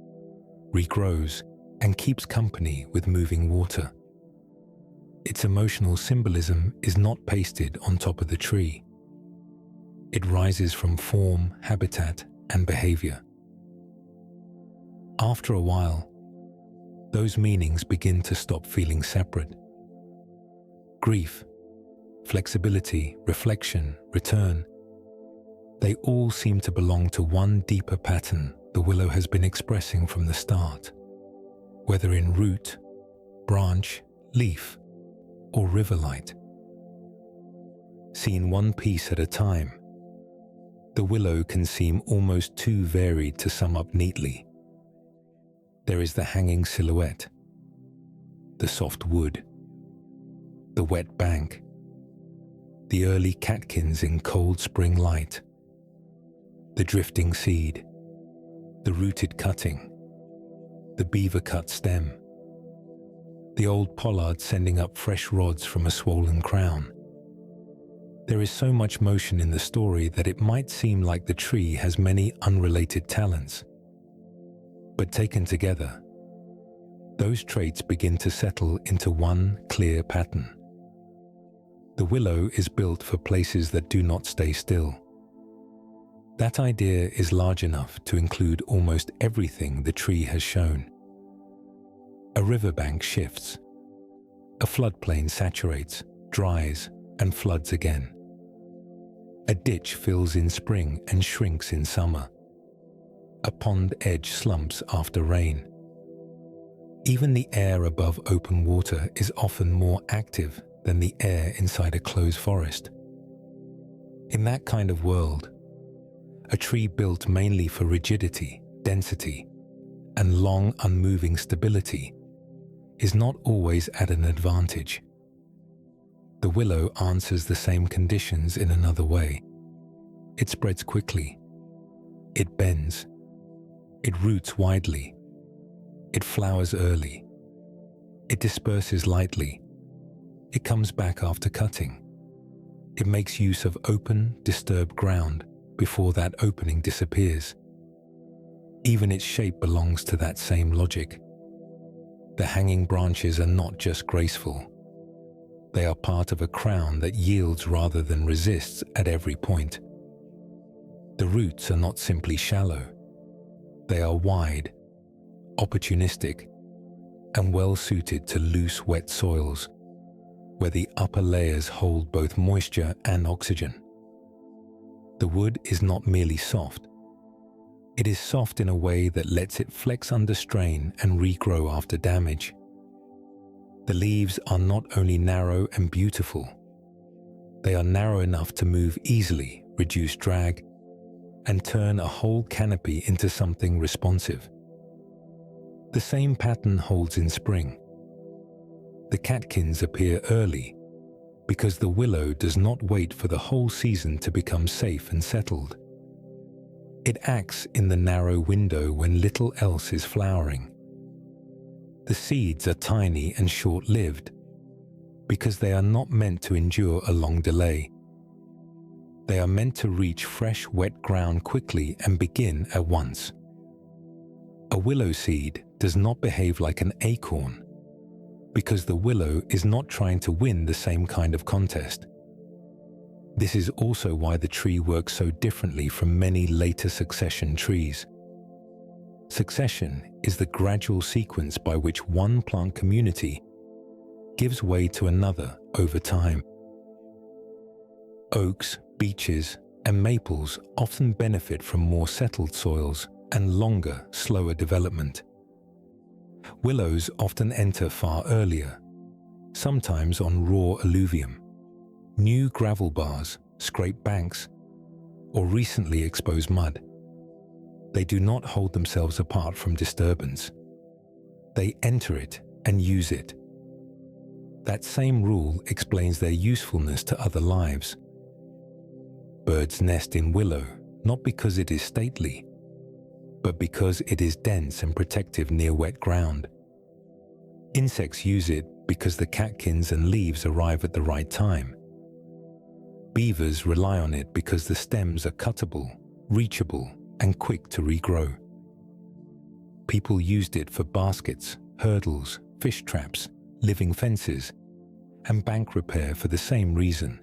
regrows, and keeps company with moving water. Its emotional symbolism is not pasted on top of the tree. It rises from form, habitat, and behavior. After a while, those meanings begin to stop feeling separate. Grief, flexibility, reflection, return, they all seem to belong to one deeper pattern the willow has been expressing from the start, whether in root, branch, leaf, or river light. Seen one piece at a time, the willow can seem almost too varied to sum up neatly. There is the hanging silhouette, the soft wood, the wet bank, the early catkins in cold spring light, the drifting seed, the rooted cutting, the beaver-cut stem, the old pollard sending up fresh rods from a swollen crown. There is so much motion in the story that it might seem like the tree has many unrelated talents. But taken together, those traits begin to settle into one clear pattern. The willow is built for places that do not stay still. That idea is large enough to include almost everything the tree has shown. A riverbank shifts. A floodplain saturates, dries, and floods again. A ditch fills in spring and shrinks in summer. A pond edge slumps after rain. Even the air above open water is often more active than the air inside a closed forest. In that kind of world, a tree built mainly for rigidity, density, and long unmoving stability is not always at an advantage. The willow answers the same conditions in another way. It spreads quickly. It bends. It roots widely. It flowers early. It disperses lightly. It comes back after cutting. It makes use of open, disturbed ground before that opening disappears. Even its shape belongs to that same logic. The hanging branches are not just graceful. They are part of a crown that yields rather than resists at every point. The roots are not simply shallow. They are wide, opportunistic, and well suited to loose, wet soils, where the upper layers hold both moisture and oxygen. The wood is not merely soft. It is soft in a way that lets it flex under strain and regrow after damage. The leaves are not only narrow and beautiful, they are narrow enough to move easily, reduce drag, and turn a whole canopy into something responsive. The same pattern holds in spring. The catkins appear early because the willow does not wait for the whole season to become safe and settled. It acts in the narrow window when little else is flowering. The seeds are tiny and short-lived because they are not meant to endure a long delay. They are meant to reach fresh, wet ground quickly and begin at once. A willow seed does not behave like an acorn because the willow is not trying to win the same kind of contest. This is also why the tree works so differently from many later succession trees. Succession is the gradual sequence by which one plant community gives way to another over time. Oaks, beeches, and maples often benefit from more settled soils and longer, slower development. Willows often enter far earlier, sometimes on raw alluvium. New gravel bars, scraped banks, or recently exposed mud. They do not hold themselves apart from disturbance. They enter it and use it. That same rule explains their usefulness to other lives. Birds nest in willow not because it is stately, but because it is dense and protective near wet ground. Insects use it because the catkins and leaves arrive at the right time. Beavers rely on it because the stems are cuttable, reachable, and quick to regrow. People used it for baskets, hurdles, fish traps, living fences, and bank repair for the same reason.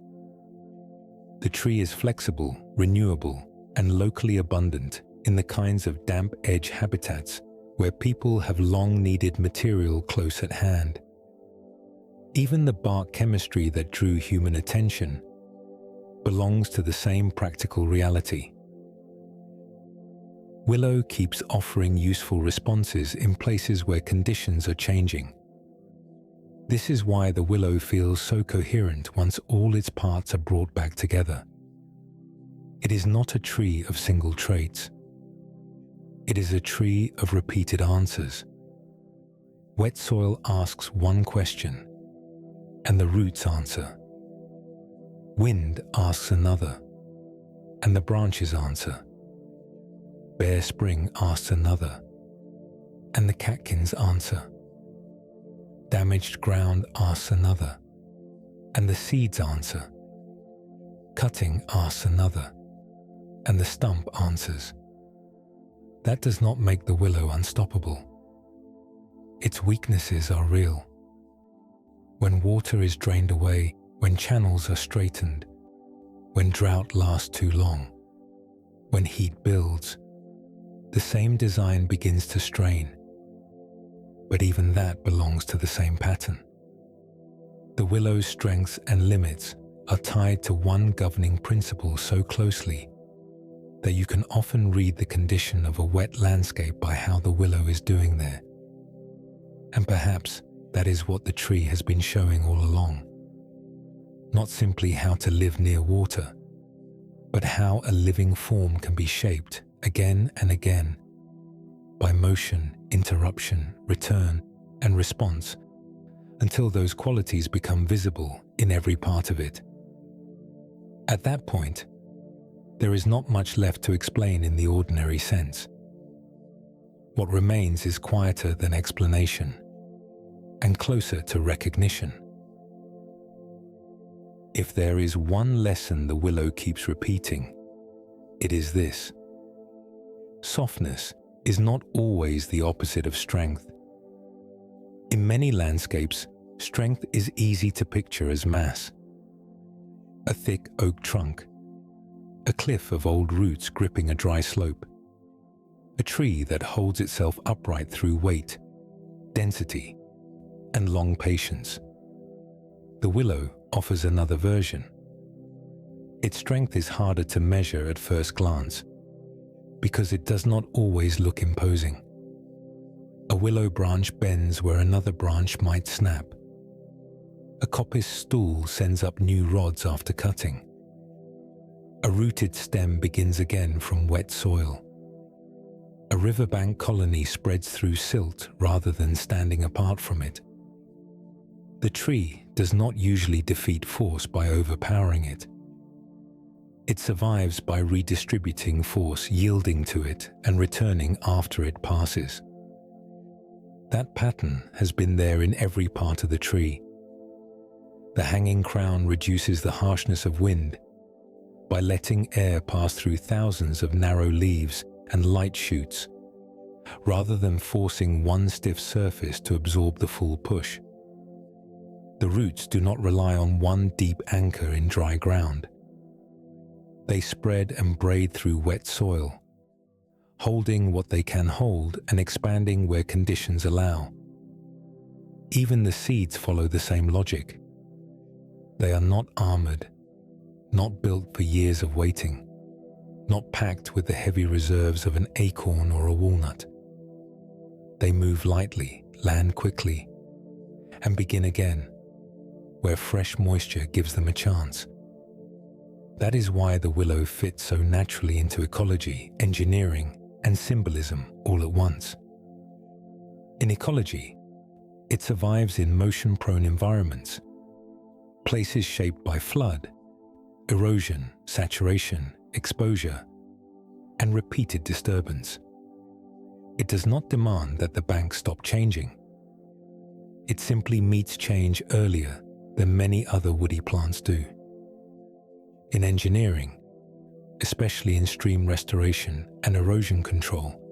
The tree is flexible, renewable, and locally abundant in the kinds of damp edge habitats where people have long needed material close at hand. Even the bark chemistry that drew human attention belongs to the same practical reality. Willow keeps offering useful responses in places where conditions are changing. This is why the willow feels so coherent once all its parts are brought back together. It is not a tree of single traits. It is a tree of repeated answers. Wet soil asks one question, and the roots answer. Wind asks another, and the branches answer. Bare spring asks another, and the catkins answer. Damaged ground asks another, and the seeds answer. Cutting asks another, and the stump answers. That does not make the willow unstoppable. Its weaknesses are real. When water is drained away, when channels are straightened, when drought lasts too long, when heat builds, the same design begins to strain. But even that belongs to the same pattern. The willow's strengths and limits are tied to one governing principle so closely that you can often read the condition of a wet landscape by how the willow is doing there. And perhaps that is what the tree has been showing all along. Not simply how to live near water, but how a living form can be shaped again and again by motion, interruption, return, and response until those qualities become visible in every part of it. At that point, there is not much left to explain in the ordinary sense. What remains is quieter than explanation and closer to recognition. If there is one lesson the willow keeps repeating, it is this: softness is not always the opposite of strength. In many landscapes, strength is easy to picture as mass. A thick oak trunk, a cliff of old roots gripping a dry slope, a tree that holds itself upright through weight, density, and long patience. The willow offers another version. Its strength is harder to measure at first glance because it does not always look imposing. A willow branch bends where another branch might snap. A coppice stool sends up new rods after cutting. A rooted stem begins again from wet soil. A riverbank colony spreads through silt rather than standing apart from it. The tree does not usually defeat force by overpowering it. It survives by redistributing force, yielding to it, and returning after it passes. That pattern has been there in every part of the tree. The hanging crown reduces the harshness of wind by letting air pass through thousands of narrow leaves and light shoots, rather than forcing one stiff surface to absorb the full push. The roots do not rely on one deep anchor in dry ground. They spread and braid through wet soil, holding what they can hold and expanding where conditions allow. Even the seeds follow the same logic. They are not armored, not built for years of waiting, not packed with the heavy reserves of an acorn or a walnut. They move lightly, land quickly, and begin again, where fresh moisture gives them a chance. That is why the willow fits so naturally into ecology, engineering, and symbolism all at once. In ecology, it survives in motion-prone environments, places shaped by flood, erosion, saturation, exposure, and repeated disturbance. It does not demand that the bank stop changing. It simply meets change earlier than many other woody plants do. In engineering, especially in stream restoration and erosion control,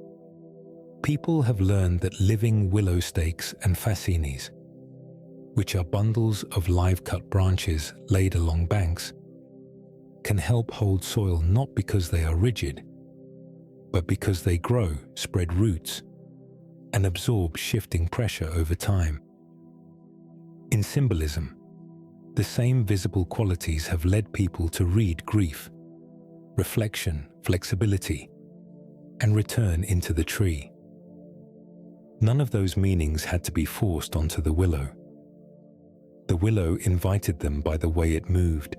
people have learned that living willow stakes and fascines, which are bundles of live-cut branches laid along banks, can help hold soil not because they are rigid, but because they grow, spread roots, and absorb shifting pressure over time. In symbolism, the same visible qualities have led people to read grief, reflection, flexibility, and return into the tree. None of those meanings had to be forced onto the willow. The willow invited them by the way it moved.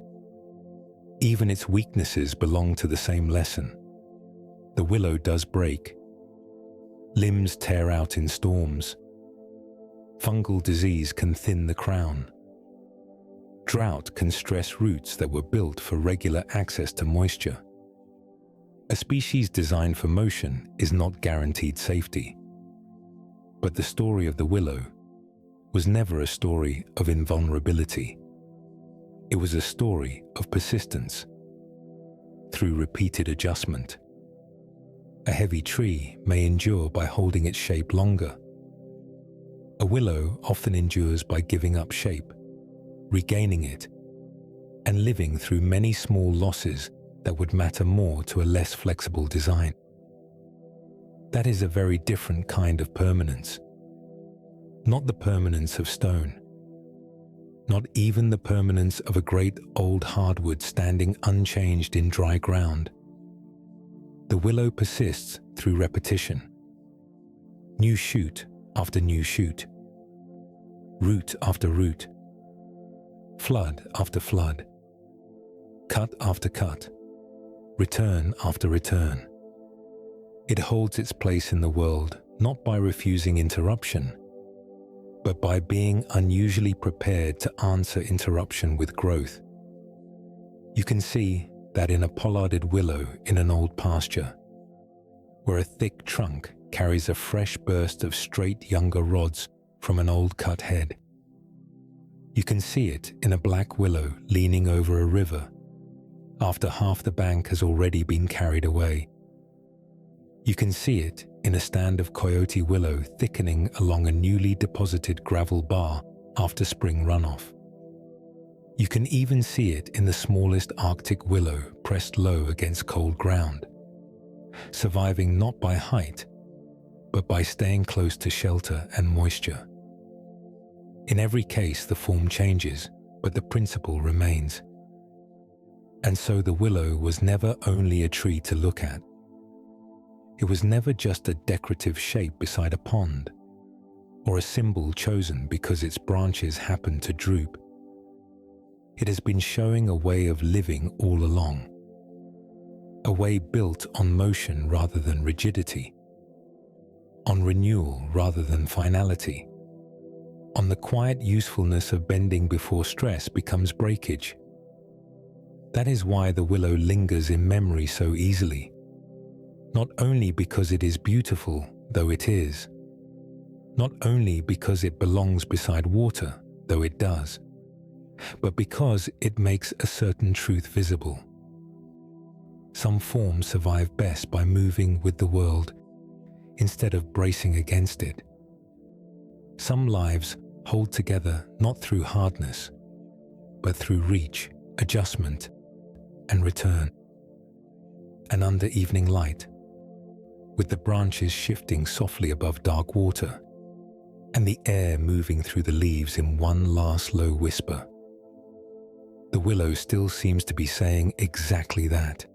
Even its weaknesses belong to the same lesson. The willow does break. Limbs tear out in storms. Fungal disease can thin the crown. Drought can stress roots that were built for regular access to moisture. A species designed for motion is not guaranteed safety. But the story of the willow was never a story of invulnerability. It was a story of persistence through repeated adjustment. A heavy tree may endure by holding its shape longer. A willow often endures by giving up shape, regaining it, and living through many small losses that would matter more to a less flexible design. That is a very different kind of permanence. Not the permanence of stone. Not even the permanence of a great old hardwood standing unchanged in dry ground. The willow persists through repetition. New shoot after new shoot. Root after root. Flood after flood. Cut after cut. Return after return. It holds its place in the world not by refusing interruption, but by being unusually prepared to answer interruption with growth. You can see that in a pollarded willow in an old pasture, where a thick trunk carries a fresh burst of straight younger rods from an old cut head. You can see it in a black willow leaning over a river, after half the bank has already been carried away. You can see it in a stand of coyote willow thickening along a newly deposited gravel bar after spring runoff. You can even see it in the smallest Arctic willow pressed low against cold ground, surviving not by height, but by staying close to shelter and moisture. In every case, the form changes, but the principle remains. And so the willow was never only a tree to look at. It was never just a decorative shape beside a pond, or a symbol chosen because its branches happened to droop. It has been showing a way of living all along, a way built on motion rather than rigidity, on renewal rather than finality, on the quiet usefulness of bending before stress becomes breakage. That is why the willow lingers in memory so easily. Not only because it is beautiful, though it is. Not only because it belongs beside water, though it does. But because it makes a certain truth visible. Some forms survive best by moving with the world instead of bracing against it. Some lives hold together not through hardness, but through reach, adjustment, and return. And under evening light, with the branches shifting softly above dark water, and the air moving through the leaves in one last low whisper, the willow still seems to be saying exactly that.